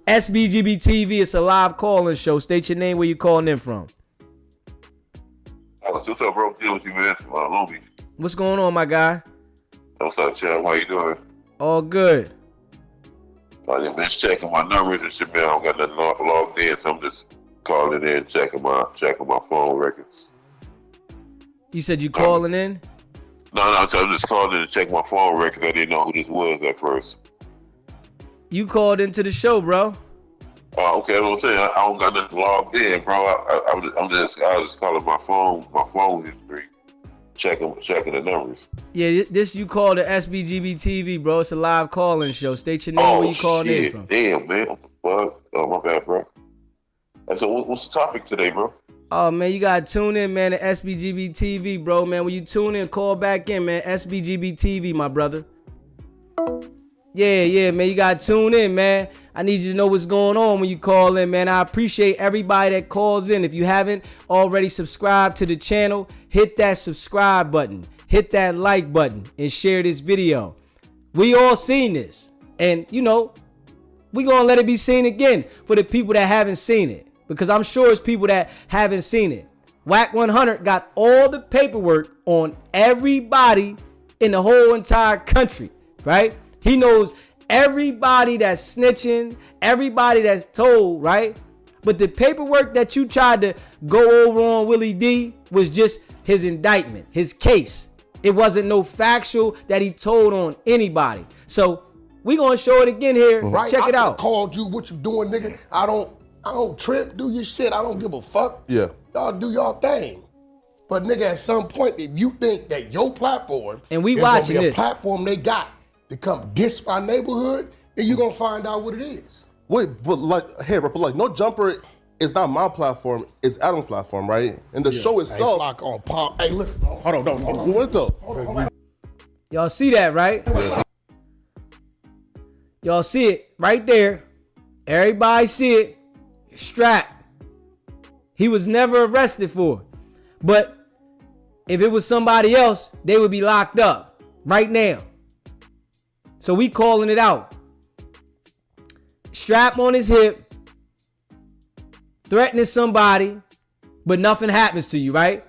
SBGB TV, it's a live call-in show. State your name, where you calling in from. What's up, bro? Deal with you, man. Long Beach. What's going on, my guy? What's up, Chad? How you doing? All good. I've been checking my numbers and shit, man. I don't got nothing logged in, so I'm just calling in, checking my phone records. You said you calling in? No, so I'm just calling in to check my phone records. I didn't know who this was at first. You called into the show, bro. Oh, okay. I'm saying I don't got nothing logged in, bro. I was just calling my phone history, checking the numbers. Yeah, this you call the SBGB TV, bro. It's a live call-in show. State your name, where you calling in from. Damn, man. What? Oh, my bad, bro. And so what's the topic today, bro? Oh, man, you got to tune in, man, to SBGB TV, bro, man. When you tune in, call back in, man. SBGB TV, my brother. Yeah, man, you got to tune in, man. I need you to know what's going on when you call in, man. I appreciate everybody that calls in. If you haven't already subscribed to the channel, hit that subscribe button. Hit that like button and share this video. We all seen this. And, you know, we gonna let it be seen again for the people that haven't seen it, because I'm sure it's people that haven't seen it. Wack 100 got all the paperwork on everybody in the whole entire country, right? He knows everybody that's snitching, everybody that's told, right? But the paperwork that you tried to go over on Willie D was just his indictment, his case. It wasn't no factual that he told on anybody. So we gonna show it again here. Right? Check it out. I called you, what you doing, nigga? I don't trip, do your shit. I don't give a fuck. Yeah. Y'all do y'all thing. But nigga, at some point, if you think that your platform and we is watching gonna be this a platform they got to come diss our neighborhood, then you gonna find out what it is. Wait, but like, hey, but like, No Jumper is not my platform, it's Adam's platform, right? And the show itself. Hey, listen, hold on. What though? Y'all see that, right? Y'all see it right there. Everybody see it. Strapped. He was never arrested for it. But if it was somebody else, they would be locked up right now. So we calling it out. Strap on his hip, threatening somebody, but nothing happens to you, right?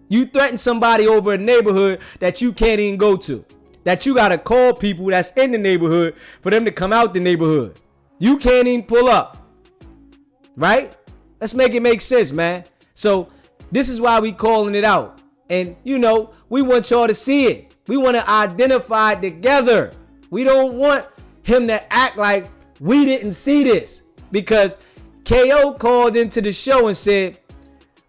You threaten somebody over a neighborhood that you can't even go to, that you gotta call people that's in the neighborhood for them to come out the neighborhood. You can't even pull up, right? Let's make it make sense, man. So this is why we calling it out. And you know, we want y'all to see it. We want to identify it together. We don't want him to act like we didn't see this, because KO called into the show and said,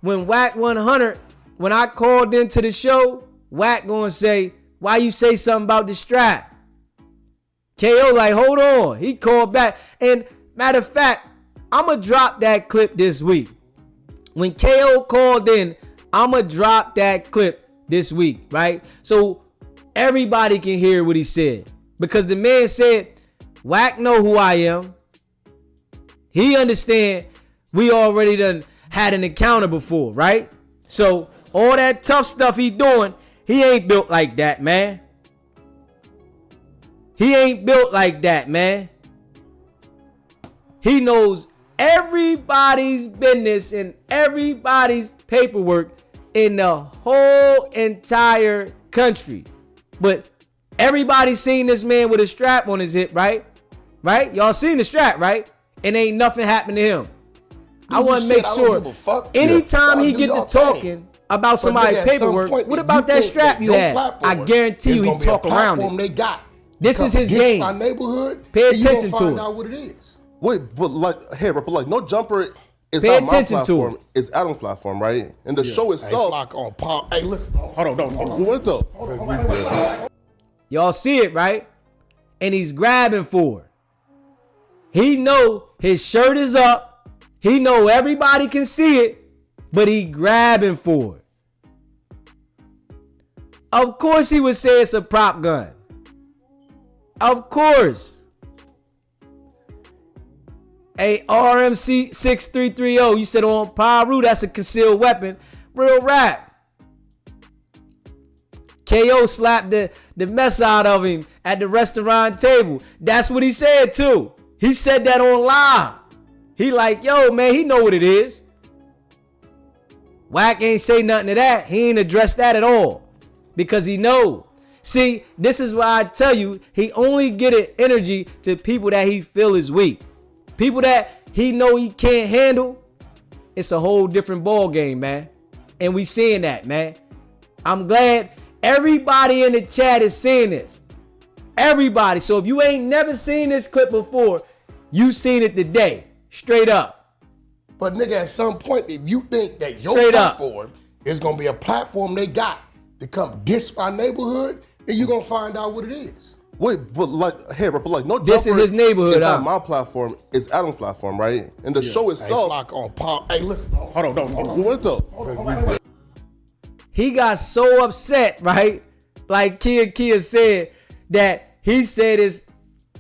when Wack 100, when I called into the show, Wack gonna say, why you say something about the strap? KO like, hold on. He called back. And matter of fact, I'm gonna drop that clip this week. When KO called in, I'm gonna drop that clip this week, right? So everybody can hear what he said, because the man said, Wack know who I am. He understand we already done had an encounter before, right? So all that tough stuff he doing, he ain't built like that, man. He ain't built like that, man. He knows everybody's business and everybody's paperwork in the whole entire country. But everybody's seen this man with a strap on his hip, right? Right? Y'all seen the strap, right? And ain't nothing happened to him. I want to make sure anytime he get to talking about somebody's paperwork, what about that strap you had? I guarantee you he talk around it. This is his game. Pay attention to it. What it is. Wait, but like, hey, but like, No Jumper is Pay not my attention to platform, it. it's Adam's platform, right? And the show itself. Hey, listen, hold on. What though? Y'all see it, right? And he's grabbing for it. He know his shirt is up. He know everybody can see it, but he grabbing for it. Of course he would say it's a prop gun. Of course. A RMC 6330, you said on Paru, that's a concealed weapon. Real rap. KO slapped the mess out of him at the restaurant table. That's what he said too. He said that on live. He like, yo, man, he know what it is. Wack ain't say nothing to that. He ain't addressed that at all, because he know. See, this is why I tell you, he only get it energy to people that he feel is weak. People that he know he can't handle. It's a whole different ball game, man. And we seeing that, man. I'm glad everybody in the chat is seeing this. Everybody. So if you ain't never seen this clip before, you seen it today. Straight up. But nigga, at some point, if you think that your platform is gonna be a platform they got to come diss our neighborhood, then you gonna find out what it is. Wait, but like, hey, but like, No Jumper this is his neighborhood, is not my platform, it's Adam's platform, right? And the show itself. Hey, listen, hold on. What though? He got so upset, right? Like Kia said, that he said it's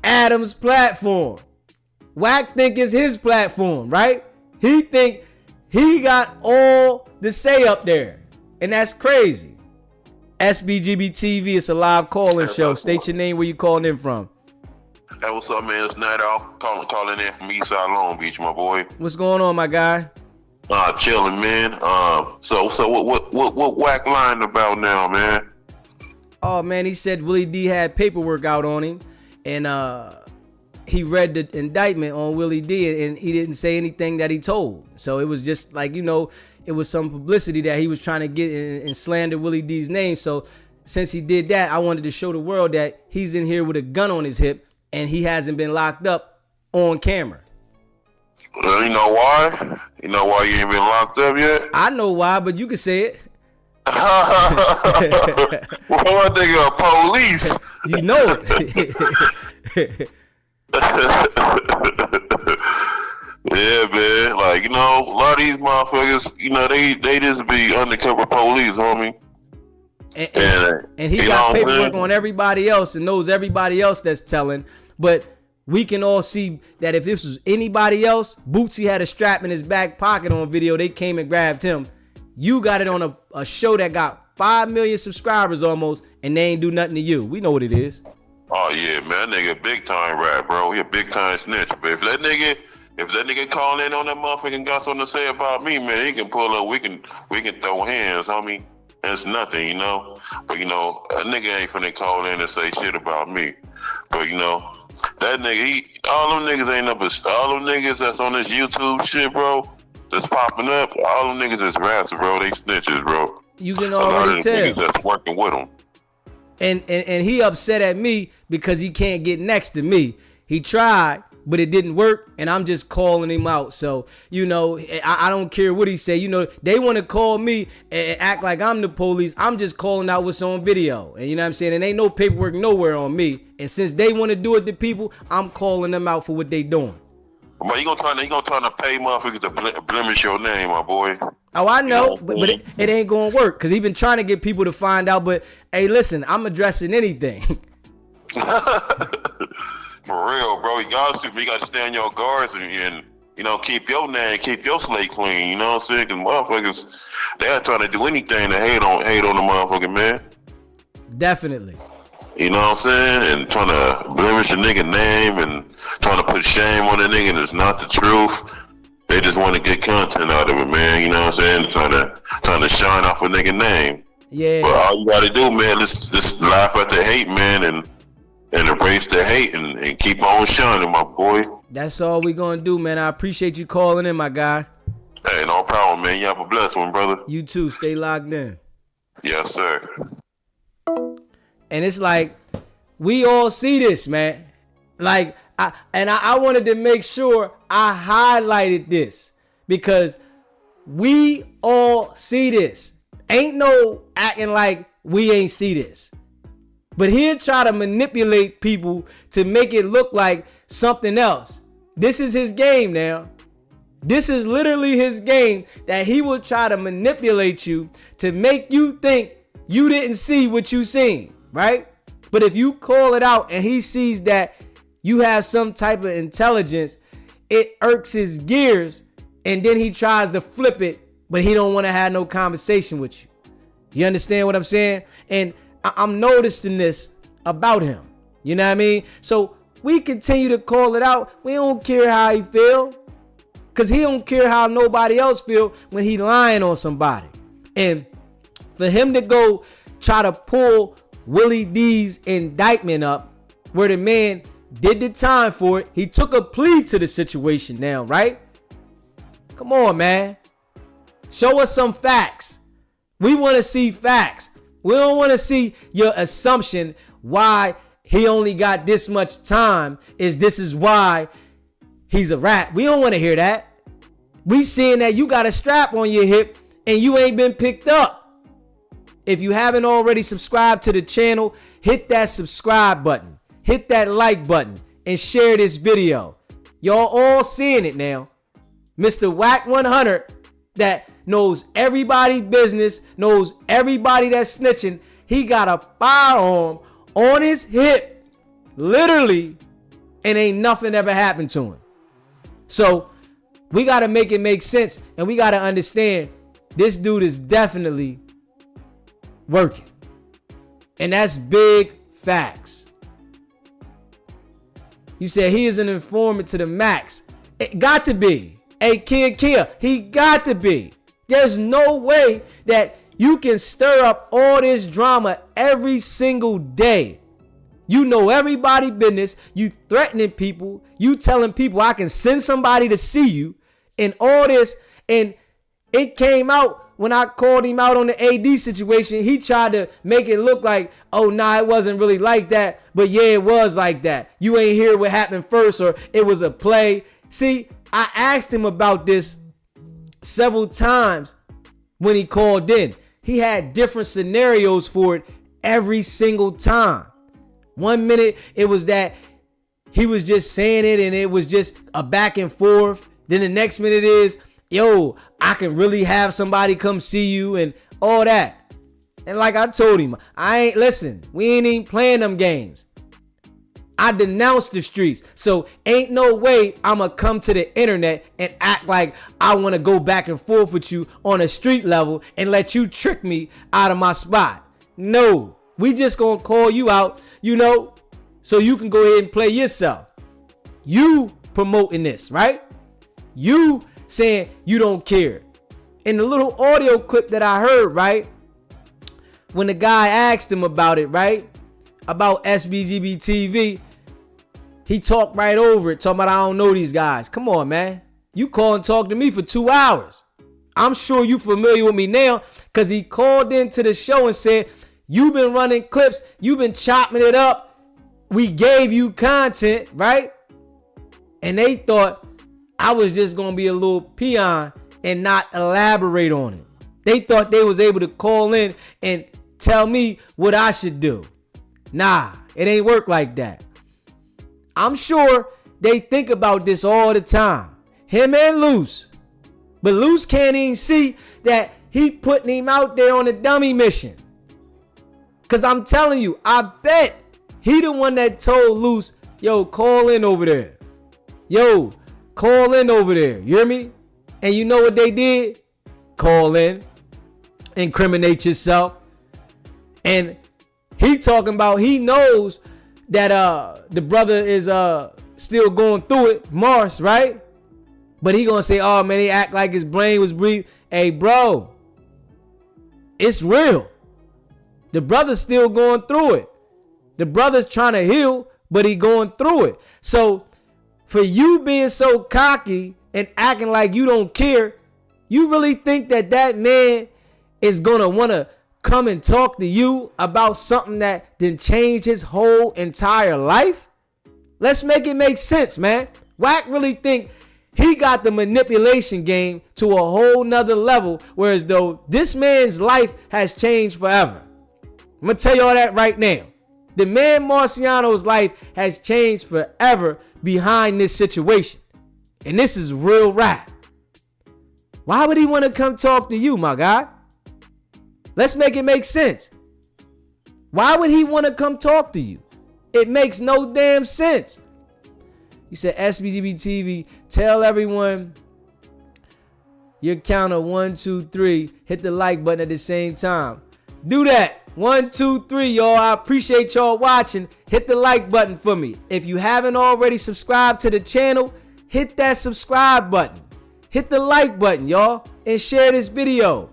Adam's platform. Wack think it's his platform, right? He think he got all the say up there. And that's crazy. SBGB TV, it's a live call-in show. State your name, where you calling in from. Hey, what's up, man? It's Night Off. Calling in from Eastside Long Beach, my boy. What's going on, my guy? Chilling, man. So what Wack lying about now, man? Oh man, he said Willie D had paperwork out on him, and he read the indictment on Willie D, and he didn't say anything that he told. So it was just like, it was some publicity that he was trying to get and slander Willie D's name. So since he did that, I wanted to show the world that he's in here with a gun on his hip, and he hasn't been locked up on camera. You know why? You know why you ain't been locked up yet? I know why, but you can say it. What nigga, police? You know it. Yeah, man. Like, a lot of these motherfuckers, they just be undercover police, homie. And he got paperwork on everybody else and knows everybody else that's telling. But we can all see that if this was anybody else, Bootsy had a strap in his back pocket on video. They came and grabbed him. You got it on a show that got 5 million subscribers almost, and they ain't do nothing to you. We know what it is. Oh yeah, man, that nigga big time rap, bro. He a big time snitch. But if that nigga call in on that motherfucker and got something to say about me, man, he can pull up. We can throw hands, homie. That's nothing, But a nigga ain't finna call in and say shit about me. But that nigga, all them niggas ain't up. All them niggas that's on this YouTube shit, bro, that's popping up. All them niggas is rats, bro. They snitches, bro. You can already tell. Niggas that's working with them. And he upset at me because he can't get next to me. He tried, but it didn't work, and I'm just calling him out. So, I don't care what he say. They want to call me and act like I'm the police. I'm just calling out what's on video. And you know what I'm saying? And ain't no paperwork nowhere on me. And since they want to do it to people, I'm calling them out for what they doing. But you gonna try to pay motherfuckers to blemish your name, my boy. Oh, I know, but it ain't gonna work because he been trying to get people to find out. But hey, listen, I'm addressing anything. For real, bro. You gotta stand your guards and keep your name, keep your slate clean. You know what I'm saying? Because motherfuckers, they're trying to do anything to hate on the motherfucking man. Definitely. You know what I'm saying? And trying to blemish a nigga name and trying to put shame on a nigga, and it's not the truth. They just want to get content out of it, man. You know what I'm saying? Trying to shine off a nigga name. Yeah. But all you gotta do, man, just laugh at the hate, man, and embrace the hate and keep on shining, my boy. That's all we gonna do, man. I appreciate you calling in, my guy. Hey, no problem, man. You have a blessed one, brother. You too. Stay locked in. Yes, sir. And it's like, we all see this, man. Like, I wanted to make sure I highlighted this because we all see this. Ain't no acting like we ain't see this. But he'll try to manipulate people to make it look like something else. This is his game now. This is literally his game, that he will try to manipulate you to make you think you didn't see what you seen, right? But if you call it out and he sees that you have some type of intelligence, it irks his gears, and then he tries to flip it, but he don't want to have no conversation with you. You understand what I'm saying? And I'm noticing this about him. You know what I mean? So we continue to call it out. We don't care how he feel, because he don't care how nobody else feel when he lying on somebody. And for him to go try to pull Willie D's indictment up, where the man did the time for it, he took a plea to the situation now, right? Come on, man. Show us some facts. We want to see facts. We don't want to see your assumption why he only got this much time this is why he's a rat. We don't want to hear that. We seeing that you got a strap on your hip and you ain't been picked up. If you haven't already subscribed to the channel, hit that subscribe button, hit that like button, and share this video. Y'all all seeing it now. Mr. Wack 100 that knows everybody business, knows everybody that's snitching. He got a firearm on his hip, literally, and ain't nothing ever happened to him. So we got to make it make sense, and we got to understand this dude is definitely working. And that's big facts. You said he is an informant to the max. It got to be. Hey, Kia, he got to be. There's no way that you can stir up all this drama every single day. You know everybody business. You threatening people. You telling people I can send somebody to see you and all this. And it came out when I called him out on the AD situation. He tried to make it look like, oh, nah, it wasn't really like that. But yeah, it was like that. You ain't hear what happened first, or it was a play. See, I asked him about this several times when he called in. He had different scenarios for it every single time. 1 minute, it was that he was just saying it and it was just a back and forth. Then the next minute is, yo, I can really have somebody come see you and all that. And like I told him, we ain't even playing them games. I denounced the streets. So ain't no way I'ma come to the internet and act like I want to go back and forth with you on a street level and let you trick me out of my spot. No, we just gonna call you out, so you can go ahead and play yourself. You promoting this, right? You saying you don't care. In the little audio clip that I heard, right? When the guy asked him about it, right? About SBGB TV, he talked right over it, talking about I don't know these guys. Come on, man. You call and talk to me for 2 hours. I'm sure you familiar with me now because he called into the show and said, you've been running clips. You've been chopping it up. We gave you content, right? And they thought I was just going to be a little peon and not elaborate on it. They thought they was able to call in and tell me what I should do. Nah, it ain't work like that. I'm sure they think about this all the time. Him and Luce. But Luce can't even see that he putting him out there on a dummy mission. Because I'm telling you, I bet he the one that told Luce, yo, call in over there. Yo, call in over there. You hear me? And you know what they did? Call in. Incriminate yourself. And he talking about he knows that the brother is still going through it, Mars, right? But he gonna say, oh man, he act like his brain was breathing. Hey, bro, it's real. The brother's still going through it. The brother's trying to heal, but he going through it. So for you being so cocky and acting like you don't care, you really think that that man is gonna want to come and talk to you about something that didn't change his whole entire life? Let's make it make sense, man. Wack really think he got the manipulation game to a whole nother level, whereas though this man's life has changed forever. I'm gonna tell you all that right now. The man Marciano's life has changed forever behind this situation. And this is real rap. Why would he want to come talk to you, my guy? Let's make it make sense. Why would he want to come talk to you? It makes no damn sense. You said SBGB TV, tell everyone your count of 1, 2, 3. Hit the like button at the same time. Do that. 1, 2, 3, y'all. I appreciate y'all watching. Hit the like button for me. If you haven't already subscribed to the channel, hit that subscribe button. Hit the like button, y'all, and share this video.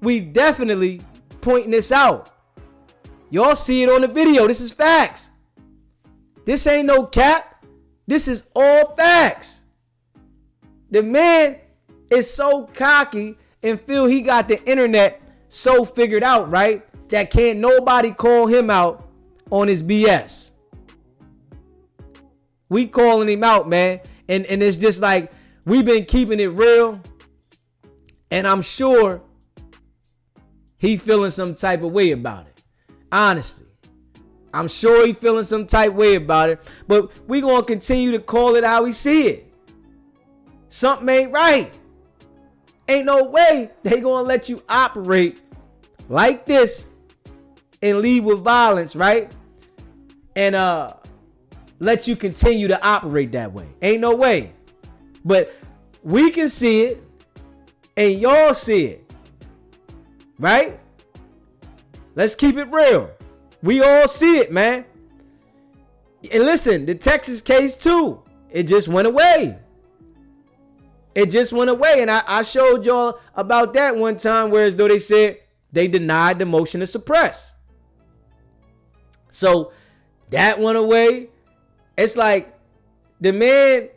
We definitely pointing this out. Y'all see it on the video. This is facts. This ain't no cap. This is all facts. The man is so cocky and feel he got the internet so figured out, right? That can't nobody call him out on his BS. We calling him out, man. And it's just like we've been keeping it real. And I'm sure he feeling some type of way about it. Honestly. I'm sure he feeling some type of way about it. But we going to continue to call it how we see it. Something ain't right. Ain't no way they going to let you operate like this and lead with violence, right? And let you continue to operate that way. Ain't no way. But we can see it and y'all see it. Right? Let's keep it real. We all see it, man. And listen, the Texas case too, it just went away. It just went away. And I showed y'all about that one time, whereas though they said they denied the motion to suppress. So that went away. It's like the man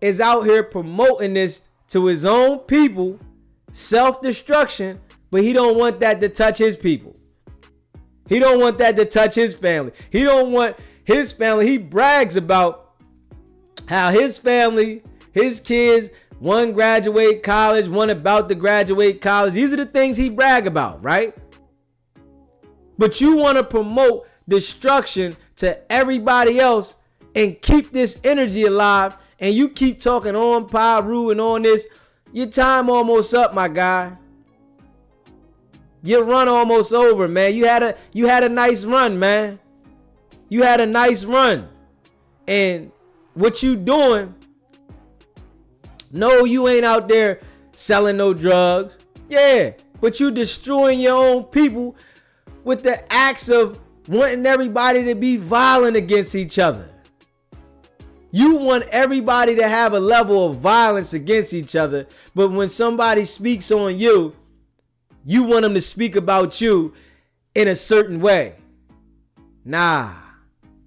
is out here promoting this to his own people, self-destruction, but he don't want that to touch his people. He don't want that to touch his family. He don't want his family. He brags about how his family, his kids, one graduate college, one about to graduate college. These are the things he brag about, right? But you want to promote destruction to everybody else and keep this energy alive, and you keep talking on Pyru and on this. Your time almost up, my guy. Your run almost over, man. You had a nice run, man. You had a nice run. And what you doing? No, you ain't out there selling no drugs. Yeah, but you destroying your own people with the acts of wanting everybody to be violent against each other. You want everybody to have a level of violence against each other, but when somebody speaks on you, you want them to speak about you in a certain way. Nah,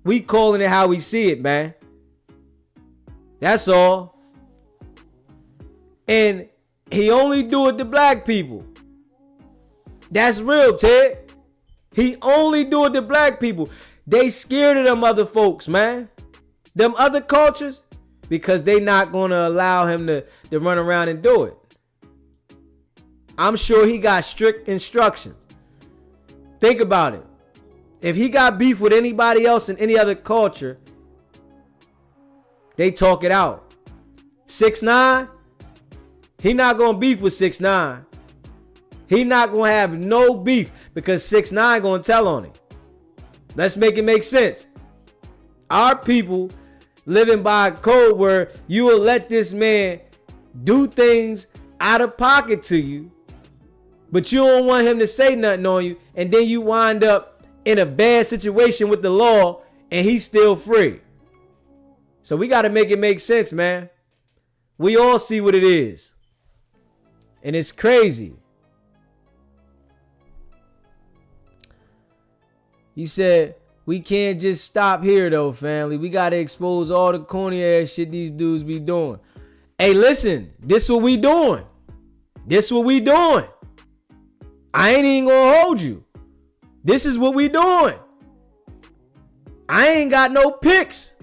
we calling it how we see it, man. That's all. And he only do it to black people. That's real, Ted. He only do it to black people. They scared of them other folks, man. Them other cultures, because they not going to allow him to run around and do it. I'm sure he got strict instructions. Think about it. If he got beef with anybody else in any other culture, they talk it out. 6ix9ine, he not going to beef with 6ix9ine. He not going to have no beef because 6ix9ine going to tell on him. Let's make it make sense. Our people living by a code where you will let this man do things out of pocket to you, but you don't want him to say nothing on you, and then you wind up in a bad situation with the law and he's still free. So we got to make it make sense, man. We all see what it is. And it's crazy. You said, we can't just stop here though, family. We got to expose all the corny ass shit these dudes be doing. Hey, listen, this what we doing. This what we doing. I ain't even gonna hold you. This is what we doing. I ain't got no picks.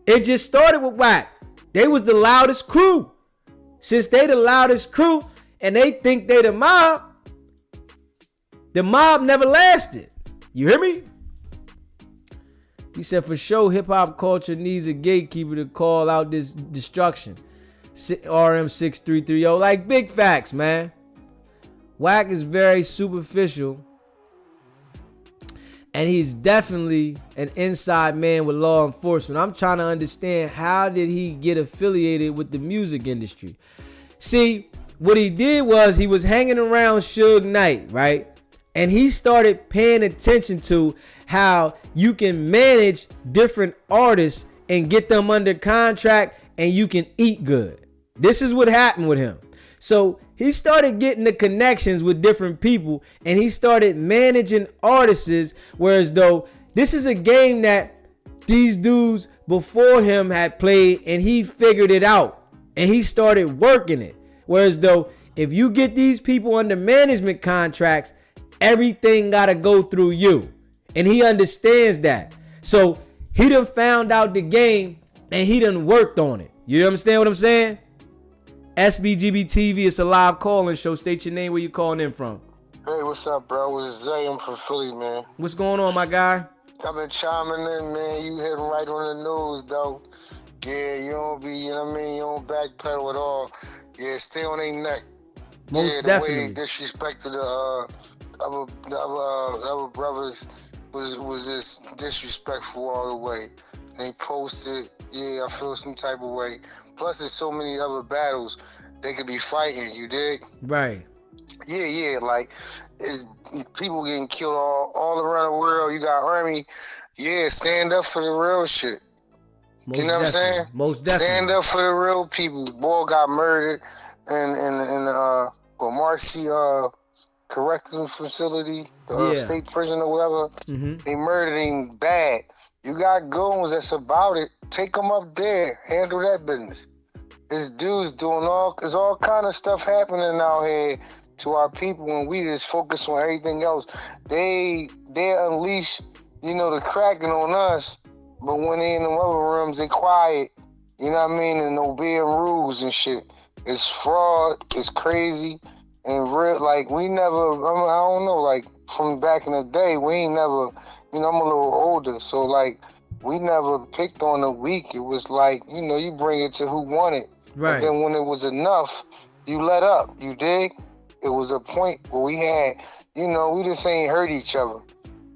It just started with Wack. They was the loudest crew. Since they the loudest crew and they think they the mob never lasted. You hear me? He said, for sure, hip-hop culture needs a gatekeeper to call out this destruction. RM6330. Like, big facts, man. Wack is very superficial. And he's definitely an inside man with law enforcement. I'm trying to understand, how did he get affiliated with the music industry? See, what he did was he was hanging around Suge Knight, right? And he started paying attention to how you can manage different artists and get them under contract and you can eat good. This is what happened with him. So he started getting the connections with different people and he started managing artists, whereas though this is a game that these dudes before him had played and he figured it out and he started working it. Whereas though if you get these people under management contracts, everything got to go through you. And he understands that. So he done found out the game and he done worked on it. You understand what I'm saying? SBGB TV, it's a live call-in show. State your name, where you calling in from. Hey, what's up, bro? It's Zay. I'm from Philly, man. What's going on, my guy? I've been chiming in, man. You hitting right on the nose, though. Yeah, you don't be, you know what I mean? You don't backpedal at all. Yeah, stay on their neck. Most the definitely. way they disrespected the other brothers was just disrespectful all the way. They posted, yeah, I feel some type of way. Plus, there's so many other battles they could be fighting, you dig? Right. Yeah, like, it's people getting killed all around the world. You got Army Yeah, stand up for the real shit. Most You know what I'm saying? Most definitely. Stand up for the real people. Boy got murdered in Marcy correctional facility, the state prison or whatever. Mm-hmm. They murdered him bad. You got goons that's about it. Take them up there. Handle that business. This dude's doing there's all kind of stuff happening out here to our people when we just focus on everything else. They unleash, the cracking on us, but when they in the other rooms, they quiet. You know what I mean? And obeying rules and shit. It's fraud. It's crazy. And real, like, we never, I don't know, like, from back in the day, we ain't never, I'm a little older, so, like, we never picked on the weak. It was like, you bring it to who won it. Right. And then when it was enough, you let up. You dig? It was a point where we had, we just ain't hurt each other.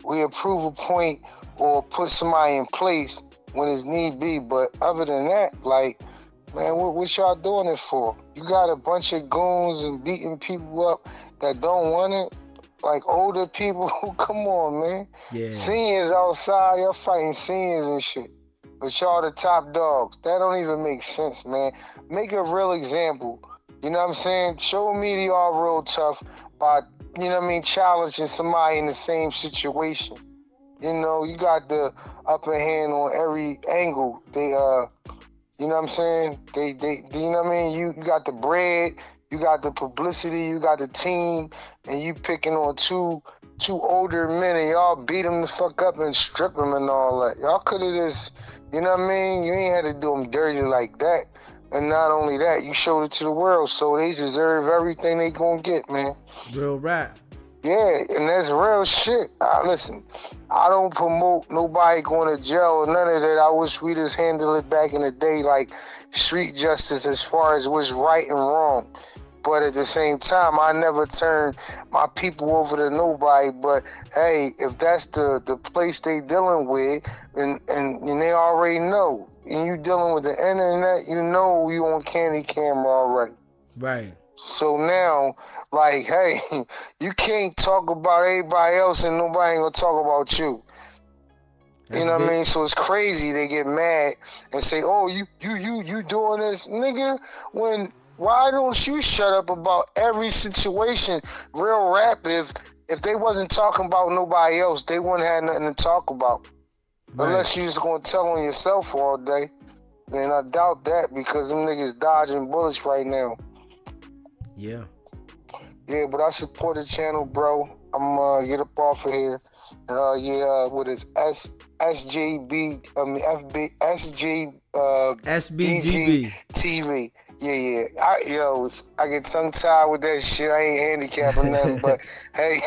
We approve a point or put somebody in place when it's need be. But other than that, like, man, what y'all doing it for? You got a bunch of goons and beating people up that don't want it. Like older people, come on, man. Yeah. Seniors outside, y'all fighting seniors and shit. But y'all the top dogs. That don't even make sense, man. Make a real example. You know what I'm saying? Show me y'all real tough by, challenging somebody in the same situation. You got the upper hand on every angle. They, you know what I'm saying? They you know what I mean? You got the bread, you got the publicity, you got the team, and you picking on two older men and y'all beat them the fuck up and strip them and all that. Y'all could have just, you know what I mean? You ain't had to do them dirty like that. And not only that, you showed it to the world, so they deserve everything they gonna get, man. Real rap. Yeah, and that's real shit. Listen, I don't promote nobody going to jail or none of that. I wish we just handled it back in the day like street justice as far as what's right and wrong. But at the same time, I never turn my people over to nobody. But hey, if that's the place they dealing with, and they already know, and you dealing with the internet, you on candy camera already. Right. So now, like, hey, you can't talk about everybody else and nobody ain't gonna talk about you. You know what I mean? So it's crazy. They get mad and say, "Oh, you doing this, nigga?" Why don't you shut up about every situation? Real rap, if they wasn't talking about nobody else, they wouldn't have nothing to talk about. Right. Unless you just gonna tell on yourself all day. And I doubt that because them niggas dodging bullets right now. Yeah. Yeah, but I support the channel, bro. I'm gonna get up off of here. What is SJB? SBGB TV. Yeah. I get tongue tied with that shit. I ain't handicapped or nothing, but hey.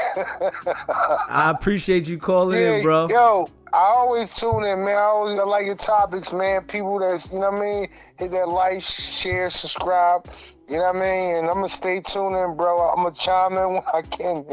I appreciate you calling in, bro. Yo, I always tune in, man. I like your topics, man. People that's, you know what I mean, hit that like, share, subscribe. You know what I mean? And I'm going to stay tuned in, bro. I'm going to chime in when I can.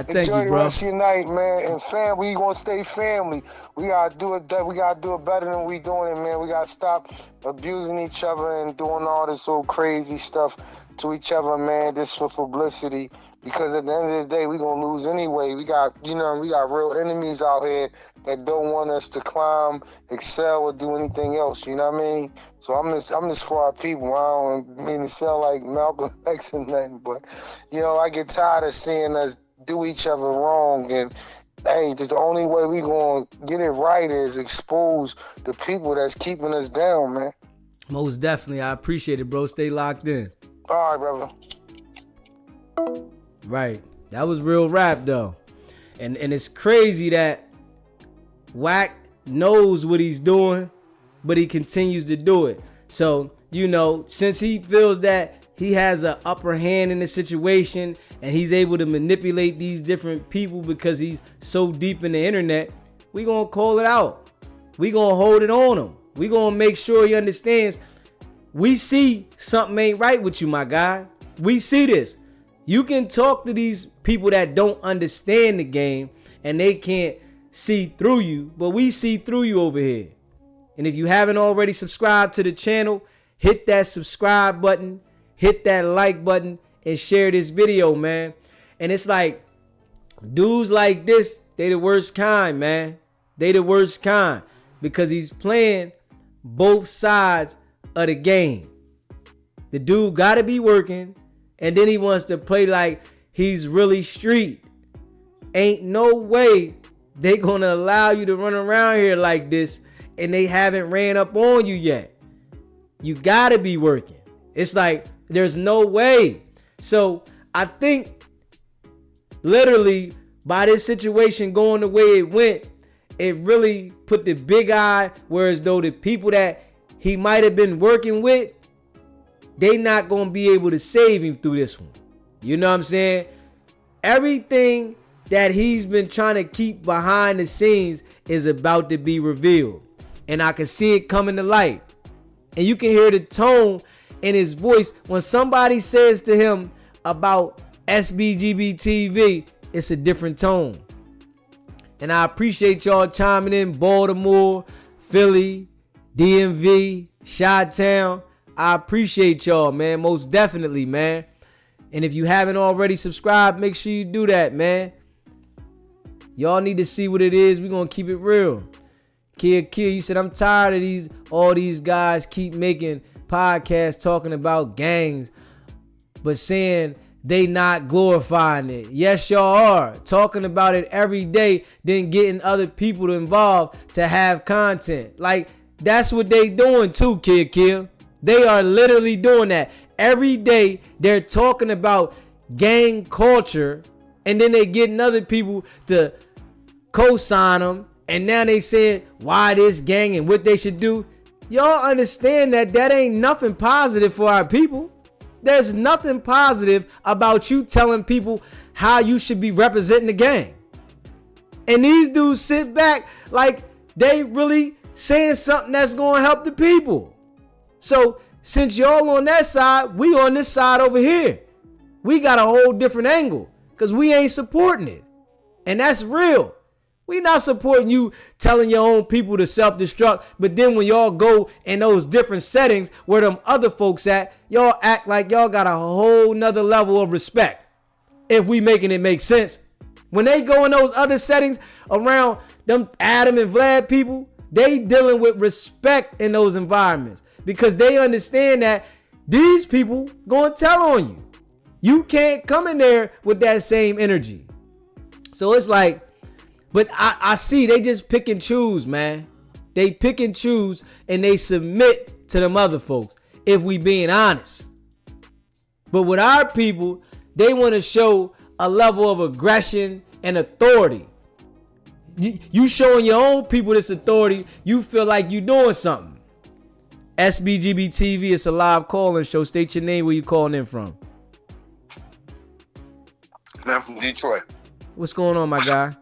Enjoy the rest of your night, man. And fam, we going to stay family. We got to do it. We got to do it better than we doing it, man. We got to stop abusing each other and doing all this old crazy stuff to each other, man, just for publicity. Because at the end of the day, we going to lose anyway. We got real enemies out here that don't want us to climb, excel, or do anything else. You know what I mean? So I'm just for our people. I don't mean to sound like Malcolm X and nothing, but, I get tired of seeing us do each other wrong. And, hey, just the only way we going to get it right is expose the people that's keeping us down, man. Most definitely. I appreciate it, bro. Stay locked in. All right, brother. Right. That was real rap, though. And it's crazy that Wack knows what he's doing, but he continues to do it. So, since he feels that he has an upper hand in the situation and he's able to manipulate these different people because he's so deep in the internet, we gonna call it out. We gonna hold it on him. We gonna make sure he understands. We see something ain't right with you, my guy. We see this. You can talk to these people that don't understand the game and they can't see through you, but we see through you over here. And if you haven't already subscribed to the channel, hit that subscribe button, hit that like button, and share this video, man. And it's like, dudes like this, they the worst kind, man. They the worst kind because he's playing both sides of the game. The dude gotta be working, and then he wants to play like he's really street. Ain't no way they gonna allow you to run around here like this and they haven't ran up on you yet. You gotta be working. It's like there's no way. So I think literally by this situation going the way it went, it really put the big eye, whereas though the people that he might have been working with, they not going to be able to save him through this one. You know what I'm saying? Everything that he's been trying to keep behind the scenes is about to be revealed. And I can see it coming to light. And you can hear the tone in his voice when somebody says to him about SBGB TV, it's a different tone. And I appreciate y'all chiming in. Baltimore, Philly, DMV, Chi-Town. I appreciate y'all, man. Most definitely, man. And if you haven't already subscribed, make sure you do that, man. Y'all need to see what it is. We're going to keep it real. Kid, you said, I'm tired of all these guys keep making podcasts talking about gangs, but saying they not glorifying it. Yes, y'all are. Talking about it every day, then getting other people involved to have content. Like, that's what they doing too, Kid. They are literally doing that. Every day, they're talking about gang culture, and then they getting other people to co-sign them, and now they saying why this gang and what they should do. Y'all understand that ain't nothing positive for our people. There's nothing positive about you telling people how you should be representing the gang. And these dudes sit back like they really saying something that's going to help the people. So since y'all on that side, we on this side over here. We got a whole different angle because we ain't supporting it. And that's real. We not supporting you telling your own people to self-destruct, but then when y'all go in those different settings where them other folks at, y'all act like y'all got a whole nother level of respect. If we making it make sense. When they go in those other settings around them Adam and Vlad people, they dealing with respect in those environments because they understand that these people gonna tell on you. You can't come in there with that same energy. So it's like, but I see they just pick and choose, man. They pick and choose and they submit to them other folks, if we being honest. But with our people, they want to show a level of aggression and authority. You showing your own people this authority, you feel like you doing something. SBGB TV, it's a live call-in show. State your name, where you calling in from. Man, from Detroit. What's going on, my guy?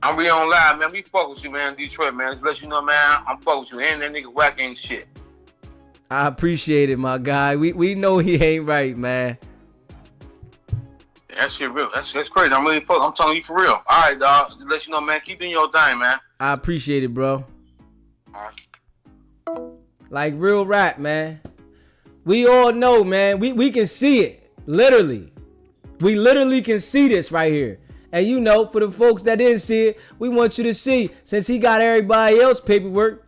I'm be on live, man. We fuck with you, man. Detroit, man. Just let you know, man. I'm fuck with you. And that nigga Wack ain't shit. I appreciate it, my guy. We know he ain't right, man. That shit real. That's crazy. I'm really fuck. I'm telling you for real. All right, dog. Just let you know, man. Keep doing your thing, man. I appreciate it, bro. All right. Like real rap, man. We all know, man. We can see it. Literally. We literally can see this right here. And you know, for the folks that didn't see it, we want you to see, since he got everybody else paperwork,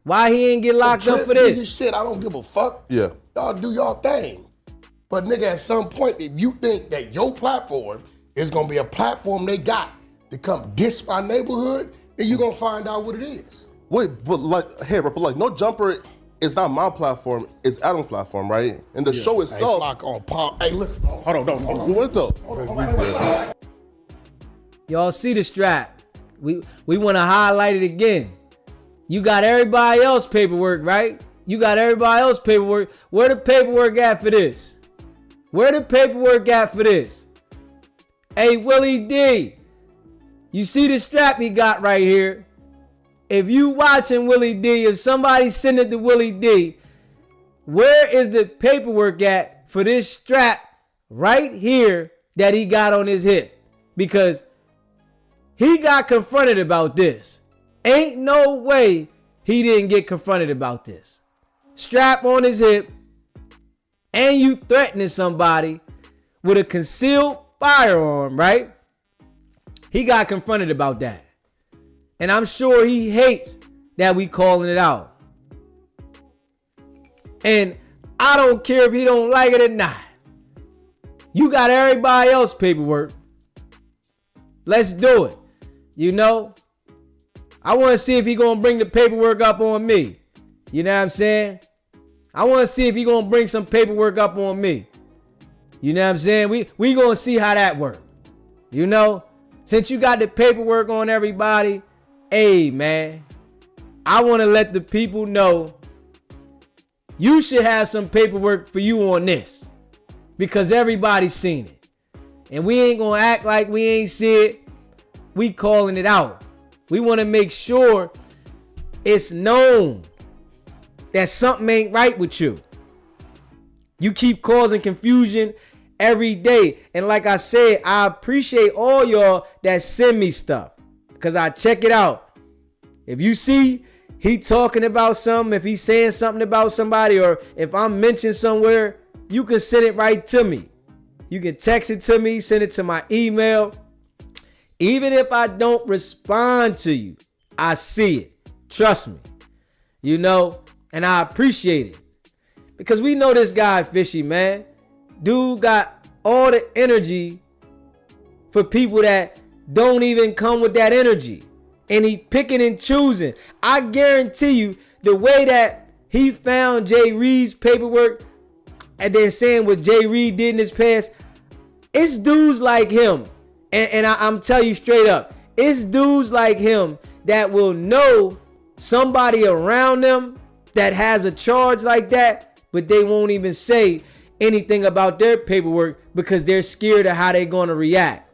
why he ain't get locked up for this. Shit, I don't give a fuck. Yeah. Y'all do y'all thing. But nigga, at some point, if you think that your platform is gonna be a platform they got to come diss my neighborhood, then you're gonna find out what it is. Wait, but like, hey, but like, No Jumper is not my platform, it's Adam's platform, right? And the show itself. Hey, listen. Hold on. What though? Y'all see the strap. We want to highlight it again. You got everybody else paperwork, right? You got everybody else paperwork. Where the paperwork at for this? Where the paperwork at for this? Hey, Willie D, you see the strap he got right here? If you watching Willie D, if somebody send it to Willie D, where is the paperwork at for this strap right here that he got on his hip? Because he got confronted about this. Ain't no way he didn't get confronted about this. Strap on his hip, and you threatening somebody with a concealed firearm, right? He got confronted about that. And I'm sure he hates that we calling it out. And I don't care if he don't like it or not. You got everybody else paperwork. Let's do it. You know, I want to see if he gonna bring the paperwork up on me. You know what I'm saying? I want to see if he gonna bring some paperwork up on me. You know what I'm saying? We gonna see how that works. You know, since you got the paperwork on everybody, hey man, I want to let the people know you should have some paperwork for you on this, because everybody's seen it. And we ain't gonna act like we ain't see it. We calling it out. We want to make sure it's known that something ain't right with you. You keep causing confusion every day. And like I said, I appreciate all y'all that send me stuff, because I check it out. If you see he talking about something, if he's saying something about somebody, or if I'm mentioned somewhere, you can send it right to me. You can text it to me, send it to my email. Even if I don't respond to you, I see it. Trust me. You know, and I appreciate it. Because we know this guy fishy, man. Dude got all the energy for people that don't even come with that energy. And he picking and choosing. I guarantee you, the way that he found Jay Reed's paperwork and then saying what Jay Reed did in his past, it's dudes like him. And I'm telling you straight up, it's dudes like him that will know somebody around them that has a charge like that, but they won't even say anything about their paperwork because they're scared of how they're going to react.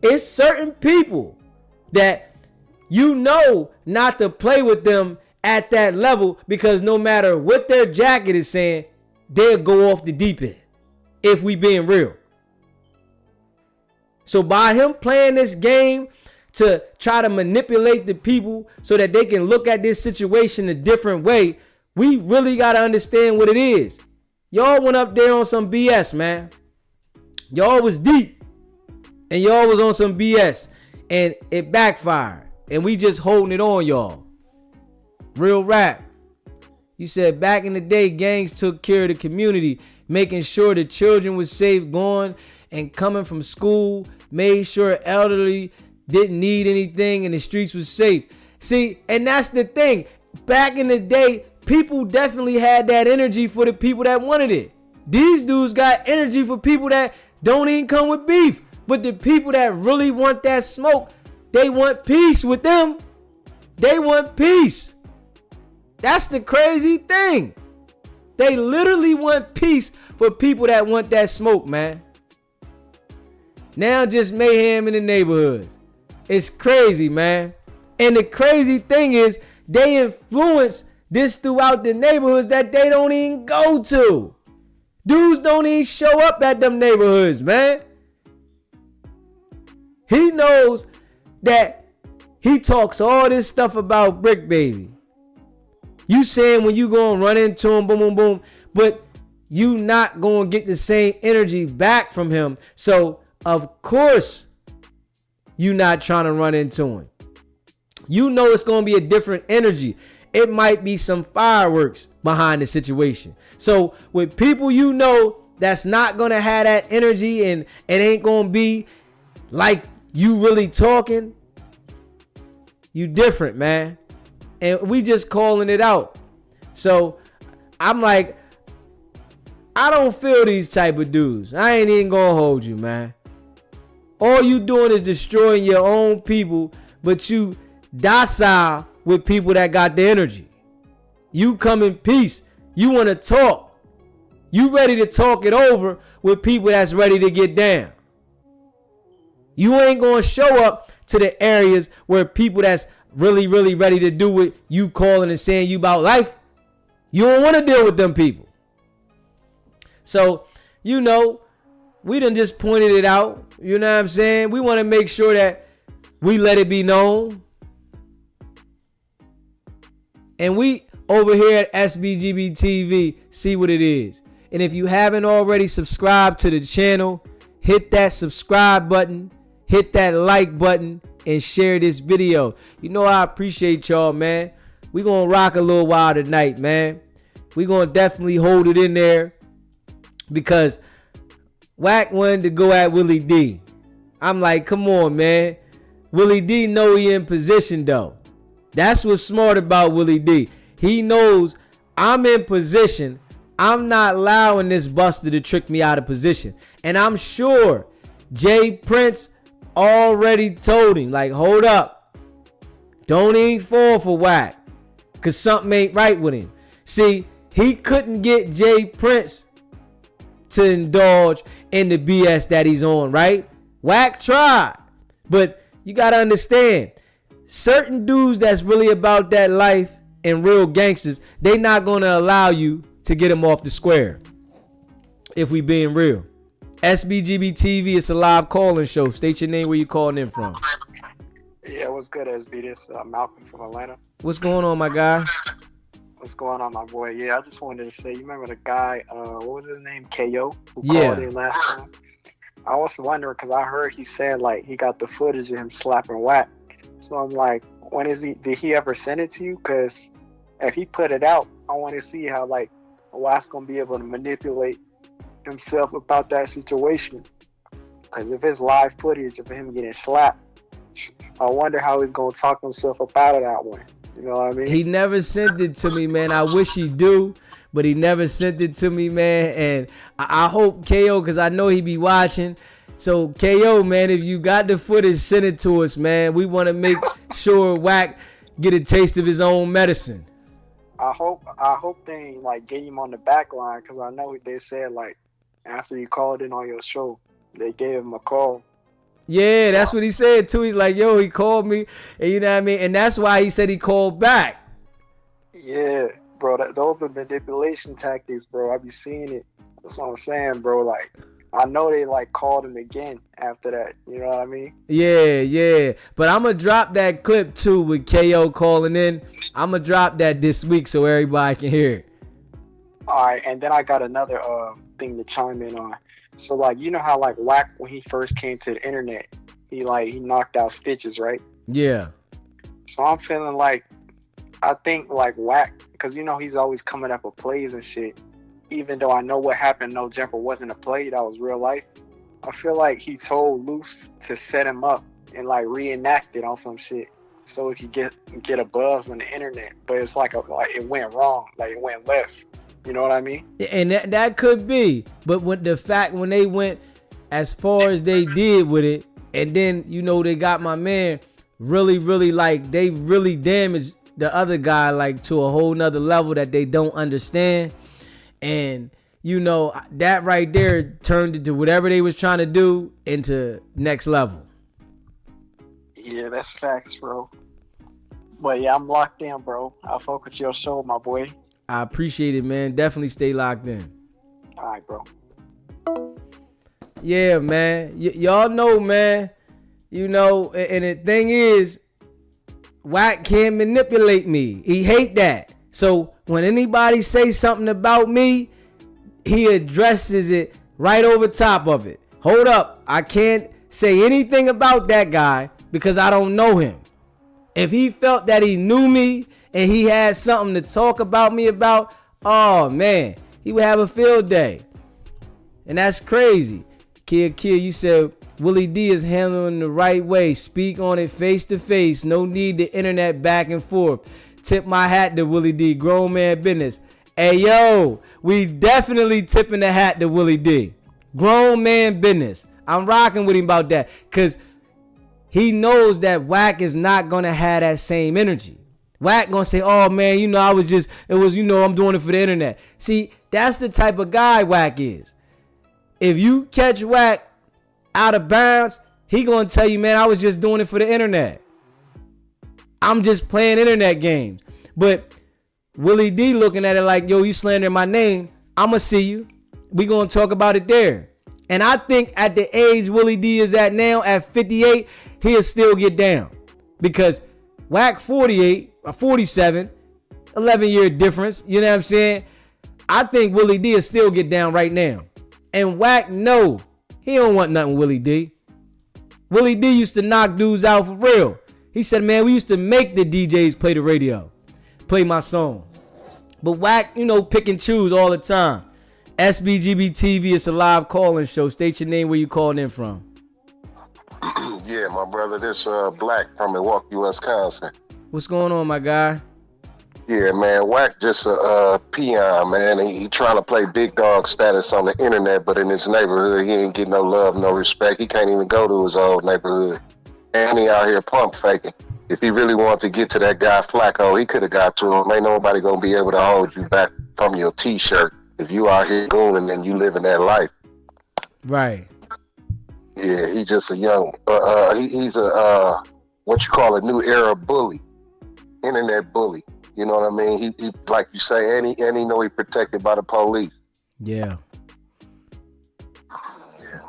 It's certain people that you know not to play with them at that level, because no matter what their jacket is saying, they'll go off the deep end, if we being real. So by him playing this game to try to manipulate the people so that they can look at this situation a different way, we really got to understand what it is. Y'all went up there on some BS, man. Y'all was deep and y'all was on some BS and it backfired, and we just holding it on y'all. Real rap. You said back in the day, gangs took care of the community, making sure the children was safe going and coming from school, made sure elderly didn't need anything and the streets was safe. See, and that's the thing. Back in the day, people definitely had that energy for the people that wanted it. These dudes got energy for people that don't even come with beef. But the people that really want that smoke, they want peace with them. They want peace. That's the crazy thing. They literally want peace for people that want that smoke, man. Now just mayhem in the neighborhoods. It's crazy, man. And the crazy thing is, they influence this throughout the neighborhoods that they don't even go to. Dudes don't even show up at them neighborhoods, man. He knows that he talks all this stuff about Brick Baby. You saying when you gonna run into him, boom, boom, boom, but you not gonna get the same energy back from him. So of course you not trying to run into him. You know it's gonna be a different energy. It might be some fireworks behind the situation. So with people you know that's not gonna have that energy and it ain't gonna be like you really talking, you different, man. And we just calling it out. So I'm like, I don't feel these type of dudes. I ain't even gonna hold you, man. All you doing is destroying your own people, but you docile with people that got the energy. You come in peace. You want to talk. You ready to talk it over with people that's ready to get down. You ain't gonna show up to the areas where people that's really, really ready to do what you calling and saying you about life. You don't want to deal with them people. So, you know, we done just pointed it out. You know what I'm saying? We want to make sure that we let it be known. And we over here at SBGB TV see what it is. And if you haven't already subscribed to the channel, hit that subscribe button, hit that like button, and share this video. You know I appreciate y'all, man. We gonna rock a little while tonight, man. We gonna definitely hold it in there because Wack wanted to go at Willie D. I'm like, come on, man. Willie D know he in position though. That's what's smart about Willie D. He knows I'm in position. I'm not allowing this buster to trick me out of position. And I'm sure Jay Prince already told him, like, hold up. Don't even fall for Wack. Because something ain't right with him. See, he couldn't get Jay Prince to indulge in the BS that he's on, right? Wack tried. But you got to understand, certain dudes that's really about that life and real gangsters, they not going to allow you to get them off the square. If we being real. SBGB TV, it's a live calling show. State your name, where you calling in from. Yeah, what's good, SB? This Malcolm from Atlanta. What's going on, my guy? What's going on, my boy? Yeah, I just wanted to say, you remember the guy, what was his name? KO, who called in last time? I was wondering, because I heard he said, like, he got the footage of him slapping Wack. So I'm like, did he ever send it to you? Because if he put it out, I want to see how, like, Wack's going to be able to manipulate himself about that situation. Because if it's live footage of him getting slapped, I wonder how he's going to talk himself up out of that one. You know what I mean? He never sent it to me, man. I wish he do, but he never sent it to me, man. And I hope KO, because I know he be watching. So KO, man, if you got the footage, send it to us, man. We want to make sure Wack get a taste of his own medicine. I hope they ain't, like, get him on the back line, because I know they said, like, after you called in on your show, they gave him a call. Yeah, so that's what he said too. He's like, yo, he called me, and you know what I mean? And that's why he said he called back. Yeah, bro, those are manipulation tactics, bro. I be seeing it. That's what I'm saying, bro. Like, I know they, like, called him again after that. You know what I mean? Yeah. But I'm going to drop that clip too with KO calling in. I'm going to drop that this week so everybody can hear it. All right, and then I got another thing to chime in on. So, like, you know how, like, Wack, when he first came to the internet, he knocked out Stitches, right? Yeah. So I'm feeling like, I think, like, Wack, because, you know, he's always coming up with plays and shit. Even though I know what happened, No Jumper wasn't a play, that was real life. I feel like he told Luce to set him up and, like, reenact it on some shit so he could get a buzz on the internet. But it's like it went wrong, like it went left. You know what I mean? And that could be. But with the fact when they went as far as they did with it, and then, you know, they got my man really, like, they really damaged the other guy, like, to a whole nother level that they don't understand. And, you know, that right there turned into whatever they was trying to do into next level. Yeah, that's facts, bro. But yeah, I'm locked in, bro. I'll fuck with your show, my boy. I appreciate it, man. Definitely stay locked in. All right, bro. Yeah, man. Y'all know, man. You know, and the thing is, Wack can't manipulate me. He hate that. So when anybody say something about me, he addresses it right over top of it. Hold up. I can't say anything about that guy because I don't know him. If he felt that he knew me and he had something to talk about me about, oh man, he would have a field day. And that's crazy. Kid, you said Willie D is handling the right way. Speak on it face to face. No need the internet back and forth. Tip my hat to Willie D. Grown man business. Hey, yo, we definitely tipping the hat to Willie D. Grown man business. I'm rocking with him about that because he knows that Wack is not going to have that same energy. Wack going to say, oh, man, you know, I'm doing it for the internet. See, that's the type of guy Wack is. If you catch Wack out of bounds, he going to tell you, man, I was just doing it for the internet. I'm just playing internet games. But Willie D looking at it like, yo, you slandering my name. I'm going to see you. We going to talk about it there. And I think at the age Willie D is at now, at 58, he'll still get down. Because Wack 48 or 47, 11-year difference. You know what I'm saying? I think Willie D will still get down right now. And Wack, no, he don't want nothing Willie D. Willie D used to knock dudes out for real. He said, man, we used to make the DJs play the radio, play my song. But Wack, pick and choose all the time. SBGB TV, it's a live call-in show. State your name, where you calling in from. Yeah, my brother, this Black from Milwaukee, Wisconsin. What's going on, my guy? Yeah, man, Wack just a peon, man. He trying to play big dog status on the internet, but in his neighborhood, he ain't getting no love, no respect. He can't even go to his old neighborhood. And he out here pump faking. If he really wanted to get to that guy Flacco, he could have got to him. Ain't nobody gonna be able to hold you back from your T-shirt if you out here gooning and you living that life. Right. Yeah, he just a young, he's a, what you call a new era bully, internet bully. You know what I mean? He like you say, and he know he protected by the police. Yeah.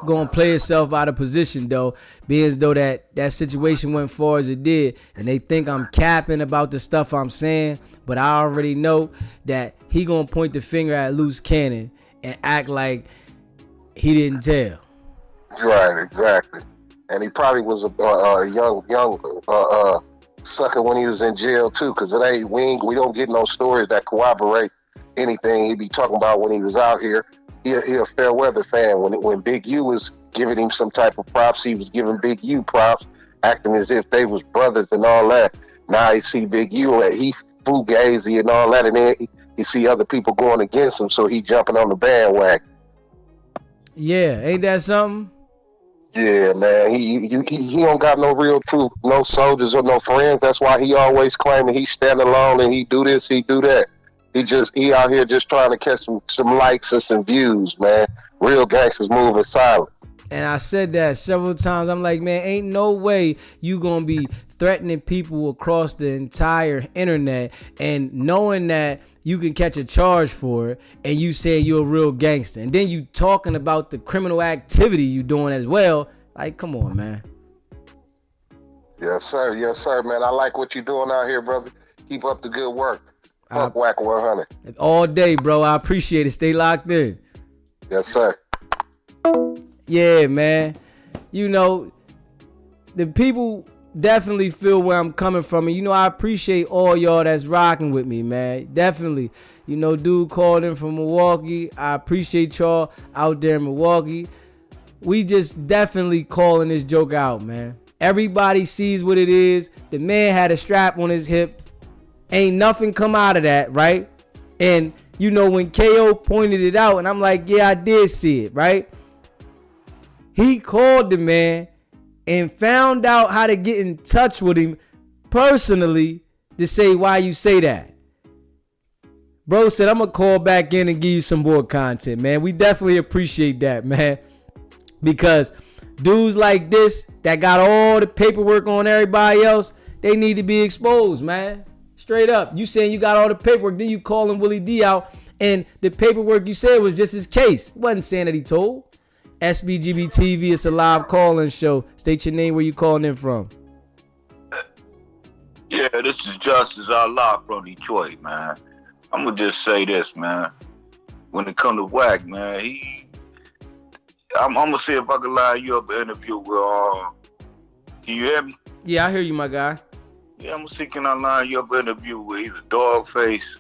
Gonna play itself out of position though, being as though that situation went far as it did, and they think I'm capping about the stuff I'm saying, but I already know that he gonna point the finger at loose cannon and act like he didn't tell. Right, exactly. And he probably was a young sucker when he was in jail too, because we don't get no stories that corroborate anything he be talking about when he was out here. He a fair weather fan. When Big U was giving him some type of props, he was giving Big U props, acting as if they was brothers and all that. Now he see Big U, he fugazi and all that, and then he see other people going against him, so he jumping on the bandwagon. Yeah, ain't that something? Yeah, man. He don't got no real true, no soldiers or no friends. That's why he always claiming he stand alone and he do this, he do that. He out here just trying to catch some likes and some views, man. Real gangsters moving silent. And I said that several times. I'm like, man, ain't no way you gonna be threatening people across the entire internet and knowing that you can catch a charge for it, and you saying you're a real gangster, and then you talking about the criminal activity you doing as well. Like, come on, man. Yes, sir, man. I like what you're doing out here, brother. Keep up the good work. Fuck Wack 100. All day, bro. I appreciate it. Stay locked in. Yes, sir. Yeah, man. The people definitely feel where I'm coming from. And, I appreciate all y'all that's rocking with me, man. Definitely. Dude called in from Milwaukee. I appreciate y'all out there in Milwaukee. We just definitely calling this joke out, man. Everybody sees what it is. The man had a strap on his hip. Ain't nothing come out of that, right? And, when KO pointed it out, and I'm like, yeah, I did see it, right? He called the man and found out how to get in touch with him personally to say why you say that. Bro said, I'm going to call back in and give you some more content, man. We definitely appreciate that, man. Because dudes like this that got all the paperwork on everybody else, they need to be exposed, man. Straight up. You saying you got all the paperwork, then you calling Willie D out, and the paperwork you said was just his case. It wasn't saying that he told. SBGB TV, it's a live call-in show. State your name, where you calling in from. Yeah, this is Justice Allah from Detroit, man. I'm going to just say this, man. When it comes to Wack, man, I'm going to see if I can line you up an interview with, can you hear me? Yeah, I hear you, my guy. Yeah, I'm going to see, can I line you up an interview with either Dogface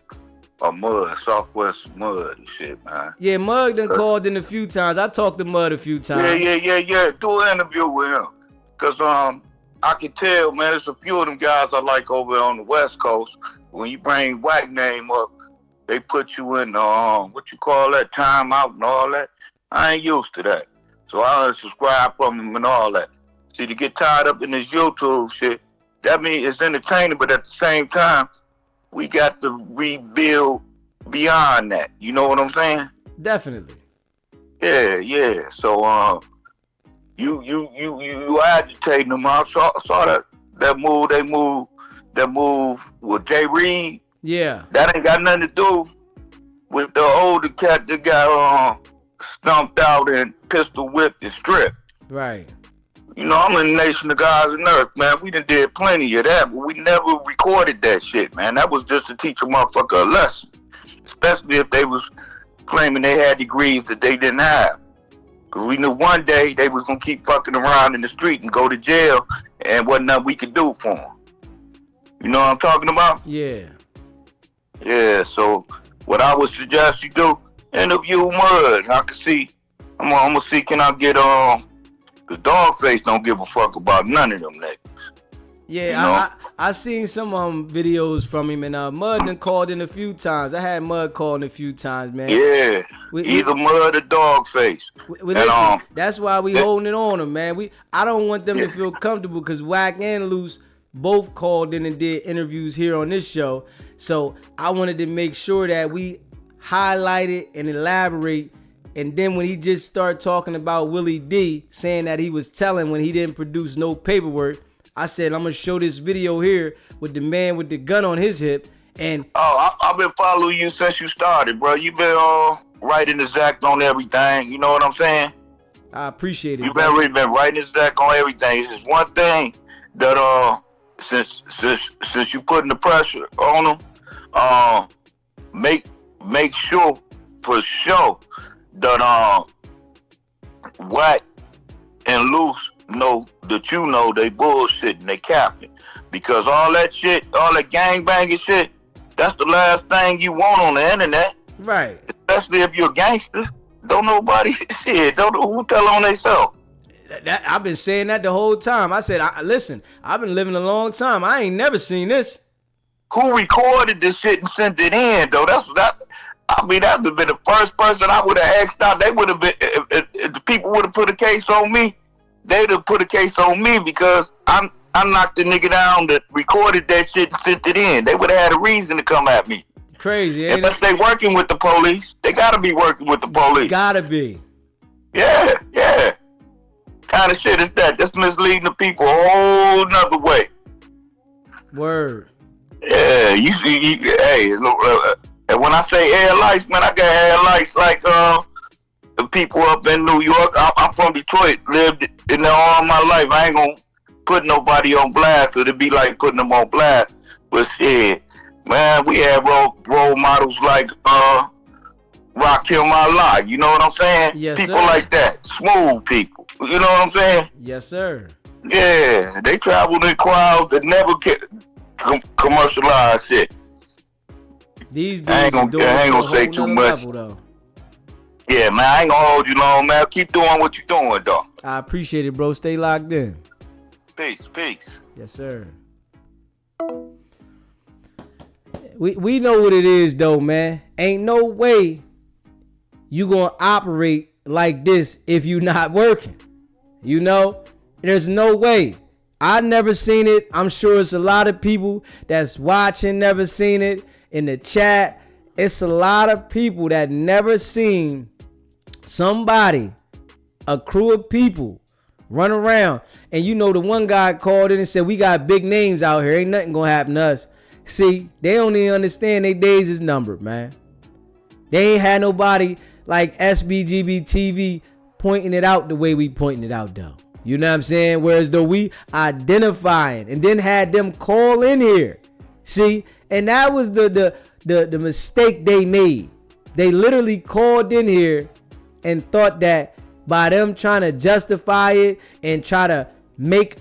or Mud, Southwest Mud and shit, man. Yeah, Mud done called in a few times. I talked to Mud a few times. Yeah. Do an interview with him. Because I can tell, man, there's a few of them guys I like over on the West Coast. When you bring Wack name up, they put you in, what you call that, timeout and all that. I ain't used to that. So I unsubscribe from him and all that. See, to get tied up in this YouTube shit, that means it's entertaining, but at the same time, we got to rebuild beyond that. You know what I'm saying? Definitely. Yeah. So you agitating them. I saw that move with Jay Reed. Yeah. That ain't got nothing to do with the older cat that got stumped out and pistol whipped and stripped. Right. I'm in the nation of God's and earth, man. We done did plenty of that, but we never recorded that shit, man. That was just to teach a motherfucker a lesson. Especially if they was claiming they had degrees that they didn't have. Because we knew one day they was going to keep fucking around in the street and go to jail, and wasn't nothing we could do for them. You know what I'm talking about? Yeah. Yeah, so what I would suggest you do, interview Mud. I can see, I'm gonna see, can I get, the Dogface don't give a fuck about none of them niggas. Yeah, you know? I seen some videos from him, and Mud done called in a few times. I had Mud calling a few times, man. Yeah, either Mud or Dogface. Listen, that's why we holding it on them, man. I don't want them to feel comfortable because Wack and Loose both called in and did interviews here on this show. So I wanted to make sure that we highlight it and elaborate. And then when he just started talking about Willie D, saying that he was telling when he didn't produce no paperwork, I said, I'm going to show this video here with the man with the gun on his hip. And I've been following you since you started, bro. You've been writing exact on everything. You know what I'm saying? I appreciate it. You've been writing exact on everything. It's just one thing that since you putting the pressure on them, make sure for sure that Wack and Loose know that you know they bullshitting, they capping. Because all that shit, all that gangbanging shit, that's the last thing you want on the internet. Right. Especially if you're a gangster. Don't nobody shit. Don't know who tell on themselves. I've been saying that the whole time. I said, listen, I've been living a long time. I ain't never seen this. Who recorded this shit and sent it in, though? That would have been the first person I would have asked out. They would have been, if the people would have put a case on me, they'd have put a case on me because I knocked the nigga down that recorded that shit and sent it in. They would have had a reason to come at me. Crazy, ain't Unless they working with the police. They gotta be working with the police. Gotta be. Yeah. Kind of shit is that? That's misleading the people a whole nother way. Word. Yeah, you see, and when I say air lights, man, I got air lights like the people up in New York. I'm from Detroit, lived in there all my life. I ain't gonna put nobody on blast, so it'd be like putting them on blast. But shit, man, we have role models like Rock Kill My Life. You know what I'm saying? Yes, people sir. like that, smooth people. You know what I'm saying? Yes, sir. Yeah, they traveled in crowds that never commercialize shit. These I ain't gonna say too much. Yeah, man, I ain't gonna hold you long, man. Keep doing what you're doing, though. I appreciate it, bro. Stay locked in. Peace. Yes, sir. We know what it is, though, man. Ain't no way you gonna operate like this if you not working. You know? There's no way. I never seen it. I'm sure it's a lot of people that's watching never seen it. In the chat, it's a lot of people that never seen somebody, a crew of people run around. And you know, the one guy called in and said, we got big names out here. Ain't nothing gonna happen to us. See, they don't even understand their days is numbered, man. They ain't had nobody like SBGB TV pointing it out the way we pointing it out, though. You know what I'm saying? Whereas though we identifying and then had them call in here. See, and that was the mistake they made. They literally called in here and thought that by them trying to justify it and try to make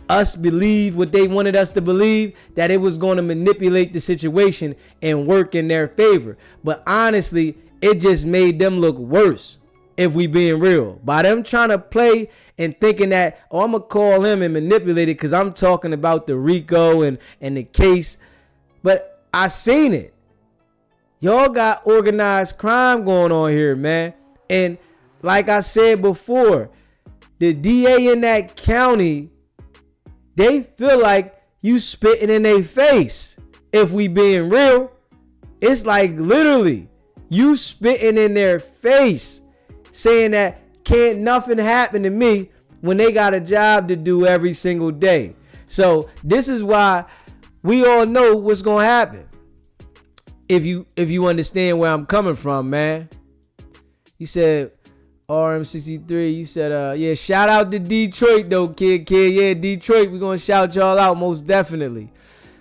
us believe what they wanted us to believe, that it was going to manipulate the situation and work in their favor. But honestly, it just made them look worse, if we being real. By them trying to play and thinking that, oh, I'm going to call him and manipulate it because I'm talking about the RICO and the case. But I seen it. Y'all got organized crime going on here, man. And like I said before, the DA in that county, they feel like you spitting in their face. If we being real, it's like literally you spitting in their face, saying that can't nothing happen to me when they got a job to do every single day. So this is why we all know what's gonna happen. If you understand where I'm coming from, man. You said RM63, you said yeah, shout out to Detroit though, kid. Yeah, Detroit, we gonna shout y'all out most definitely.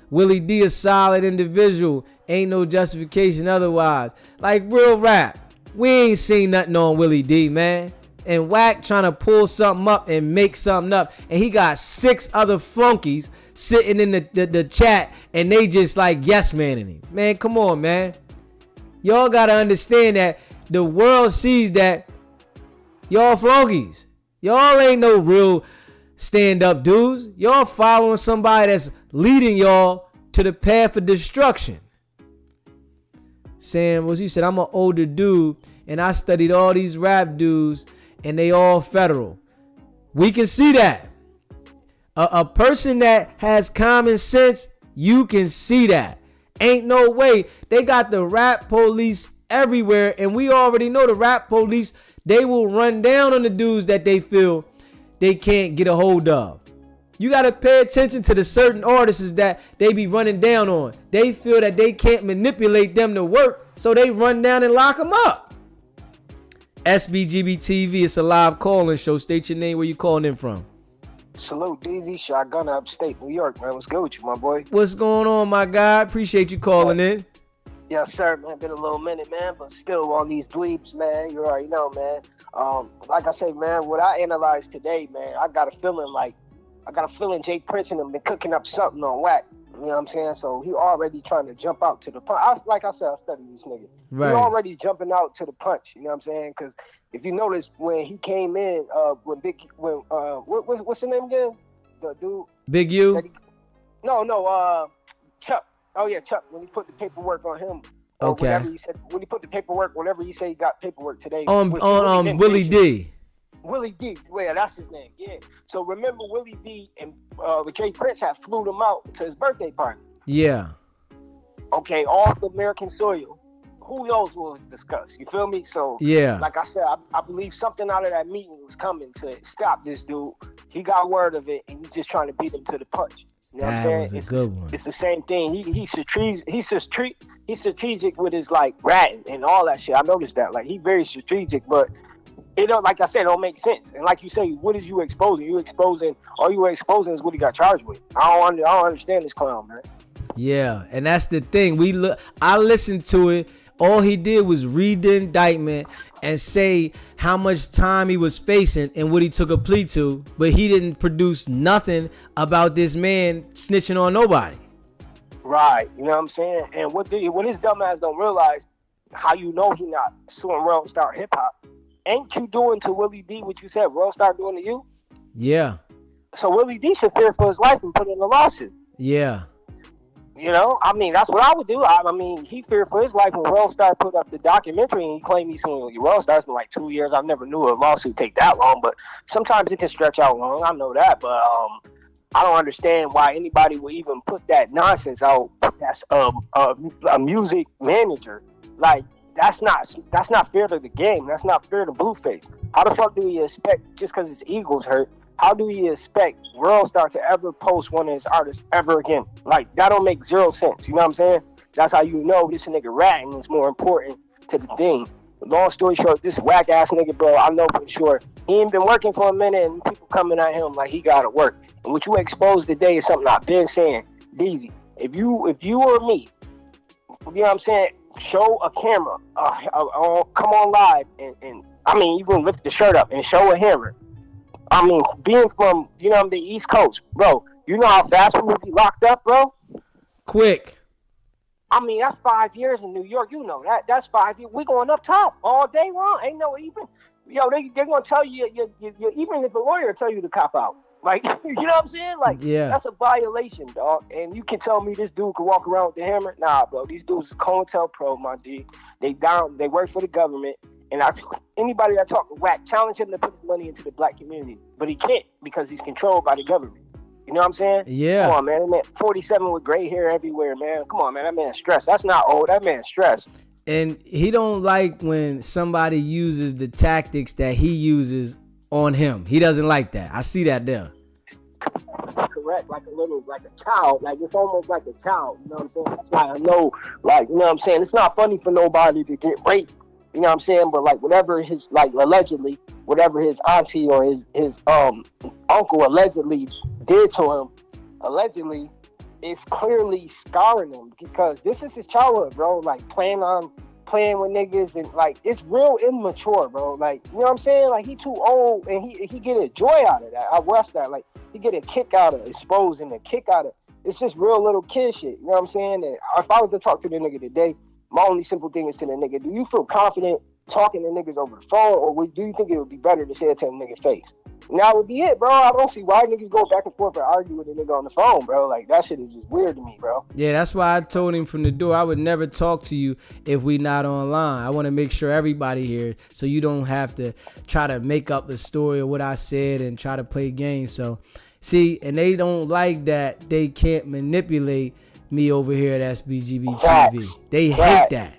Willie D, a solid individual, ain't no justification otherwise. Like real rap, we ain't seen nothing on Willie D, man. and Wack trying to pull something up and make something up, and he got 6 other flunkies sitting in the chat, and they just like yes manning him. Man, come on, man. Y'all gotta understand that the world sees that y'all flunkies. Y'all ain't no real stand-up dudes. Y'all following somebody that's leading y'all to the path of destruction. Sam, what you said, I'm an older dude and I studied all these rap dudes and they all federal. We can see that. A person that has common sense, you can see that. Ain't no way. They got the rap police everywhere, and we already know the rap police, they will run down on the dudes that they feel they can't get a hold of. You got to pay attention to the certain artists that they be running down on. They feel that they can't manipulate them to work, so they run down and lock them up. SBGB TV, it's a live call-in show. State your name, where you calling in from. Salute, DZ Shotgun, upstate New York, man. What's good with you, my boy? What's going on, my guy? Appreciate you calling in. Yes, sir, man. Been a little minute, man, but still on these dweebs, man. You already know, man. Like I say, man, what I analyzed today, man, I got a feeling Jay Prince and them been cooking up something on Wack. You know what I'm saying? So he already trying to jump out to the punch. Like I said, I studied this nigga. Right. He already jumping out to the punch. You know what I'm saying? Because if you notice, when he came in, what's the name again? The dude. Big U. Chuck. Oh yeah, Chuck. When he put the paperwork on him. Okay. Whenever he said he got paperwork today. On Willie D. Willie D. Yeah, that's his name. Yeah. So remember, Willie D and Jay Prince had flew him out to his birthday party. Yeah. Okay, off the American soil. Who knows what was discussed? You feel me? So yeah, like I said, I believe something out of that meeting was coming to stop this dude. He got word of it, and he's just trying to beat him to the punch. You know what I'm saying? It's a good one. It's the same thing. He's strategic with his like ratting and all that shit. I noticed that. Like, he's very strategic, but it don't, like I said, it don't make sense. And like you say, what is you exposing? All you exposing is what he got charged with. I don't understand this clown, man. Yeah, and that's the thing. I listened to it. All he did was read the indictment and say how much time he was facing and what he took a plea to, but he didn't produce nothing about this man snitching on nobody. Right, you know what I'm saying? And what his dumb ass don't realize, how you know he not suing World Star Hip Hop. Ain't you doing to Willie D what you said World Star doing to you? Yeah. So Willie D should fear for his life and put in a lawsuit. Yeah. You know, I mean, that's what I would do. I mean, he feared for his life when World Star put up the documentary and he claimed he's suing World Star's been like 2 years. I never knew a lawsuit take that long, but sometimes it can stretch out long. I know that, but I don't understand why anybody would even put that nonsense out. That's a music manager. Like, that's not fair to the game. That's not fair to Blueface. How the fuck do you expect, just because his ego's hurt, how do you expect World Star to ever post one of his artists ever again? Like, that don't make zero sense. You know what I'm saying? That's how you know this nigga ratting is more important to the thing. Long story short, this whack ass nigga, bro, I know for sure he ain't been working for a minute and people coming at him like he gotta work. And what you exposed today is something I've been saying. DZ, if you or me, you know what I'm saying, show a camera, come on live and I mean, even lift the shirt up and show a hammer. I mean, being from, you know, the East Coast, bro, you know how fast we would be locked up, bro? Quick. I mean, that's 5 years in New York. You know that. That's 5 years. We going up top all day long. Ain't no even. Yo, they're going to tell you, even if a lawyer tell you to cop out. Like, you know what I'm saying? Like, yeah. That's a violation, dog. And you can tell me this dude could walk around with the hammer? Nah, bro. These dudes is COINTELPRO, my G. They work for the government. And anybody that talk to Wack, challenge him to put money into the black community. But he can't because he's controlled by the government. You know what I'm saying? Yeah. Come on, man. That man 47 with gray hair everywhere, man. Come on, man. That man's stressed. That's not old. That man's stressed. And he don't like when somebody uses the tactics that he uses on him. He doesn't like that. I see that there. Correct. Like a child. Like, it's almost like a child. You know what I'm saying? That's why I know, like, you know what I'm saying? It's not funny for nobody to get raped. You know what I'm saying? But like whatever his, like, allegedly, whatever his auntie or his uncle allegedly did to him, it's clearly scarring him because this is his childhood, bro. Like, playing on playing with niggas, and like it's real immature, bro. Like, you know what I'm saying? Like, he too old, and he get a joy out of that. I watched that. Like, he get a kick out of exposing, a kick out of, it's just real little kid shit. You know what I'm saying? And if I was to talk to the nigga today, my only simple thing is to the nigga, do you feel confident talking to niggas over the phone, or do you think it would be better to say it to a nigga face? And that would be it, bro. I don't see why niggas go back and forth and argue with a nigga on the phone, bro. Like, that shit is just weird to me, bro. Yeah, that's why I told him from the door, I would never talk to you if we not online. I want to make sure everybody here, so you don't have to try to make up the story of what I said and try to play games. So, see, and they don't like that they can't manipulate me over here at SBGB TV. They hate that.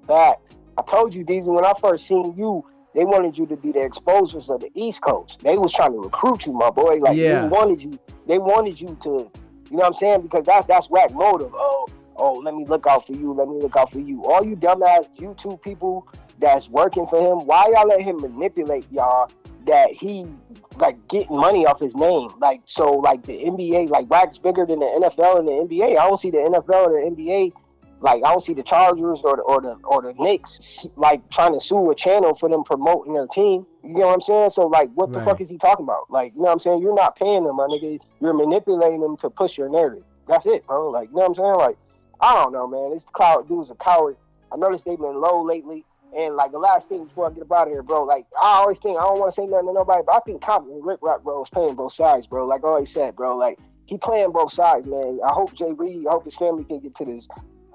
Facts. I told you, Deezy, when I first seen you, they wanted you to be the exposers of the East Coast. They was trying to recruit you, my boy. Like, they wanted you to, you know what I'm saying? Because that's Wack motive. Oh, let me look out for you. Let me look out for you. All you dumbass YouTube people that's working for him, why y'all let him manipulate y'all that he, like, getting money off his name? Like, so, like, the NBA, like, Wack's bigger than the NFL and the NBA. I don't see the NFL or the NBA. Like, I don't see the Chargers or the Knicks like trying to sue a channel for them promoting their team. You know what I'm saying? So, like, what the fuck is he talking about? Like, you know what I'm saying? You're not paying them, my nigga. You're manipulating them to push your narrative. That's it, bro. Like, you know what I'm saying? Like, I don't know, man. This dude's a coward. I noticed they've been low lately. And, like, the last thing before I get up out of here, bro, like, I always think, I don't want to say nothing to nobody, but I think Compton and Rick Rock, bro, is playing both sides, bro. Like I always said, bro, like, he playing both sides, man. I hope Jay Reed, I hope his family can get to this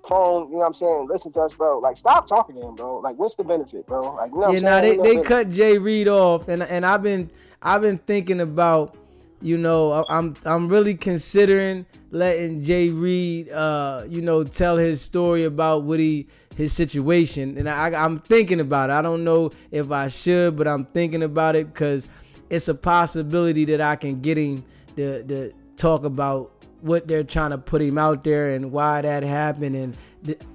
phone, you know what I'm saying, listen to us, bro. Like, stop talking to him, bro. Like, what's the benefit, bro? Like, you know what I'm saying? They cut Jay Reed off, and I've been thinking about, you know, I'm really considering letting Jay Reed tell his story about his situation, and I'm thinking about it. I don't know if I should, but I'm thinking about it because it's a possibility that I can get him to talk about what they're trying to put him out there and why that happened and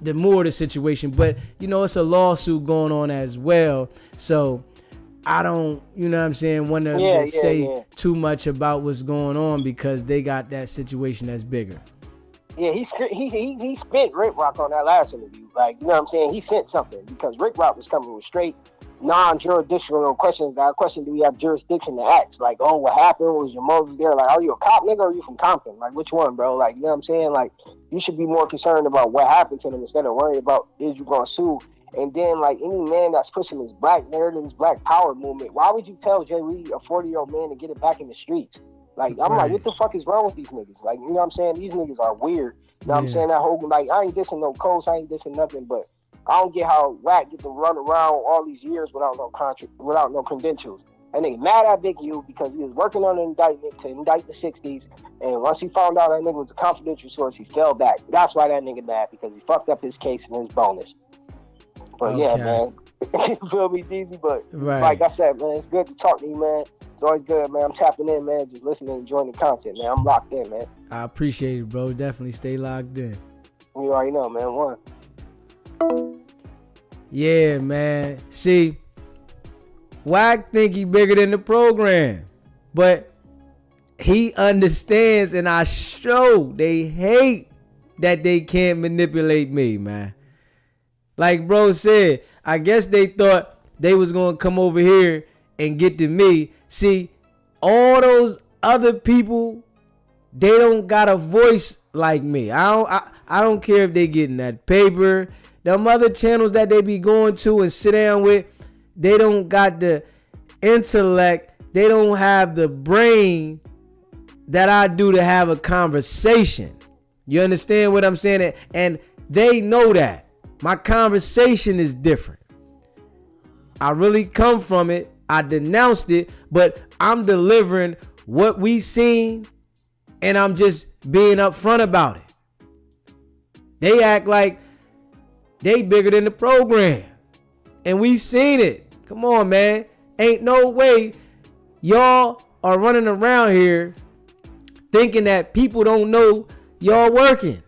the more of the situation. But, you know, it's a lawsuit going on as well. So I don't, you know what I'm saying, want to say too much about what's going on because they got that situation that's bigger. Yeah, he spent Rick Rock on that last interview. Like, you know what I'm saying? He sent something because Rick Rock was coming with straight non-jurisdictional questions. That question, do we have jurisdiction to ask? Like, oh, what happened? Was your motive there? Like, are you a cop, nigga, or are you from Compton? Like, which one, bro? Like, you know what I'm saying? Like, you should be more concerned about what happened to them instead of worrying about is you gonna sue. And then, like, any man that's pushing this black narrative, this black power movement, why would you tell Jay Reed, a 40-year-old man, to get it back in the streets? Like, I'm like, what the fuck is wrong with these niggas? Like, you know what I'm saying? These niggas are weird. You know what I'm saying? That whole, like, I ain't dissing no codes, I ain't dissing nothing, but I don't get how Wack get to run around all these years without no credentials. And they mad at Big U because he was working on an indictment to indict the 60s. And once he found out that nigga was a confidential source, he fell back. That's why that nigga mad, because he fucked up his case and his bonus. But yeah, man. You feel me, DZ? But like I said, man, it's good to talk to you, man. It's always good, man. I'm tapping in, man. Just listening and enjoying the content, man. I'm locked in, man. I appreciate it, bro. Definitely stay locked in. You already know, man. One. Yeah, man. See, Wack think he bigger than the program, but he understands, and I show they hate that they can't manipulate me, man. Like bro said, I guess they thought they was gonna come over here and get to me. See, all those other people, they don't got a voice like me. I don't care if they getting that paper. Them other channels that they be going to and sit down with, they don't got the intellect. They don't have the brain that I do to have a conversation. You understand what I'm saying? And they know that. My conversation is different. I really come from it. I denounced it, but I'm delivering what we seen, and I'm just being upfront about it. They act like they bigger than the program, and we seen it. Come on, man. Ain't no way y'all are running around here thinking that people don't know y'all working.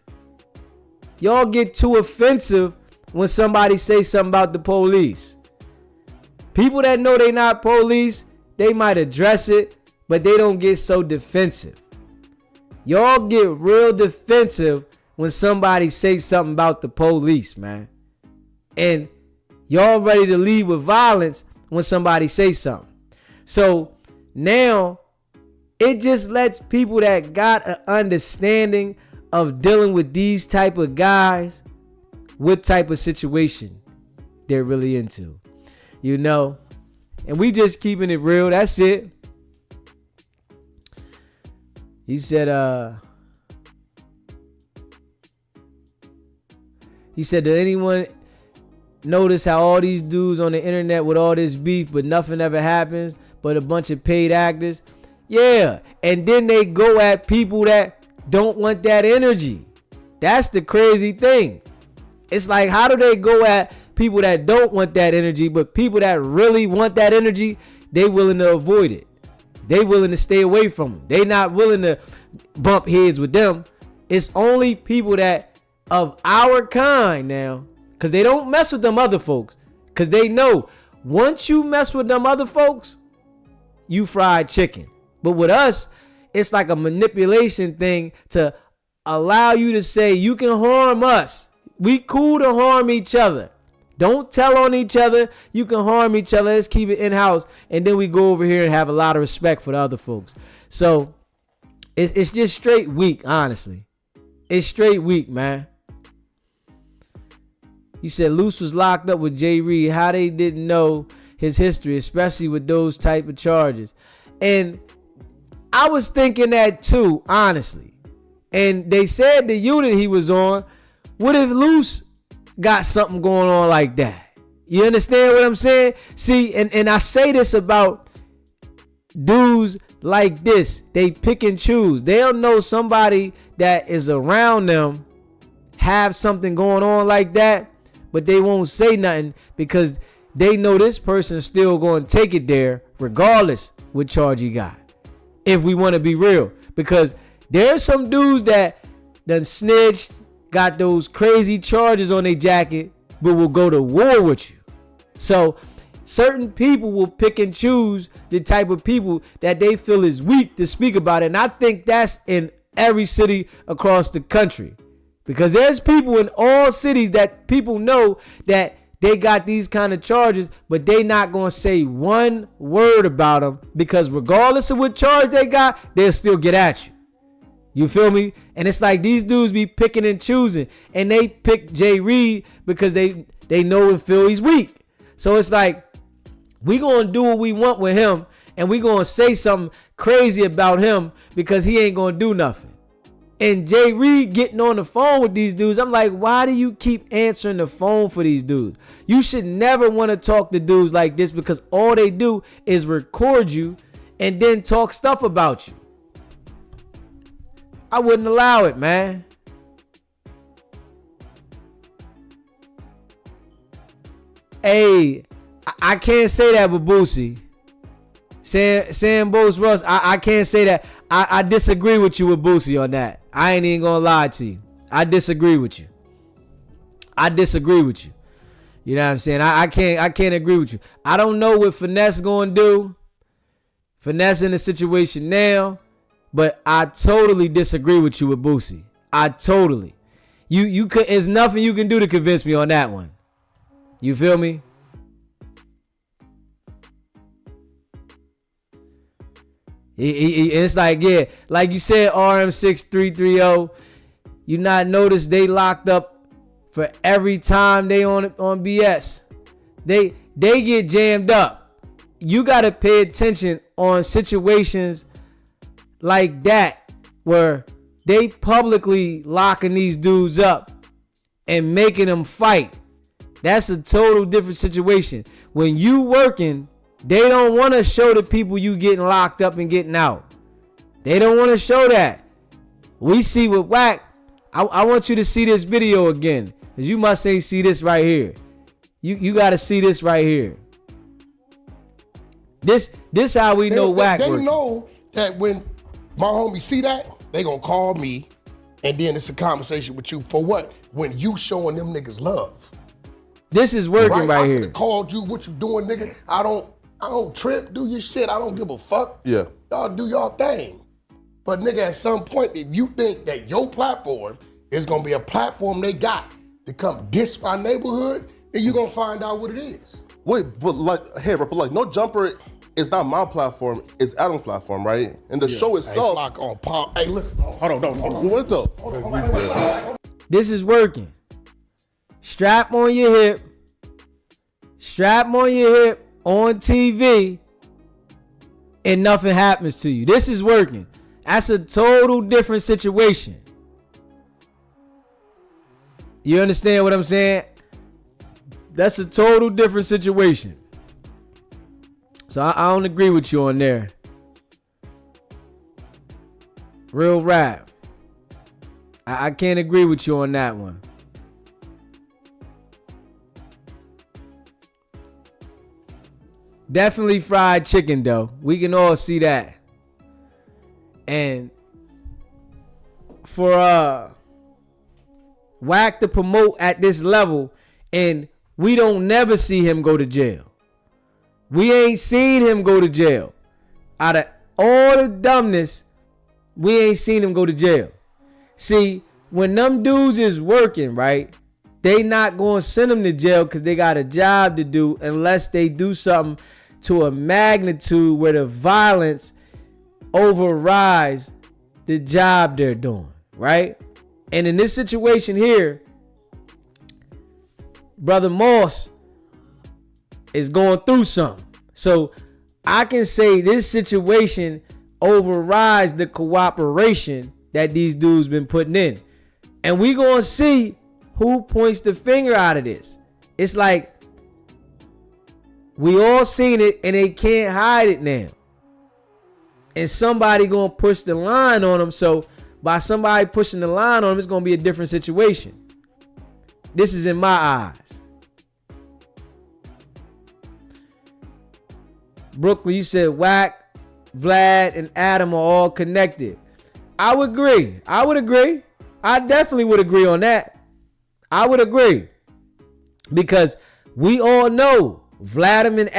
Y'all get too offensive when somebody say something about the police. People that know they not police, they might address it, but they don't get so defensive. Y'all get real defensive when somebody say something about the police, man. And y'all ready to lead with violence when somebody say something. So now it just lets people that got an understanding of dealing with these type of guys, what type of situation they're really into, you know. And we just keeping it real. That's it. He said, did anyone notice how all these dudes on the internet with all this beef, but nothing ever happens, but a bunch of paid actors? Yeah. And then they go at people that don't want that energy. That's the crazy thing. It's like, how do they go at people that don't want that energy, but people that really want that energy, they willing to avoid it. They willing to stay away from them. They not willing to bump heads with them. It's only people that of our kind now, because they don't mess with them other folks, because they know once you mess with them other folks, you fried chicken. But with us, it's like a manipulation thing to allow you to say you can harm us. We cool to harm each other. Don't tell on each other. You can harm each other. Let's keep it in-house. And then we go over here and have a lot of respect for the other folks. So it's just straight weak, honestly. It's straight weak, man. He said Luce was locked up with Jay Reed. How they didn't know his history, especially with those type of charges. And I was thinking that too, honestly. And they said the unit he was on, what if Luce got something going on like that? You understand what I'm saying? See, and I say this about dudes like this. They pick and choose. They'll know somebody that is around them have something going on like that, but they won't say nothing because they know this person's still going to take it there regardless what charge he got. If we want to be real, because there's some dudes that done snitched, got those crazy charges on their jacket, but will go to war with you. So certain people will pick and choose the type of people that they feel is weak to speak about it. And I think that's in every city across the country, because there's people in all cities that people know that they got these kind of charges, but they not going to say one word about them, because regardless of what charge they got, they'll still get at you. You feel me? And it's like these dudes be picking and choosing, and they pick Jay Reed because they know and feel he's weak. So it's like, we going to do what we want with him, and we going to say something crazy about him because he ain't going to do nothing. And Jay Reed getting on the phone with these dudes, I'm like, why do you keep answering the phone for these dudes? You should never want to talk to dudes like this, because all they do is record you and then talk stuff about you. I wouldn't allow it, man. Hey, I can't say that with Boosie. Sam Bose Russ, I can't say that. I disagree with you with Boosie on that. I ain't even gonna lie to you. I disagree with you. You know what I'm saying? I can't agree with you. I don't know what Finesse gonna do. Finesse in the situation now, but I totally disagree with you with Boosie. I totally. You could. There's nothing you can do to convince me on that one. You feel me? It's like, yeah, like you said, RM6330. You not notice they locked up for every time they on BS. They get jammed up. You gotta pay attention on situations like that where they publicly locking these dudes up and making them fight. That's a total different situation. When you working, they don't want to show the people you getting locked up and getting out. They don't want to show that. We see with Wack. I want you to see this video again, because you must ain't see this right here. You got to see this right here. This how we know Wack. They know that when my homies see that, they gonna call me, and then it's a conversation with you for what? When you showing them niggas love. This is working right here. I called you. What you doing, nigga? I don't trip. Do your shit. I don't give a fuck. Yeah. Y'all do y'all thing. But nigga, at some point, if you think that your platform is gonna be a platform they got to come diss my neighborhood, and you're gonna find out what it is. Wait, but like No Jumper is not my platform, it's Adam's platform, right? And the show itself. Hey, listen. Hold on. What the? This is working. Strap on your hip on TV, and nothing happens to you. This is working. That's a total different situation. You understand what I'm saying? That's a total different situation. So I don't agree with you on there. Real rap. I can't agree with you on that one. Definitely fried chicken though. We can all see that. And for Wack to promote at this level, and we don't never see him go to jail. We ain't seen him go to jail. Out of all the dumbness, we ain't seen him go to jail. See, when them dudes is working, right, they not going to send them to jail because they got a job to do unless they do something to a magnitude where the violence overrides the job they're doing, right? And in this situation here, Brother Moss is going through something. So I can say this situation overrides the cooperation that these dudes been putting in. And we gonna see who points the finger out of this. It's like we all seen it and they can't hide it now. And somebody gonna push the line on them. So by somebody pushing the line on them, it's gonna be a different situation. This is in my eyes. Brooklyn, you said Wack, Vlad, and Adam are all connected. I would agree. I definitely would agree on that. I would agree. Because we all know Vladimir and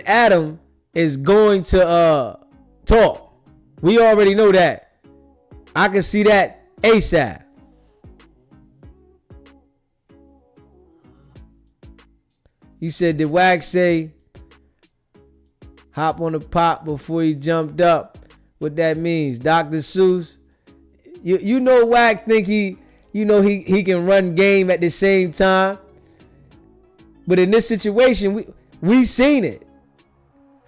Adam is going to talk. We already know that. I can see that ASAP. You said, did Wack say hop on the pop before he jumped up? What that means, Dr. Seuss? You know Wack think he can run game at the same time. But in this situation, we seen it.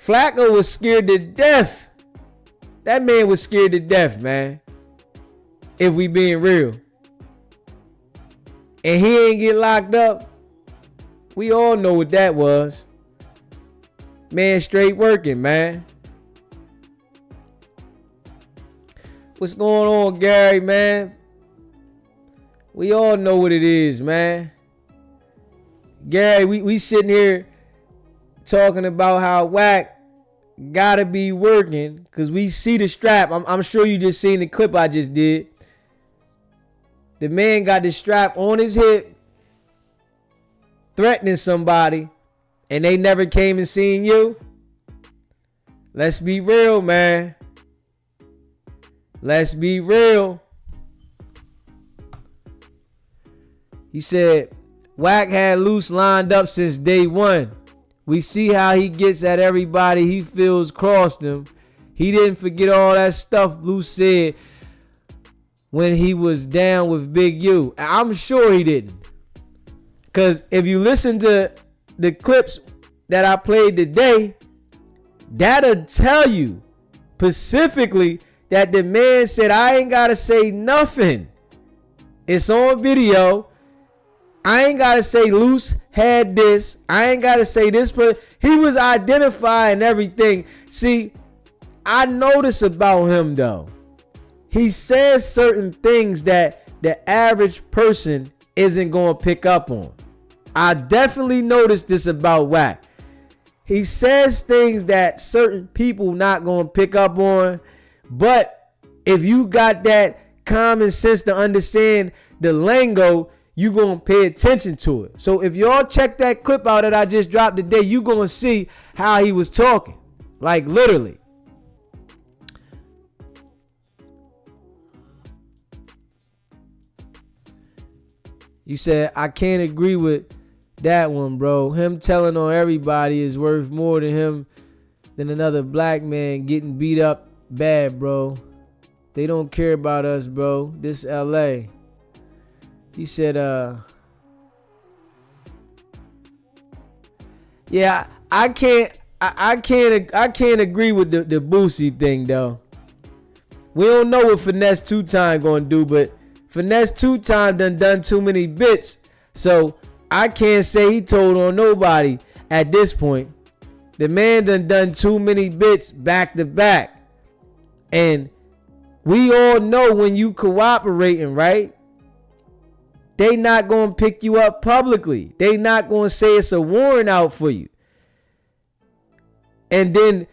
Flacco was scared to death. That man was scared to death, man. If we being real. And he ain't get locked up. We all know what that was. Man straight working, man. What's going on, Gary, man? We all know what it is, man. Gary, we sitting here talking about how Wack gotta be working because we see the strap. I'm sure you just seen the clip I just did. The man got the strap on his hip, threatening somebody, and they never came and seen you. Let's be real, man. Let's be real. He said, Wack had Loose lined up since day one. We see how he gets at everybody he feels crossed him. He didn't forget all that stuff Loose said when he was down with Big U. I'm sure he didn't. Because if you listen to the clips that I played today, that'll tell you specifically that the man said, I ain't got to say nothing. It's on video. I ain't got to say Loose had this. I ain't got to say this. But he was identifying everything. See, I notice about him, though. He says certain things that the average person isn't going to pick up on. I definitely noticed this about Wack. He says things that certain people not going to pick up on. But if you got that common sense to understand the lingo, you going to pay attention to it. So if y'all check that clip out that I just dropped today, you going to see how he was talking. Like literally. You said, I can't agree with that one, bro. Him telling on everybody is worth more than another black man getting beat up bad, bro. They don't care about us, bro. This LA. He said, yeah, I can't agree with the Boosie thing though. We don't know what Finesse 2 Time gonna do, but Finesse 2 Time done too many bits. So I can't say he told on nobody at this point. The man done too many bits back to back. And we all know when you cooperating, right? They not going to pick you up publicly. They not going to say it's a warrant out for you. And then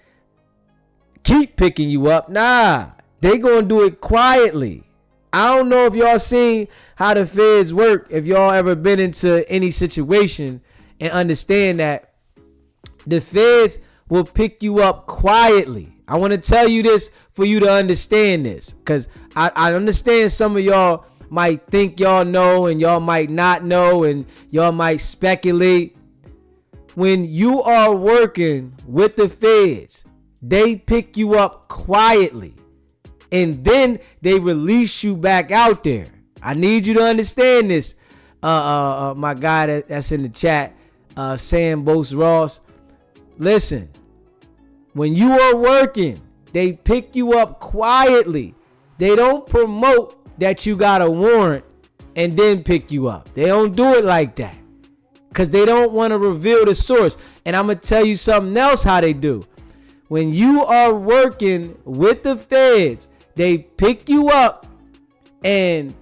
keep picking you up. Nah, they going to do it quietly. I don't know if y'all seen how the feds work. If y'all ever been into any situation and understand that the feds will pick you up quietly. I want to tell you this for you to understand this, because I understand some of y'all might think y'all know and y'all might not know and y'all might speculate. When you are working with the feds, they pick you up quietly and then they release you back out there. I need you to understand this. My guy that's in the chat, Sam Bose Ross. Listen, when you are working, they pick you up quietly. They don't promote that you got a warrant and then pick you up. They don't do it like that because they don't want to reveal the source. And I'm going to tell you something else how they do. When you are working with the feds, they pick you up and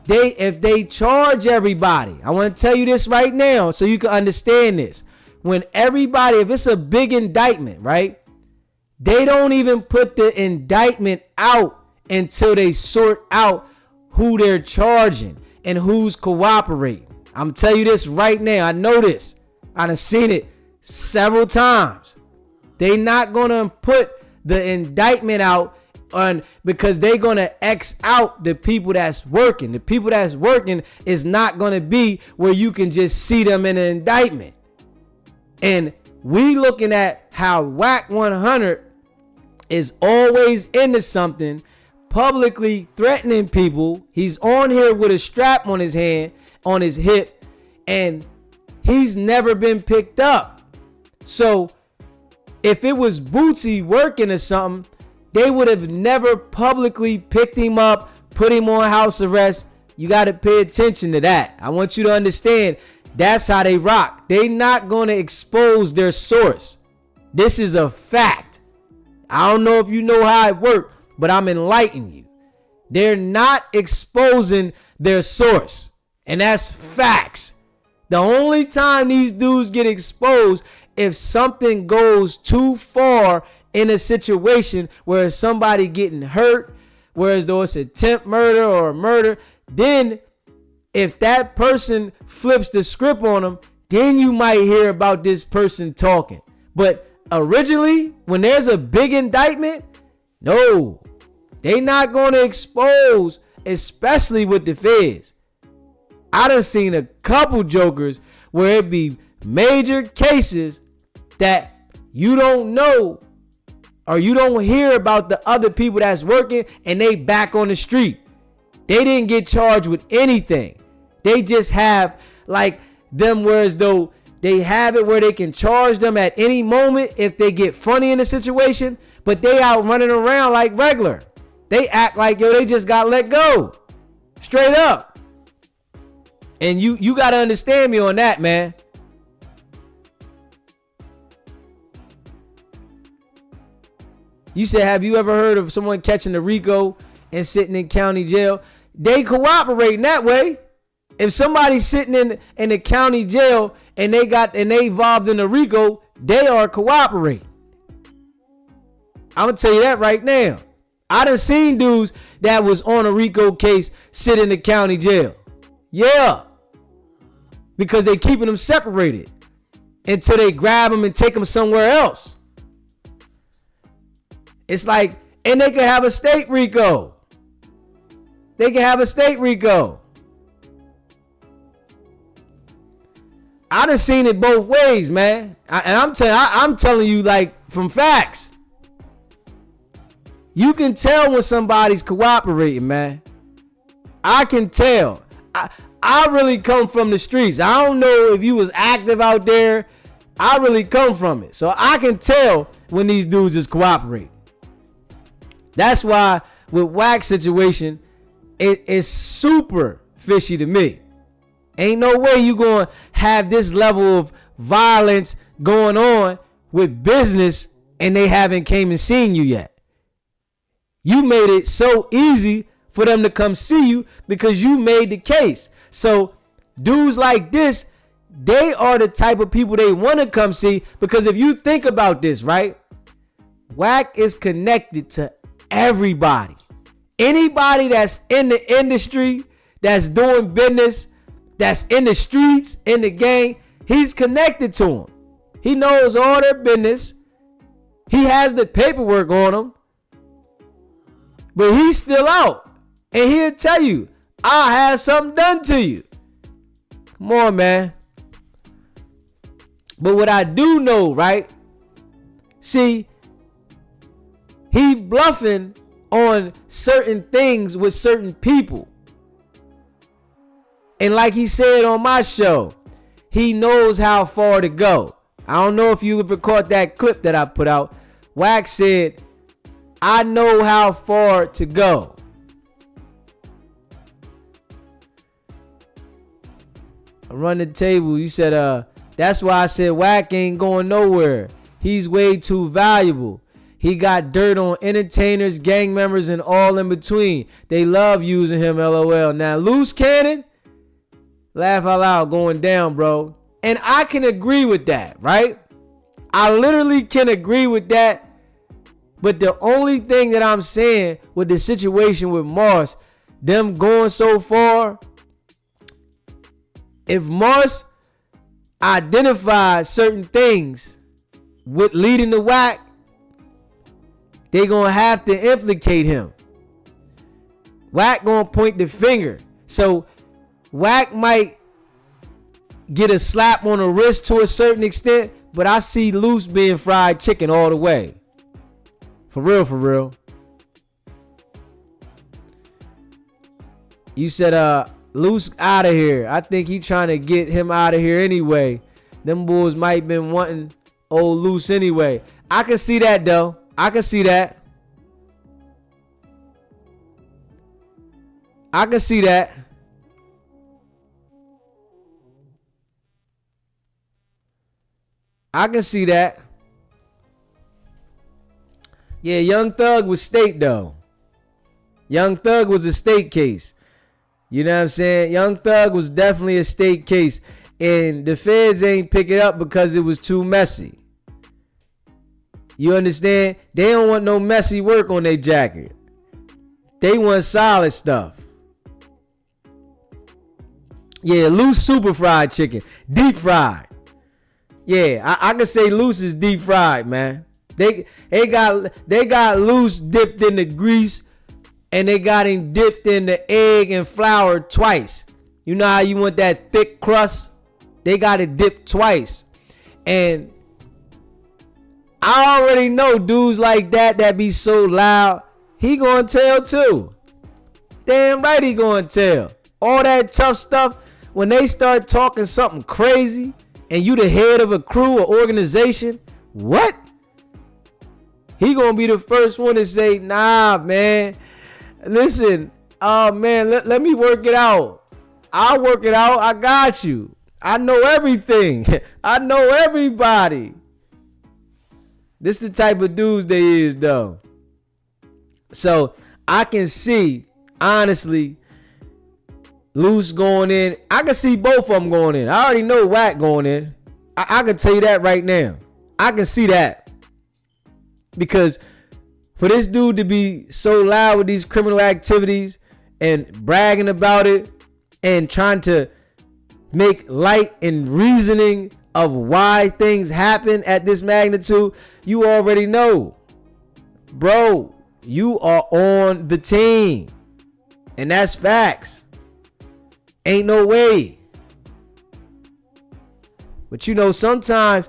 if they charge everybody, I want to tell you this right now so you can understand this. When everybody, if it's a big indictment, right? They don't even put the indictment out until they sort out who they're charging and who's cooperating. I'm telling you this right now. I know this. I done seen it several times. They not gonna put the indictment out because they're gonna X out the people that's working. The people that's working is not gonna be where you can just see them in an indictment. And we looking at how Wack 100 is always into something, publicly threatening people. He's on here with a strap on his hand, on his hip, and he's never been picked up. So if it was Bootsy working or something, they would have never publicly picked him up, put him on house arrest. You got to pay attention to that. I want you to understand that's how they rock. They not going to expose their source. This is a fact. I don't know if you know how it works, but I'm enlightening you. They're not exposing their source. And that's facts. The only time these dudes get exposed if something goes too far in a situation where somebody getting hurt, whereas though it's attempt murder or murder, then if that person flips the script on them, then you might hear about this person talking. But originally, when there's a big indictment, no, they not going to expose, especially with the feds. I done seen a couple jokers where it be major cases that you don't know or you don't hear about the other people that's working and they back on the street. They didn't get charged with anything. They just have like them whereas though they have it where they can charge them at any moment if they get funny in the situation, but they out running around like regular. They act like, yo, they just got let go. Straight up. And you got to understand me on that, man. You said, have you ever heard of someone catching a RICO and sitting in county jail? They cooperating that way. If somebody's sitting in the county jail and they involved in a RICO, they are cooperating. I'm gonna tell you that right now. I done seen dudes that was on a RICO case sit in the county jail. Yeah. Because they keeping them separated until they grab them and take them somewhere else. It's like, and they can have a state RICO. They can have a state RICO. I done seen it both ways, man. I'm telling you, like, from facts. You can tell when somebody's cooperating, man. I can tell. I really come from the streets. I don't know if you was active out there. I really come from it. So I can tell when these dudes is cooperating. That's why with Wack's situation, it is super fishy to me. Ain't no way you gonna have this level of violence going on with business and they haven't came and seen you yet. You made it so easy for them to come see you because you made the case. So dudes like this, they are the type of people they want to come see, because if you think about this, right? Wack is connected to everybody. Anybody that's in the industry, that's doing business, that's in the streets, in the gang, he's connected to them. He knows all their business. He has the paperwork on him. But he's still out. And he'll tell you, I'll have something done to you. Come on, man. But what I do know, right? See, he bluffing on certain things with certain people. And like he said on my show, he knows how far to go. I don't know if you ever caught that clip that I put out. Wack said, I know how far to go. I run the table. You said, that's why I said Wack ain't going nowhere. He's way too valuable. He got dirt on entertainers, gang members, and all in between. They love using him, LOL. Now, loose cannon, laugh out loud, going down, bro. And I can agree with that, right? I literally can agree with that. But the only thing that I'm saying with the situation with Mars, them going so far, if Mars identifies certain things with leading the Wack, they gonna have to implicate him. Wack gonna point the finger. So Wack might get a slap on the wrist to a certain extent, but I see Loose being fried chicken all the way. For real, for real. You said Loose out of here. I think he trying to get him out of here anyway. Them bulls might been wanting old Loose anyway. I can see that though. I can see that. I can see that. I can see that. Yeah, Young Thug was state though. Young Thug was a state case. You know what I'm saying? Young Thug was definitely a state case. And the feds ain't pick it up because it was too messy. You understand? They don't want no messy work on their jacket. They want solid stuff. Yeah, Loose super fried chicken. Deep fried. Yeah, I can say Loose is deep fried, man. They got Loose dipped in the grease, and they got him dipped in the egg and flour twice. You know how you want that thick crust? They got it dipped twice. And I already know dudes like that be so loud, he gonna tell too. Damn right he gonna tell. All that tough stuff, when they start talking something crazy and you the head of a crew or organization, what? He gonna be the first one to say, nah, man. Listen, man, let me work it out. I'll work it out. I got you. I know everything. I know everybody. This the type of dudes they is, though. So I can see, honestly, Loose going in. I can see both of them going in. I already know Wack going in. I can tell you that right now. I can see that. Because for this dude to be so loud with these criminal activities and bragging about it and trying to make light and reasoning of why things happen at this magnitude, you already know. Bro, you are on the team. And that's facts. Ain't no way. But you know, sometimes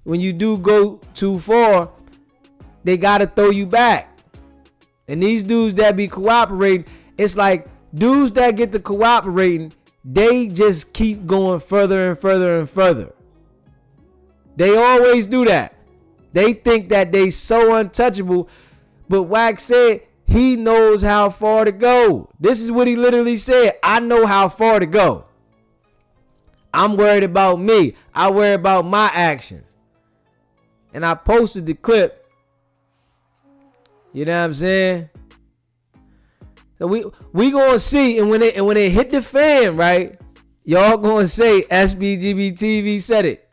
when you do go too far, they gotta throw you back. And these dudes that be cooperating, it's like dudes that get to cooperating, they just keep going further and further and further. They always do that. They think that they so untouchable, but Wack said he knows how far to go. This is what he literally said. I know how far to go. I'm worried about me. I worry about my actions. And I posted the clip. You know what I'm saying? So we gonna see, and when it hit the fan, right? Y'all gonna say SBGB TV said it.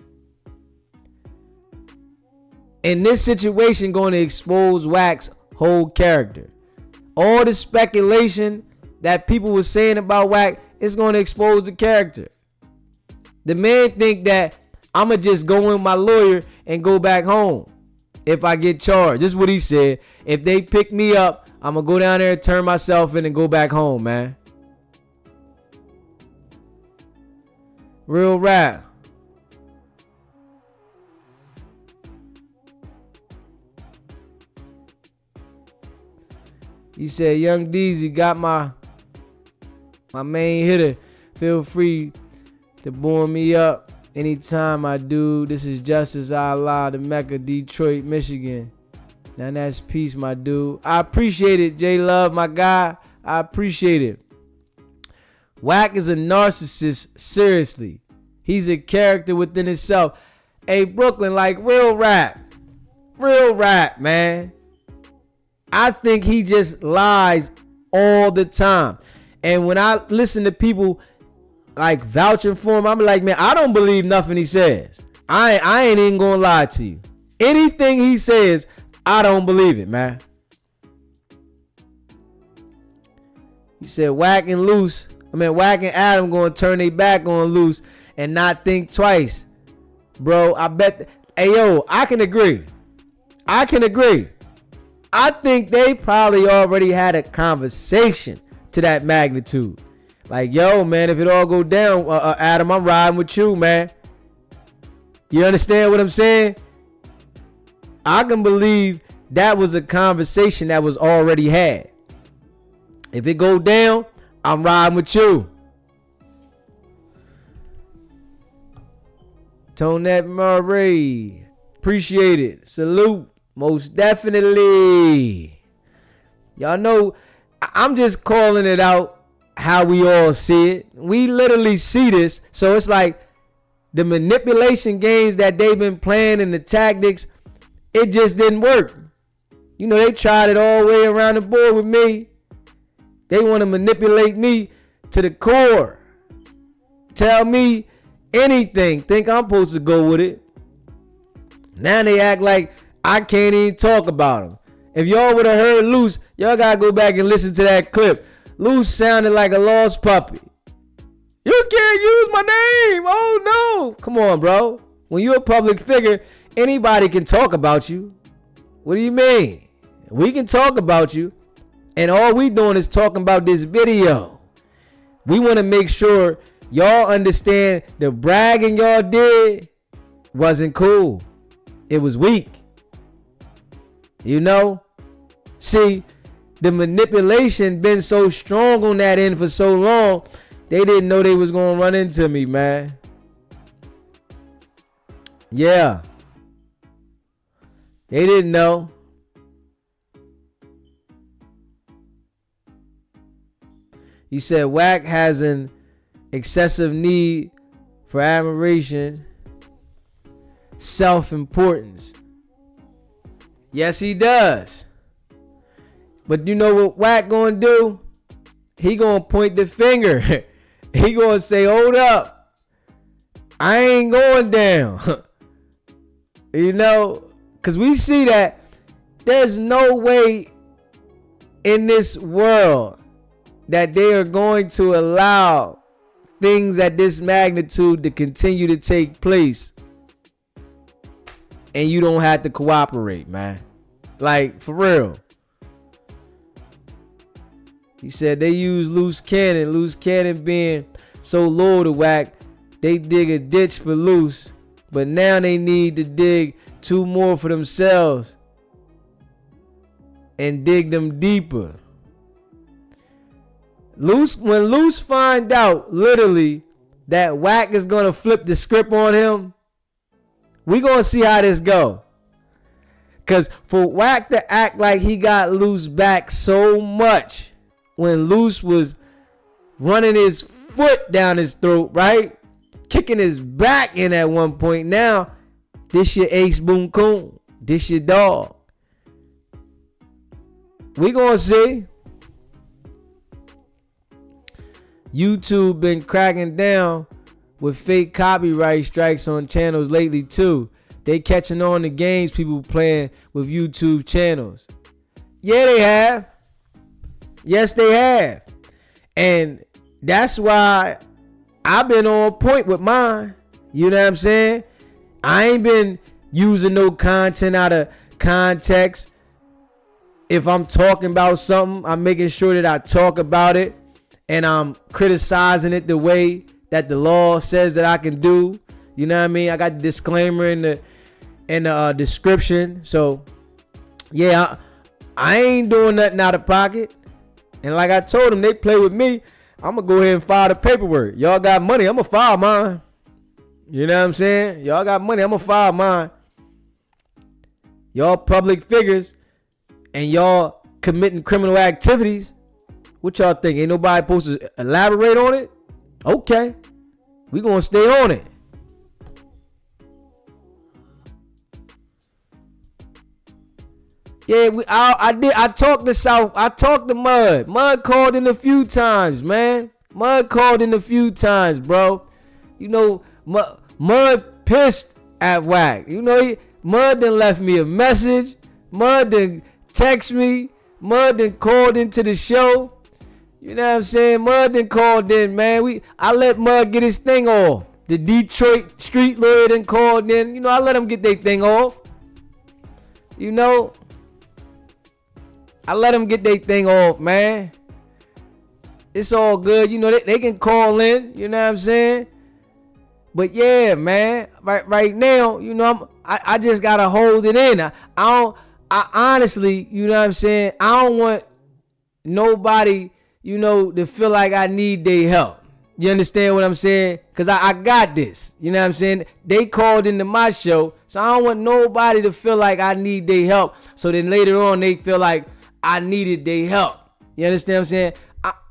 And this situation gonna expose Wack's whole character. All the speculation that people were saying about Wack is gonna expose the character. The man think that I'ma just go in my lawyer and go back home if I get charged. This is what he said. If they pick me up, I'm gonna go down there and turn myself in and go back home, man. Real rap. He said, Young Deezy got my main hitter. Feel free to bore me up anytime I do. This is Justice Allah, the Mecca, Detroit, Michigan. Now that's peace, my dude. I appreciate it, J Love, my guy. I appreciate it. Wack is a narcissist, seriously. He's a character within himself. Hey, Brooklyn, like real rap. Real rap, man. I think he just lies all the time. And when I listen to people like vouching for him, I'm like, man, I don't believe nothing he says. I ain't even gonna lie to you. Anything he says, I don't believe it, man. You said Wack and Adam gonna turn their back on Loose and not think twice. Bro, I bet. Hey, yo, I can agree. I think they probably already had a conversation to that magnitude. Like, yo, man, if it all go down, Adam, I'm riding with you, man. You understand what I'm saying? I can believe that was a conversation that was already had. If it go down, I'm riding with you. Tonette Murray, appreciate it. Salute. Most definitely. Y'all know, I'm just calling it out how we all see it. We literally see this. So it's like the manipulation games that they've been playing and the tactics, it just didn't work. You know, they tried it all the way around the board with me. They want to manipulate me to the core. Tell me anything. Think I'm supposed to go with it. Now they act like I can't even talk about him. If y'all would have heard Loose, y'all gotta go back and listen to that clip. Loose sounded like a lost puppy. You can't use my name. Oh no. Come on, bro. When you're a public figure, anybody can talk about you. What do you mean? We can talk about you. And all we doing is talking about this video. We want to make sure y'all understand the bragging y'all did wasn't cool. It was weak. You know? See, the manipulation been so strong on that end for so long, they didn't know they was going to run into me, man. Yeah. They didn't know. He said Wack has an excessive need for admiration, self-importance. Yes, he does. But you know what Wack gonna do? He gonna point the finger. He gonna say, hold up. I ain't going down. You know, because we see that there's no way in this world that they are going to allow things at this magnitude to continue to take place and you don't have to cooperate, man. Like, for real. He said they use loose cannon being so low to Wack, they dig a ditch for Loose But now they need to dig 2 more for themselves and dig them deeper. When Luce find out literally that Wack is gonna flip the script on him, we gonna see how this go. Cause for Wack to act like he got Luce back so much when Luce was running his foot down his throat, right? Kicking his back in at one point. Now, this your Ace Boon Coon. This your dog. We gonna see. YouTube been cracking down with fake copyright strikes on channels lately too. They catching on the games people playing with YouTube channels. Yeah, they have. Yes, they have. And that's why I've been on point with mine. You know what I'm saying? I ain't been using no content out of context. If I'm talking about something, I'm making sure that I talk about it and I'm criticizing it the way that the law says that I can do. You know what I mean? I got the disclaimer in the description. So yeah, I ain't doing nothing out of pocket. And like I told them, they play with me, I'm gonna go ahead and file the paperwork. Y'all got money, I'm gonna file mine. You know what I'm saying? Y'all got money, I'm gonna file mine. Y'all public figures and y'all committing criminal activities. What y'all think? Ain't nobody supposed to elaborate on it? Okay, we gonna stay on it. Yeah, I talked to South. I talked to Mud. Mud called in a few times, man. Mud called in a few times, bro. You know, Mud pissed at Wack. You know, Mud done left me a message. Mud done text me. Mud done called into the show. You know what I'm saying? Mud done called in, man. I let Mud get his thing off. The Detroit street lawyer done called in. You know, I let him get their thing off. You know, I let them get their thing off, man. It's all good. You know, they can call in. You know what I'm saying? But yeah, man. Right now, you know, I just gotta hold it in. I honestly, you know what I'm saying? I don't want nobody, you know, to feel like I need their help. You understand what I'm saying? Because I got this. You know what I'm saying? They called into my show, so I don't want nobody to feel like I need their help. So then later on, they feel like I needed their help. You understand what I'm saying?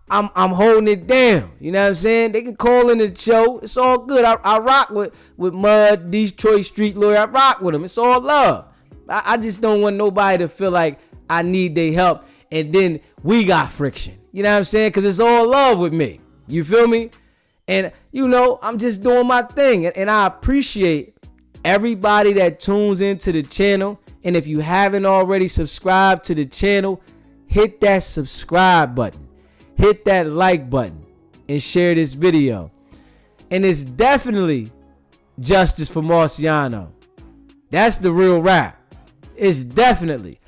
I'm holding it down. You know what I'm saying? They can call in the show. It's all good. I rock with Mud, Detroit street lawyer. I rock with them. It's all love. I just don't want nobody to feel like I need their help and then we got friction. You know what I'm saying? Because it's all love with me. You feel me? And, you know, I'm just doing my thing. And I appreciate everybody that tunes into the channel. And if you haven't already subscribed to the channel, hit that subscribe button. Hit that like button and share this video. And it's definitely justice for Marciano. That's the real rap. It's definitely.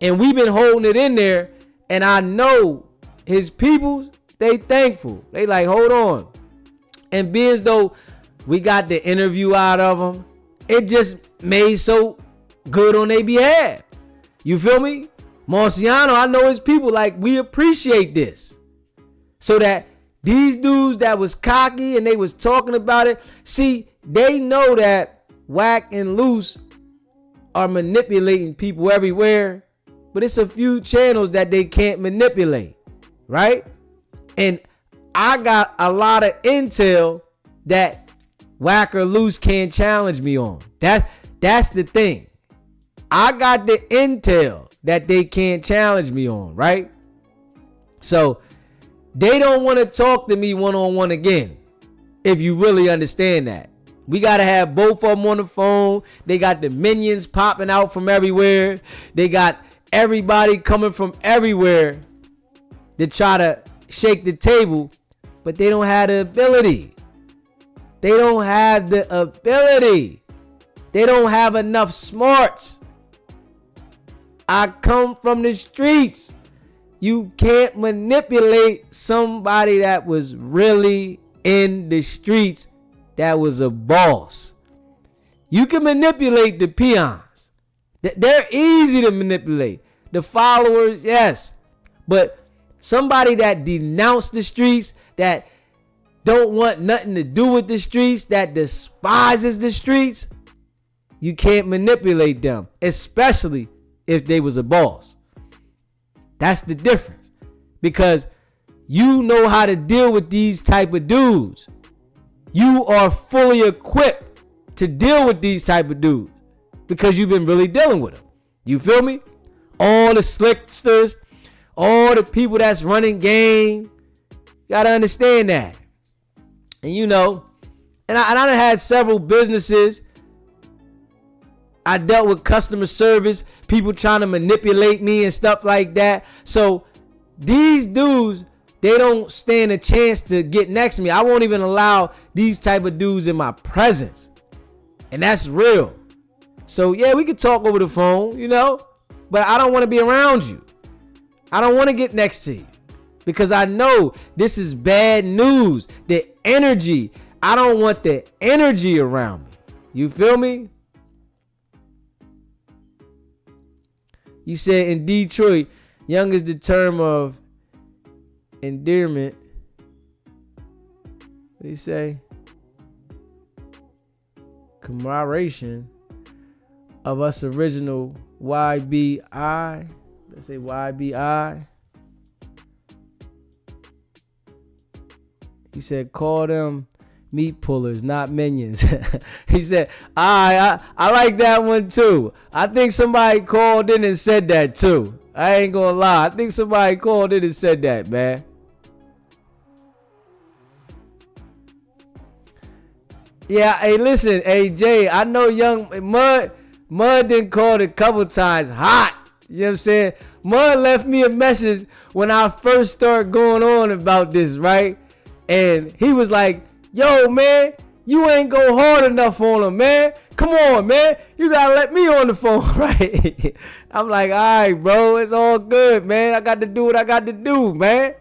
And we've been holding it in there. And I know his people, they thankful. They like, hold on. And being as though we got the interview out of him, it just made so good on their behalf. You feel me? Marciano, I know his people, like, we appreciate this. So that these dudes that was cocky and they was talking about it, see, they know that Wack and Luce are manipulating people everywhere, but it's a few channels that they can't manipulate, right? And I got a lot of intel that Wack or Luce can't challenge me on. That's the thing. I got the intel that they can't challenge me on, right? So they don't want to talk to me one-on-one again, if you really understand that. We got to have both of them on the phone. They got the minions popping out from everywhere. They got everybody coming from everywhere to try to shake the table, but they don't have the ability. They don't have the ability. They don't have enough smarts. I come from the streets. You can't manipulate somebody that was really in the streets, that was a boss. You can manipulate the peons. They're easy to manipulate. The followers, yes. But somebody that denounced the streets, that don't want nothing to do with the streets, that despises the streets, you can't manipulate them, especially if they was a boss. That's the difference. Because you know how to deal with these type of dudes. You are fully equipped to deal with these type of dudes because you've been really dealing with them. You feel me? All the slicksters, all the people that's running game. You gotta understand that. And you know, and I done had several businesses. I dealt with customer service, people trying to manipulate me and stuff like that. So these dudes, they don't stand a chance to get next to me. I won't even allow these type of dudes in my presence. And that's real. So yeah, we could talk over the phone, you know, but I don't want to be around you. I don't want to get next to you because I know this is bad news. The energy, I don't want the energy around me. You feel me? You said in Detroit, young is the term of endearment. What do you say? Commemoration of us original YBI. Let's say YBI. He said, call them meat pullers, not minions. He said, I like that one too. I think somebody called in and said that too. I ain't gonna lie. I think somebody called in and said that, man. Yeah, hey, listen, hey, Jay, I know young Mud done called a couple times hot. You know what I'm saying? Mud left me a message when I first started going on about this, right? And he was like, yo, man, you ain't go hard enough on him, man. Come on, man. You gotta let me on the phone, right? I'm like, all right, bro, it's all good, man. I got to do what I got to do, man.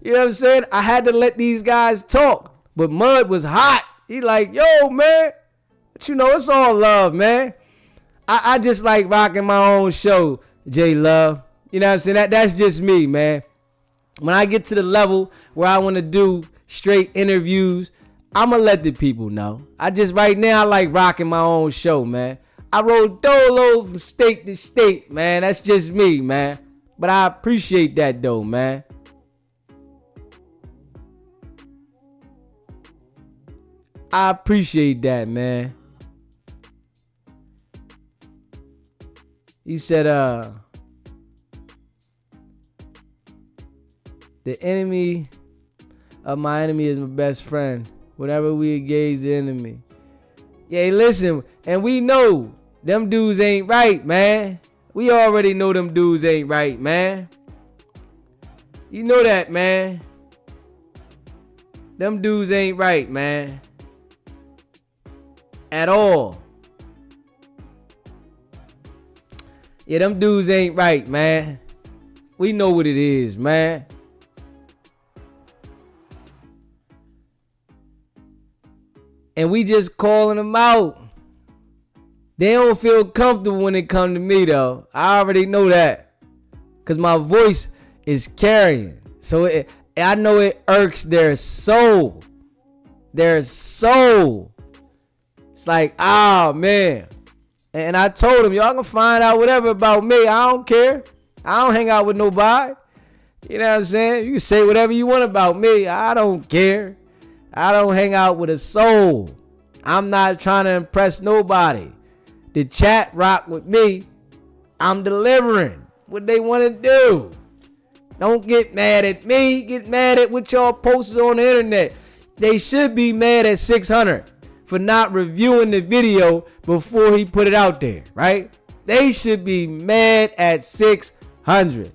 You know what I'm saying? I had to let these guys talk, but Mud was hot. He like, yo, man, but you know, it's all love, man. I just like rocking my own show, J Love. You know what I'm saying? That's just me, man. When I get to the level where I want to do straight interviews, I'm going to let the people know. Right now, I like rocking my own show, man. I roll dolo from state to state, man. That's just me, man. But I appreciate that, though, man. I appreciate that, man. You said, the enemy of my enemy is my best friend. Whenever we engage the enemy. Yeah, listen, and we know them dudes ain't right, man. We already know them dudes ain't right, man. You know that, man. Them dudes ain't right, man. At all. Yeah, them dudes ain't right, man. We know what it is, man. And we just calling them out. They don't feel comfortable when it come to me, though. I already know that. Because my voice is carrying. So I know it irks their soul. Their soul. It's like, oh, man. And I told them, y'all can find out whatever about me. I don't care. I don't hang out with nobody. You know what I'm saying? You can say whatever you want about me. I don't care. I don't hang out with a soul. I'm not trying to impress nobody. The chat rock with me. I'm delivering what they want to do. Don't get mad at me. Get mad at what y'all posted on the internet. They should be mad at 600 for not reviewing the video before he put it out there, right? They should be mad at 600.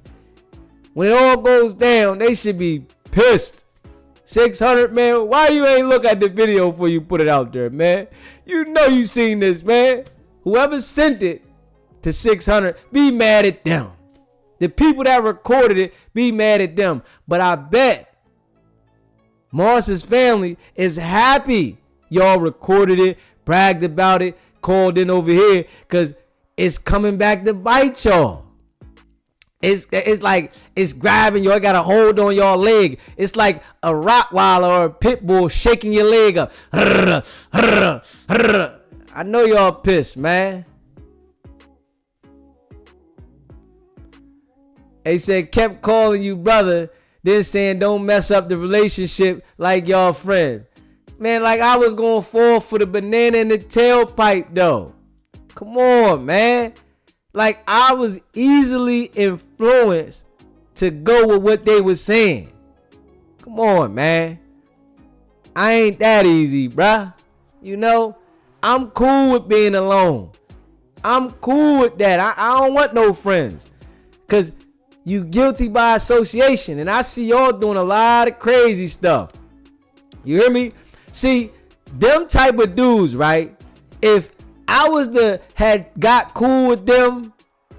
When it all goes down, they should be pissed. 600, man, why you ain't look at the video before you put it out there, man? You know you seen this, man. Whoever sent it to 600, be mad at them. The people that recorded it, be mad at them. But I bet Morris's family is happy y'all recorded it, bragged about it, called in over here because it's coming back to bite y'all. It's like it's grabbing y'all. It got a hold on y'all leg. It's like a Rottweiler or a pit bull shaking your leg up. I know y'all pissed, man. They said kept calling you brother, then saying don't mess up the relationship like y'all friends. Man, like I was gonna fall for the banana in the tailpipe though. Come on, man. Like I was easily influenced to go with what they were saying. Come on, man. I ain't that easy, bruh. You know, I'm cool with being alone. I'm cool with that. I don't want no friends. Cause you guilty by association. And I see y'all doing a lot of crazy stuff. You hear me? See, them type of dudes, right? If I had got cool with them,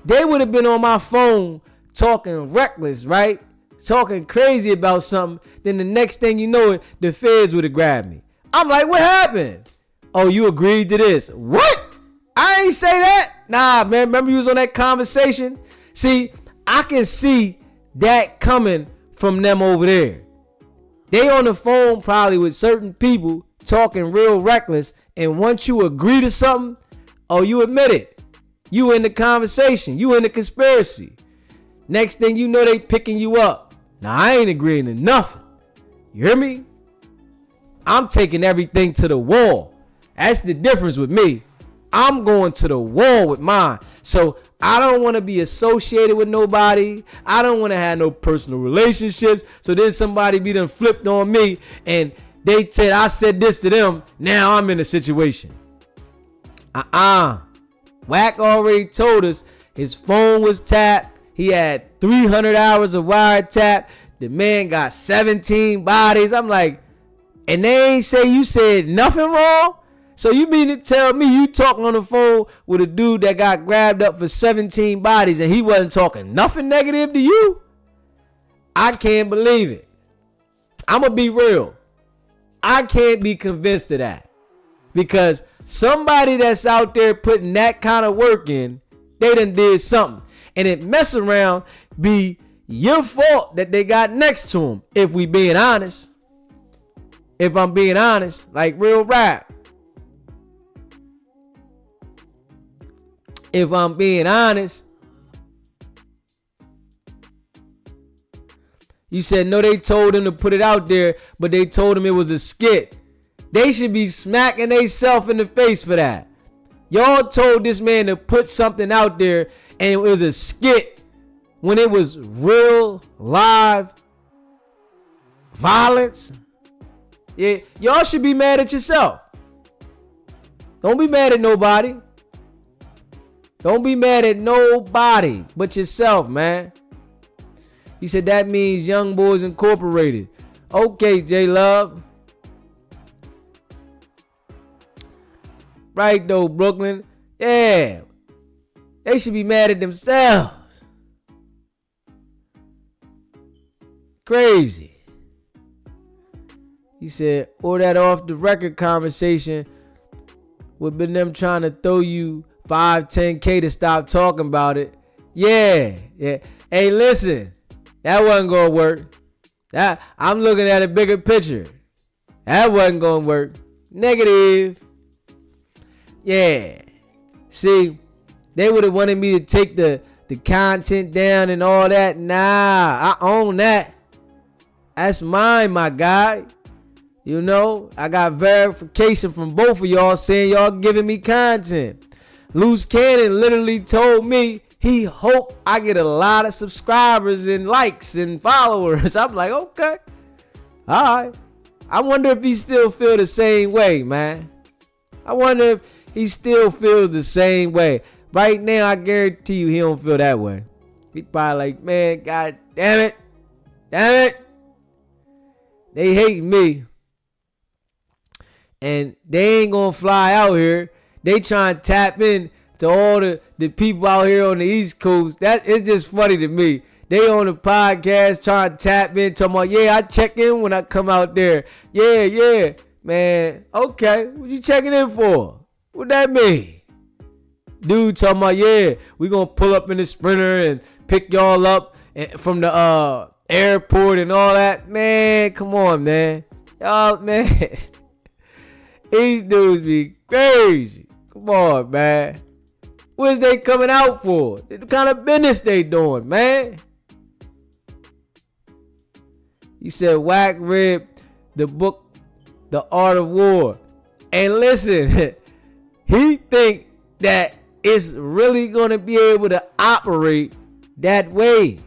they would have been on my phone talking reckless, right? Talking crazy about something. Then the next thing you know, the feds would have grabbed me. I'm like, what happened? Oh, you agreed to this. What? I ain't say that. Nah, man. Remember you was on that conversation? See, I can see that coming from them over there. They on the phone probably with certain people talking real reckless. And once you agree to something, oh, you admit it. You in the conversation. You in the conspiracy. Next thing you know, they picking you up. Now, I ain't agreeing to nothing. You hear me? I'm taking everything to the wall. That's the difference with me. I'm going to the wall with mine. So I don't want to be associated with nobody. I don't want to have no personal relationships. So then somebody be done flipped on me and they said I said this to them. Now I'm in a situation. Wack already told us his phone was tapped. He had 300 hours of wiretap. The man got 17 bodies. I'm like, and they ain't say you said nothing wrong? So you mean to tell me you talking on the phone with a dude that got grabbed up for 17 bodies and he wasn't talking nothing negative to you? I can't believe it. I'm going to be real. I can't be convinced of that. Because somebody that's out there putting that kind of work in, they done did something. And it mess around be your fault that they got next to him, if we being honest. If I'm being honest, like real rap. If I'm being honest. You said no, they told him to put it out there, but they told him it was a skit. They should be smacking themselves in the face for that. Y'all told this man to put something out there and it was a skit when it was real live violence. Yeah, y'all should be mad at yourself. Don't be mad at nobody. Don't be mad at nobody but yourself, man. He said that means Young Boys Incorporated. Okay, J-Love. Right though, Brooklyn. Yeah. They should be mad at themselves. Crazy. He said, or that off the record conversation would been them trying to throw you 5-10K to stop talking about it. Yeah. Hey, listen. That wasn't gonna work. I'm looking at a bigger picture. That wasn't gonna work. Negative. Yeah. See, they would have wanted me to take the content down and all that. Nah, I own that. That's mine, my guy. You know, I got verification from both of y'all saying y'all giving me content. Loose Cannon literally told me he hoped I get a lot of subscribers and likes and followers. I'm like, okay. All right. I wonder if he still feel the same way, man. I wonder if he still feels the same way. Right now, I guarantee you he don't feel that way. He probably like, man, god damn it. Damn it. They hate me. And they ain't gonna fly out here. They trying to tap in to all the people out here on the East Coast. It's just funny to me. They on the podcast trying to tap in, talking about, yeah, I check in when I come out there. Yeah. Man, okay. What you checking in for? What that mean? Dude talking about, yeah, we gonna pull up in the Sprinter and pick y'all up from the airport and all that. Man, come on, man. Y'all, man. These dudes be crazy. Come on, man. What is they coming out for? What kind of business they doing, man? You said Wack read the book, The Art of War. And listen, he think that it's really going to be able to operate that way.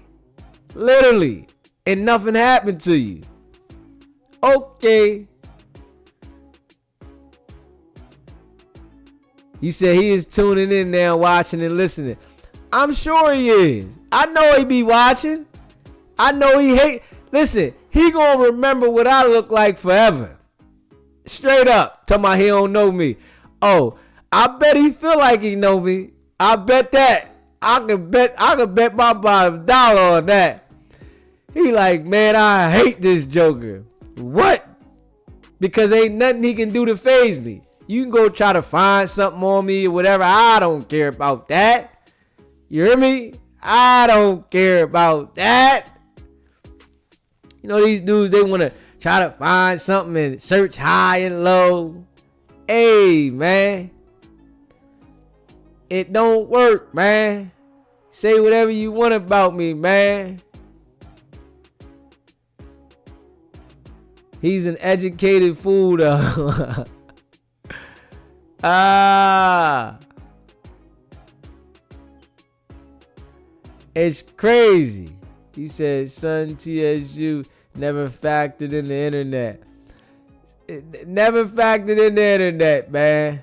Literally. And nothing happened to you. Okay. You said he is tuning in now, watching and listening. I'm sure he is. I know he be watching. I know he hate. Listen, he gonna remember what I look like forever. Straight up. Talking about he don't know me. Oh, I bet he feel like he know me. I bet that. I could bet my bottom dollar on that. He like, man, I hate this Joker. What? Because ain't nothing he can do to faze me. You can go try to find something on me or whatever. I don't care about that. You hear me? I don't care about that. You know, these dudes, they want to try to find something and search high and low. Hey, man. It don't work, man. Say whatever you want about me, man. He's an educated fool, though. It's crazy. He said, son, TSU never factored in the internet. It never factored in the internet, man.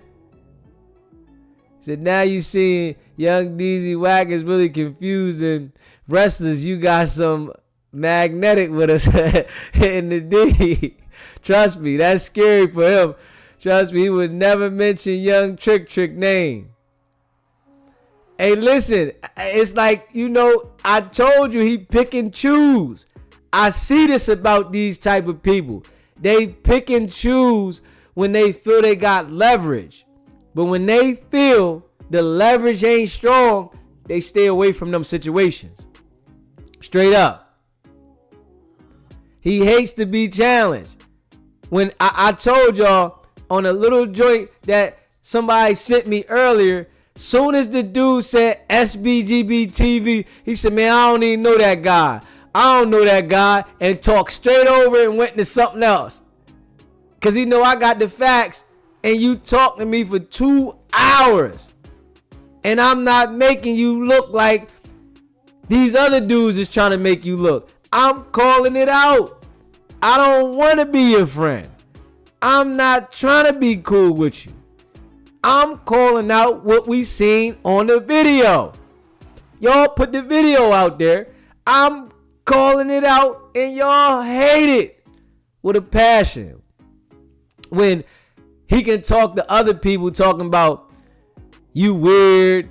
He said, now you seeing young DZ Wack is really confusing. Wrestlers, you got some magnetic with us in the D. Trust me, that's scary for him. Trust me, he would never mention young Trick name. Hey, listen, it's like, you know, I told you he pick and choose. I see this about these type of people. They pick and choose when they feel they got leverage. But when they feel the leverage ain't strong, they stay away from them situations. Straight up. He hates to be challenged. When I told y'all, on a little joint that somebody sent me earlier, soon as the dude said SBGB TV, he said, man, I don't even know that guy. I don't know that guy, and talked straight over it and went to something else. Because he know I got the facts, and you talk to me for 2 hours. And I'm not making you look like these other dudes is trying to make you look. I'm calling it out. I don't want to be your friend. I'm not trying to be cool with you. I'm calling out what we seen on the video. Y'all put the video out there. I'm calling it out and y'all hate it with a passion. When he can talk to other people talking about you weird,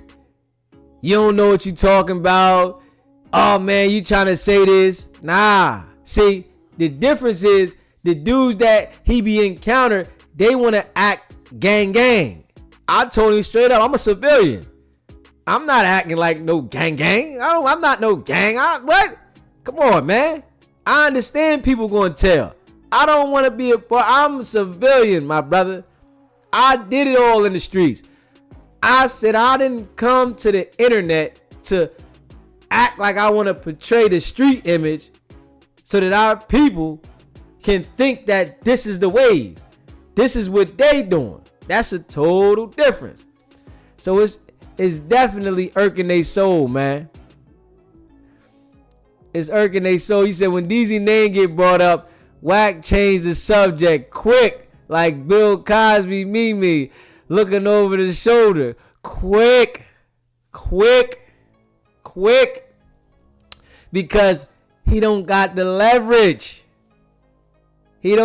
you don't know what you talking about. Oh man, you trying to say this? Nah. See, the difference is the dudes that he be encountered, they want to act gang. I told him straight up, I'm a civilian. I'm not acting like no gang. I'm not no gang. What? Come on, man. I understand people going to tell. I don't want to be a part. I'm a civilian, my brother. I did it all in the streets. I said I didn't come to the internet to act like I want to portray the street image so that our people can think that this is the wave. This is what they doing. That's a total difference. So it's definitely irking their soul, man. It's irking their soul. He said when DZ name get brought up, Wack changed the subject quick, like Bill Cosby, Mimi, looking over the shoulder. Quick. Because he don't got the leverage. He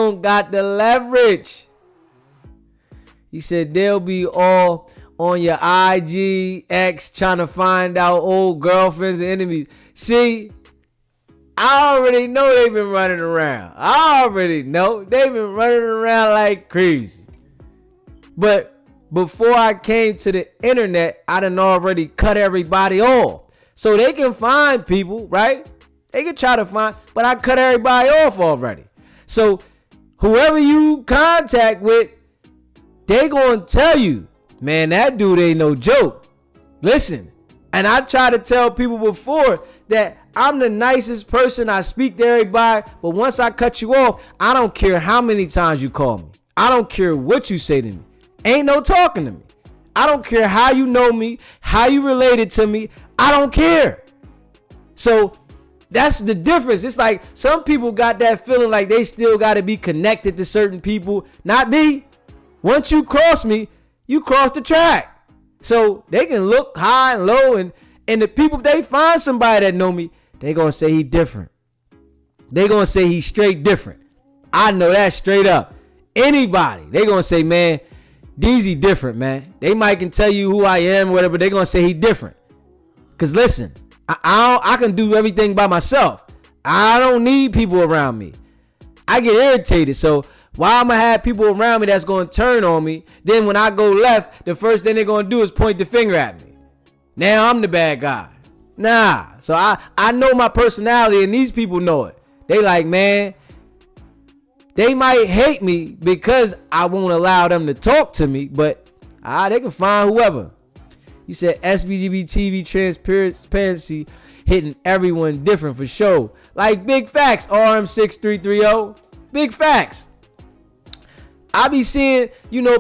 said they'll be all on your IG, X, trying to find out old girlfriends and enemies. See, I already know they've been running around. I already know they've been running around like crazy. But before I came to the internet, I done already cut everybody off. So they can find people, right? They can try to find, but I cut everybody off already. So whoever you contact with, they gonna tell you, man, that dude ain't no joke. Listen, and I try to tell people before that I'm the nicest person. I speak to everybody, but once I cut you off, I don't care how many times you call me. I don't care what you say to me. Ain't no talking to me. I don't care how you know me, how you related to me. I don't care. So that's the difference. It's like some people got that feeling like they still got to be connected to certain people. Not me. Once you cross me, you cross the track. So they can look high and low, and the people, if they find somebody that know me, they gonna say he different. They gonna say he's straight different. I know that straight up. Anybody, they gonna say, man, DZ different, man. They might can tell you who I am or whatever, but they gonna say he different. Cause listen, I can do everything by myself. I don't need people around me. I get irritated, so why I'm gonna have people around me that's gonna turn on me? Then when I go left, the first thing they're gonna do is point the finger at me. Now I'm the bad guy. Nah. So I know my personality, and these people know it. They like, man, they might hate me because I won't allow them to talk to me, but they can find whoever. You said SBGB TV transparency hitting everyone different for sure. Like big facts, RM6330. Big facts. I be seeing,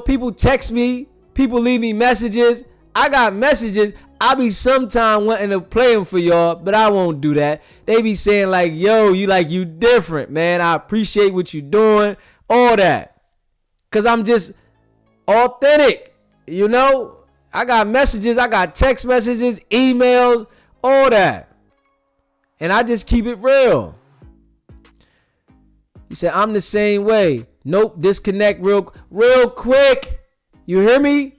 people text me, people leave me messages. I got messages. I be sometime wanting to play them for y'all, but I won't do that. They be saying like, yo, you different, man. I appreciate what you doing, all that. Cause I'm just authentic, I got messages, I got text messages, emails, all that. And I just keep it real. You said, I'm the same way. Nope, disconnect real quick. You hear me?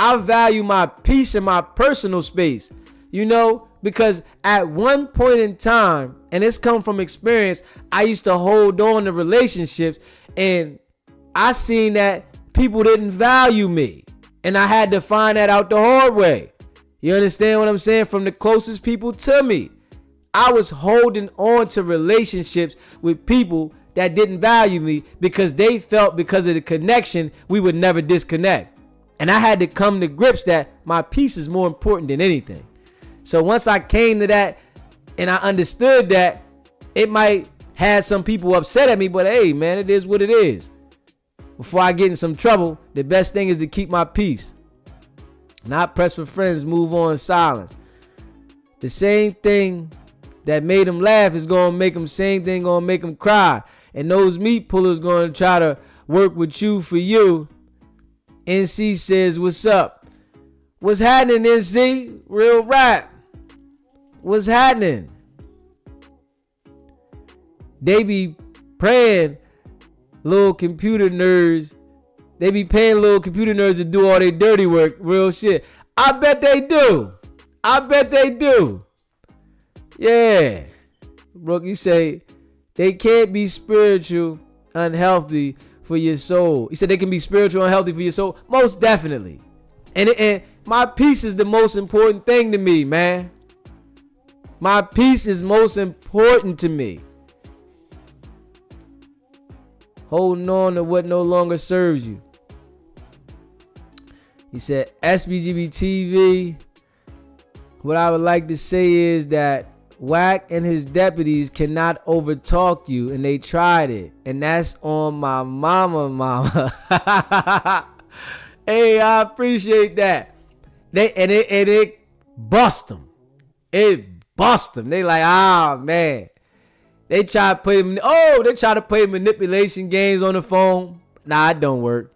I value my peace and my personal space, because at one point in time, and it's come from experience, I used to hold on to relationships, and I seen that people didn't value me, and I had to find that out the hard way. You understand what I'm saying? From the closest people to me, I was holding on to relationships with people that didn't value me because they felt because of the connection we would never disconnect. And I had to come to grips that my peace is more important than anything. So once I came to that and I understood that, it might have some people upset at me, but hey, man, it is what it is. Before I get in some trouble, the best thing is to keep my peace. Not press for friends, move on in silence. The same thing that made them laugh is going to make them, same thing going to make them cry. And those meat pullers going to try to work with you for you. NC says, what's up? What's happening, NC? Real rap. What's happening? They be praying little computer nerds. They be paying little computer nerds to do all their dirty work. Real shit. I bet they do. Yeah. Brooke, you say they can't be spiritual unhealthy for your soul. He said they can be spiritual and healthy for your soul. Most definitely. And my peace is the most important thing to me, man. My peace is most important to me. Holding on to what no longer serves you. He said SBGB TV. What I would like to say is that Wack and his deputies cannot overtalk you, and they tried it, and that's on my mama. Hey, I appreciate that. It bust them. It bust them. They like, man. They try to play manipulation games on the phone. Nah, it don't work.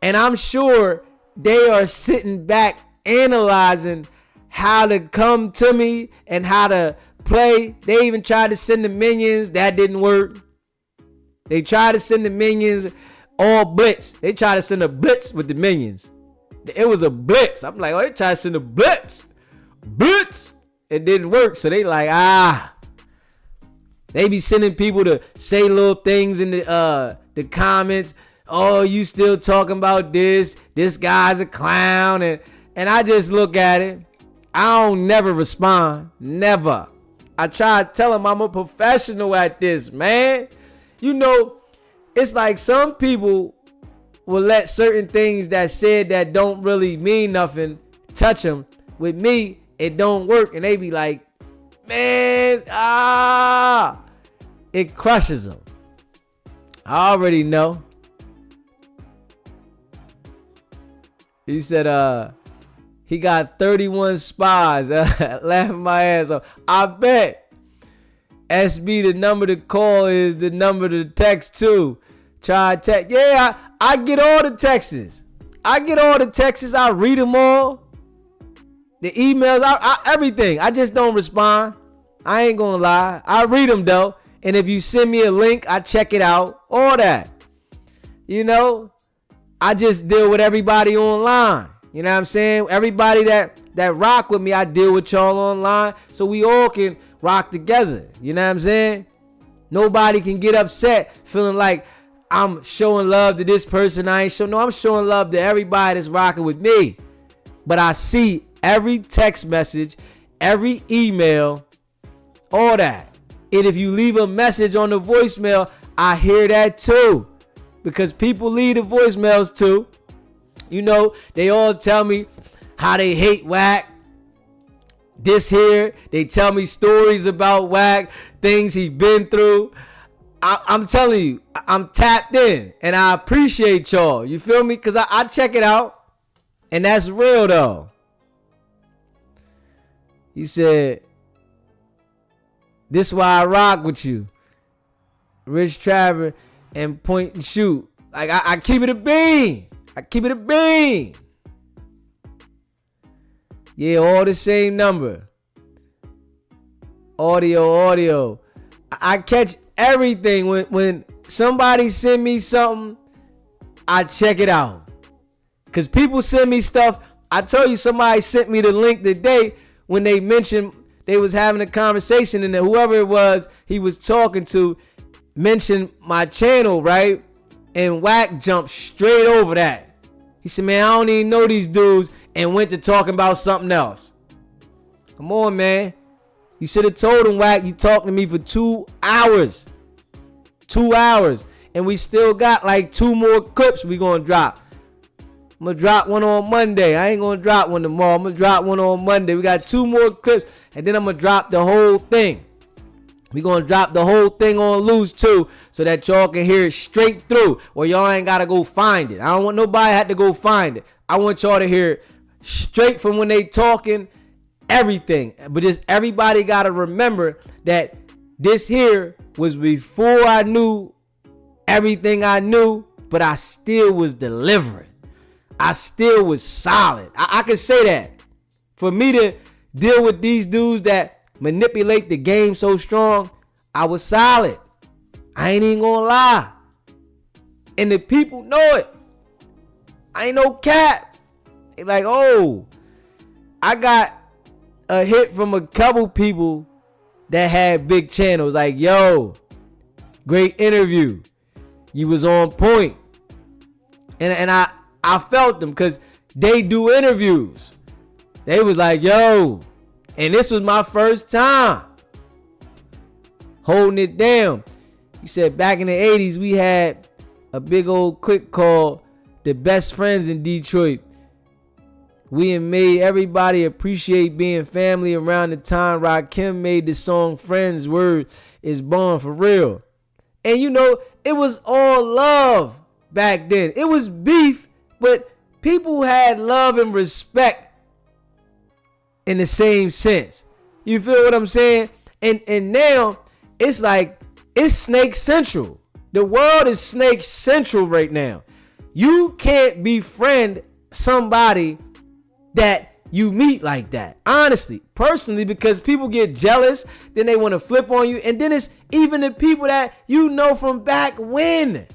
And I'm sure they are sitting back analyzing how to come to me and how to play. They even tried to send the minions. That didn't work. They tried to send the minions all blitz. They tried to send a blitz with the minions. It was a blitz. I'm like, they tried to send a blitz. Blitz. It didn't work. So they like, They be sending people to say little things in the comments. oh, you still talking about this? This guy's a clown. And I just look at it. I don't never respond. Never. I try to tell him I'm a professional at this, man. You know, it's like some people will let certain things that said that don't really mean nothing touch them. With me, it don't work. And they be like, man, it crushes them. I already know. He said, he got 31 spies. Laughing my ass off. I bet. SB, the number to call is the number to text too. Try to text. Yeah, I get all the texts. I read them all. The emails, everything. I just don't respond. I ain't gonna lie. I read them though. And if you send me a link, I check it out. All that. You know, I just deal with everybody online. You know what I'm saying? Everybody that rock with me, I deal with y'all online. So we all can rock together. You know what I'm saying? Nobody can get upset feeling like I'm showing love to this person. I ain't showing. No, I'm showing love to everybody that's rocking with me. But I see every text message, every email, all that. And if you leave a message on the voicemail, I hear that too. Because people leave the voicemails too. You know, they all tell me how they hate Wack. This here, they tell me stories about Wack, things he been through. I'm telling you, I'm tapped in and I appreciate y'all. You feel me? Because I check it out. And that's real though. He said, this is why I rock with you. Rich Traver and point and shoot. Like I keep it a bean. Yeah, all the same number. Audio. I catch everything. When somebody send me something, I check it out. Because people send me stuff. I tell you, somebody sent me the link today when they mentioned they was having a conversation and whoever it was he was talking to mentioned my channel, right? And Wack jumped straight over that. He said, man, I don't even know these dudes, and went to talking about something else. Come on, man. You should have told him, Wack, you talked to me for 2 hours. 2 hours. And we still got like 2 more clips we gonna drop. I'm gonna drop one on Monday. I ain't gonna drop one tomorrow. I'm gonna drop one on Monday. We got 2 more clips, and then I'm gonna drop the whole thing. We gonna drop the whole thing on loose too, so that y'all can hear it straight through, or y'all ain't gotta go find it. I don't want nobody had to go find it. I want y'all to hear it straight from when they talking, everything. But just everybody gotta remember that this here was before I knew everything I knew, but I still was delivering. I still was solid. I can say that. For me to deal with these dudes that manipulate the game so strong, I was solid. I ain't even gonna lie. And the people know it. I ain't no cat. They like, oh, I got a hit from a couple people that had big channels. Like, yo, great interview. You was on point. And I felt them because they do interviews. They was like, yo, and this was my first time holding it down. You said back in the 80s, we had a big old clique called the Best Friends in Detroit. We made everybody appreciate being family around the time Rakim made the song Friends. Word is born for real. And you know, it was all love back then. It was beef, but people had love and respect in the same sense. You feel what I'm saying? And now it's like it's Snake Central. The world is Snake Central right now. You can't befriend somebody that you meet like that. Honestly, personally, because people get jealous, then they want to flip on you, and then it's even the people that you know from back when.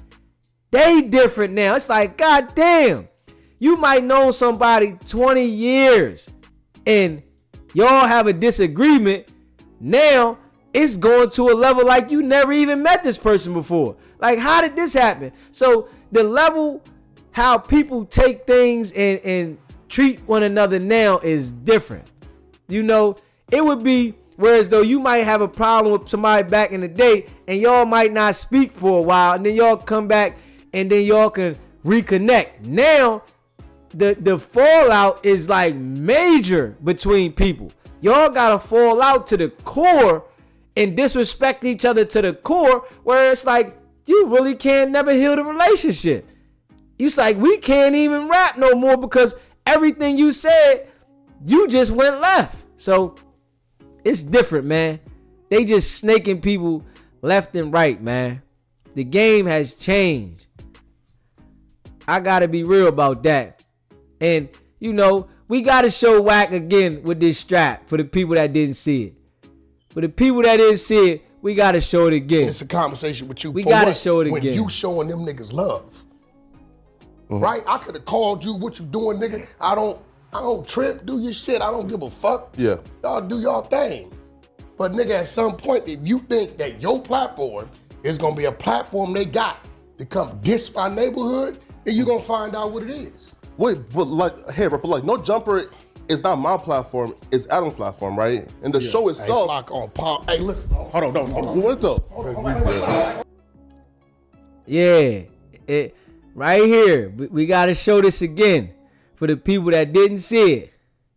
They different now. It's like, god damn. You might know somebody 20 years and y'all have a disagreement. Now it's going to a level like you never even met this person before. Like, how did this happen? So the level, how people take things and treat one another now is different. You know, it would be, whereas though you might have a problem with somebody back in the day and y'all might not speak for a while and then y'all come back and then y'all can reconnect. Now, the fallout is like major between people. Y'all gotta fall out to the core and disrespect each other to the core, where it's like you really can't never heal the relationship. It's like we can't even rap no more because everything you said, you just went left. So it's different, man. They just snaking people left and right, man. The game has changed. I gotta be real about that. And you know, we gotta show Wack again with this strap for the people that didn't see it. For the people that didn't see it, we gotta show it again. It's a conversation with you. We gotta show it when again. You showing them niggas love. Right? I could have called you, what you doing, nigga? I don't trip, do your shit. I don't give a fuck. Yeah. Y'all do y'all thing. But nigga, at some point, if you think that your platform is gonna be a platform they got to come diss my neighborhood, then you gonna find out what it is. Wait, but like, hey, but like, No Jumper is not my platform, it's Adam's platform, right? And the show itself. Hey, listen. Hold on. What though? Yeah, right here. We gotta show this again for the people that didn't see it.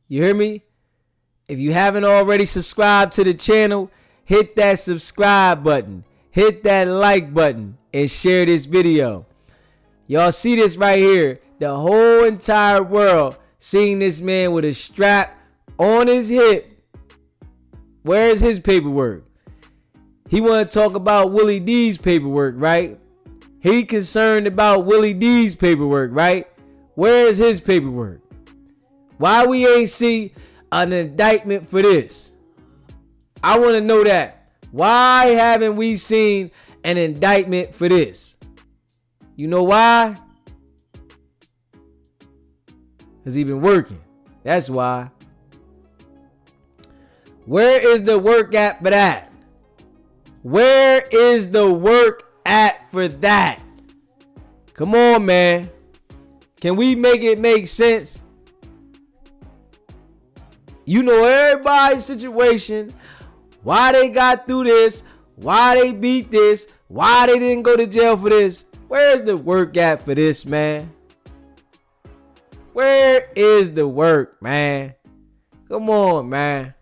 You hear me? If you haven't already subscribed to the channel, hit that subscribe button, hit that like button, and share this video. Y'all see this right here. The whole entire world seeing this man with a strap on his hip. Where's his paperwork? He want to talk about Willie D's paperwork, right? He concerned about Willie D's paperwork, right? Where's his paperwork? Why we ain't see an indictment for this? I want to know that. Why haven't we seen an indictment for this? You know why? Because he been working. That's why. Where is the work at for that? Where is the work at for that? Come on, man. Can we make it make sense? You know everybody's situation. Why they got through this. Why they beat this. Why they didn't go to jail for this. Where's the work at for this, man? Where is the work, man? Come on, man.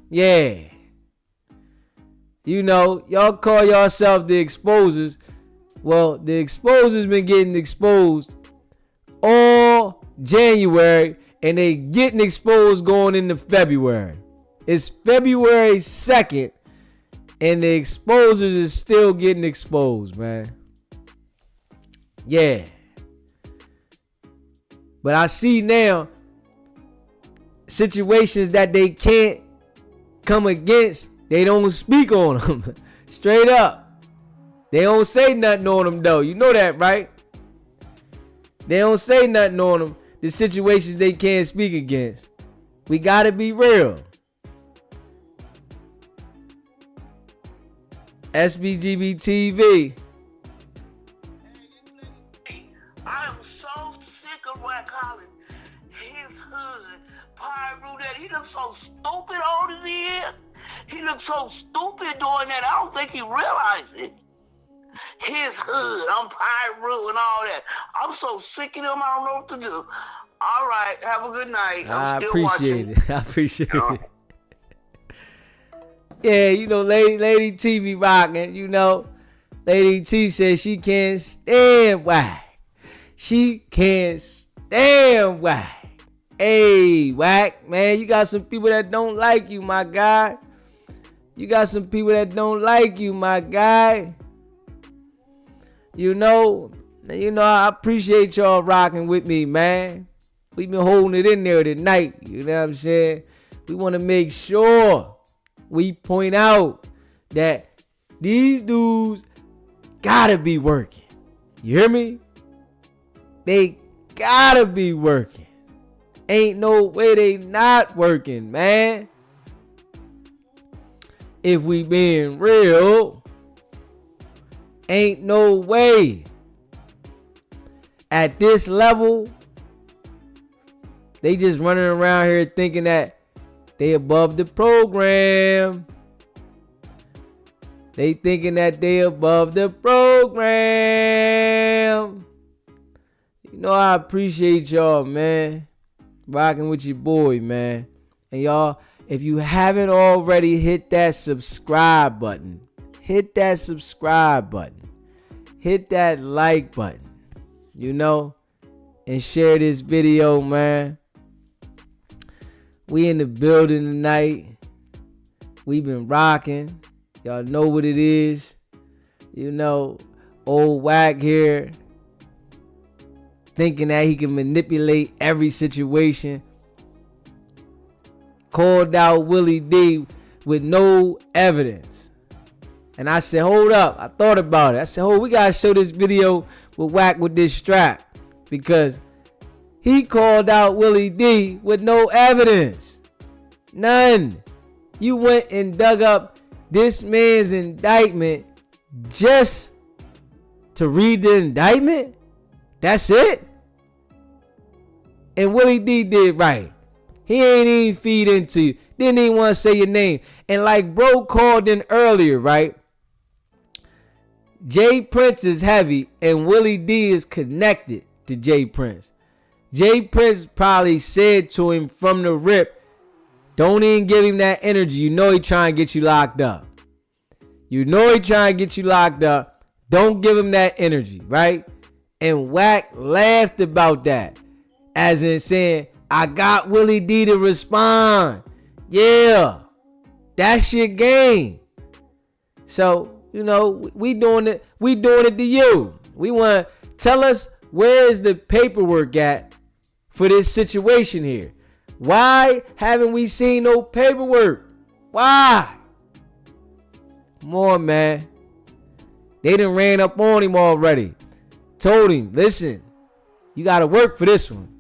Yeah. You know, y'all call yourself the exposers. Well, the exposers been getting exposed all January, and they getting exposed going into February. It's February 2nd, and the exposers is still getting exposed, man. Yeah. But I see now situations that they can't come against. They don't speak on them. Straight up. They don't say nothing on them though. You know that, right? They don't say nothing on them. The situations they can't speak against. We gotta be real. SBGB TV. I am so sick of Wack Collins. His hood, Pyro, that he looks so stupid all his ears. He looks so stupid doing that. I don't think he realized it. His hood, I'm Pyro and all that. I'm so sick of him, I don't know what to do. All right, have a good night. I appreciate it. I appreciate it. Yeah, you know, Lady T be rocking, you know. Lady T says she can't stand Wack. She can't stand Wack. Hey, Wack, man, you got some people that don't like you, my guy. You got some people that don't like you, my guy. You know, I appreciate y'all rocking with me, man. We've been holding it in there tonight. You know what I'm saying? We want to make sure we point out that these dudes gotta be working. You hear me? They gotta be working. Ain't no way they not working, man. if we being real, ain't no way. At this level, they just running around here thinking that they above the program. They thinking that they above the program. You know, I appreciate y'all, man. Rocking with your boy, man. And y'all, if you haven't already, hit that subscribe button. Hit that subscribe button. Hit that like button. You know, and share this video, man. We in the building tonight. We been rocking. Y'all know what it is. You know, old Wack here, thinking that he can manipulate every situation. Called out Willie D with no evidence. And I said, hold up. I thought about it. I said, we gotta show this video with Wack with this strap, because he called out Willie D with no evidence. None. You went and dug up this man's indictment just to read the indictment? That's it? And Willie D did right. He ain't even feed into you. Didn't even want to say your name. And like bro called in earlier, right? J Prince is heavy and Willie D is connected to J Prince. J Prince probably said to him from the rip, don't even give him that energy. You know he trying to get you locked up. You know he trying to get you locked up. Don't give him that energy, right? And Wack laughed about that. As in saying, I got Willie D to respond. Yeah. That's your game. So, you know, we doing it to you. We want to tell us, where is the paperwork at for this situation here? Why haven't we seen no paperwork? Why? Come on, man. They done ran up on him already. Told him, listen, you got to work for this one.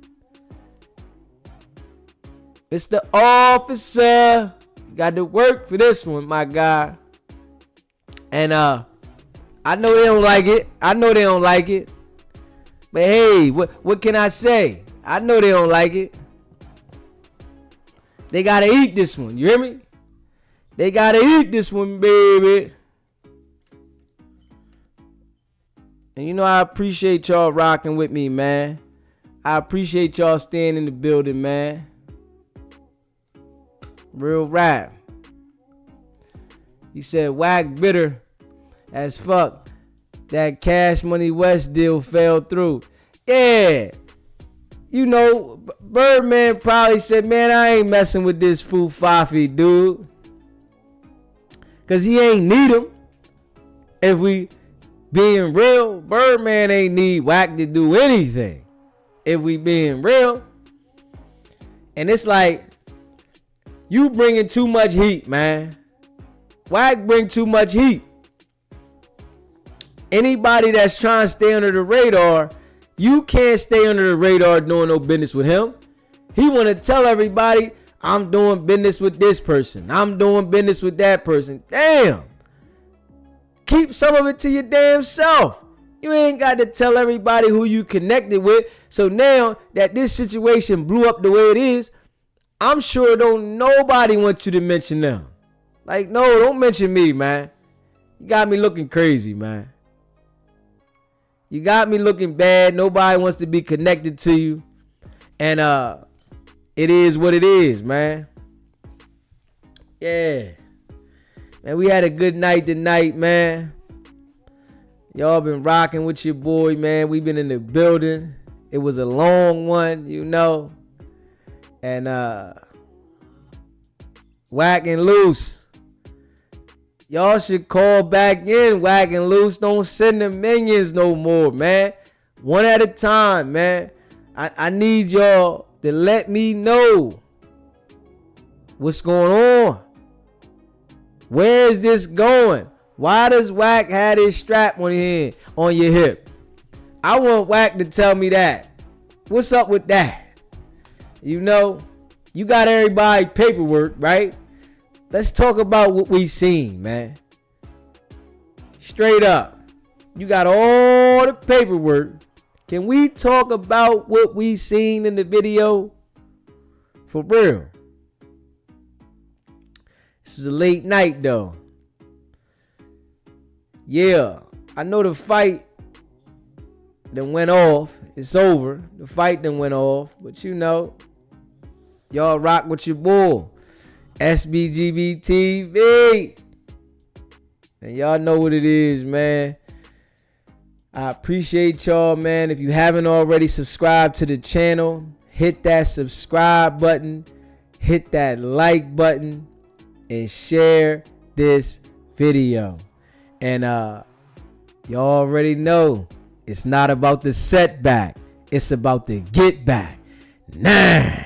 Mr. Officer, you got to work for this one, my guy. And I know they don't like it. I know they don't like it. But hey, what can I say? I know they don't like it. They got to eat this one. You hear me? They got to eat this one, baby. And you know, I appreciate y'all rocking with me, man. I appreciate y'all staying in the building, man. Real rap. He said Wack bitter as fuck. That Cash Money West deal fell through. Yeah. You know, Birdman probably said, man, I ain't messing with this fool Fafi, dude. Because he ain't need him. If we being real, Birdman ain't need Wack to do anything. If we being real. And it's like, you bringing too much heat, man. Wack bring too much heat. Anybody that's trying to stay under the radar, you can't stay under the radar doing no business with him. He want to tell everybody, I'm doing business with this person. I'm doing business with that person. Damn. Keep some of it to your damn self. You ain't got to tell everybody who you connected with. So now that this situation blew up the way it is, I'm sure don't nobody want you to mention them. Like, no, don't mention me, man. You got me looking crazy, man. You got me looking bad. Nobody wants to be connected to you. And it is what it is, man. Yeah. Man, we had a good night tonight, man. Y'all been rocking with your boy, man. We been in the building. It was a long one, you know. And Wack and Loose. Y'all should call back in, Wack and Loose. Don't send the minions no more, man. One at a time, man. I need y'all to let me know what's going on. Where is this going? Why does Wack have this strap on your hip? I want Wack to tell me that. What's up with that? You know, you got everybody paperwork, right? Let's talk about what we seen, man. Straight up. You got all the paperwork. Can we talk about what we seen in the video? For real. This was a late night though. Yeah, I know the fight that went off. It's over. The fight that went off. But you know, y'all rock with your boy. SBGB TV. And y'all know what it is, man. I appreciate y'all, man. If you haven't already subscribed to the channel, hit that subscribe button, hit that like button, and share this video. And y'all already know it's not about the setback. It's about the get back. Nah.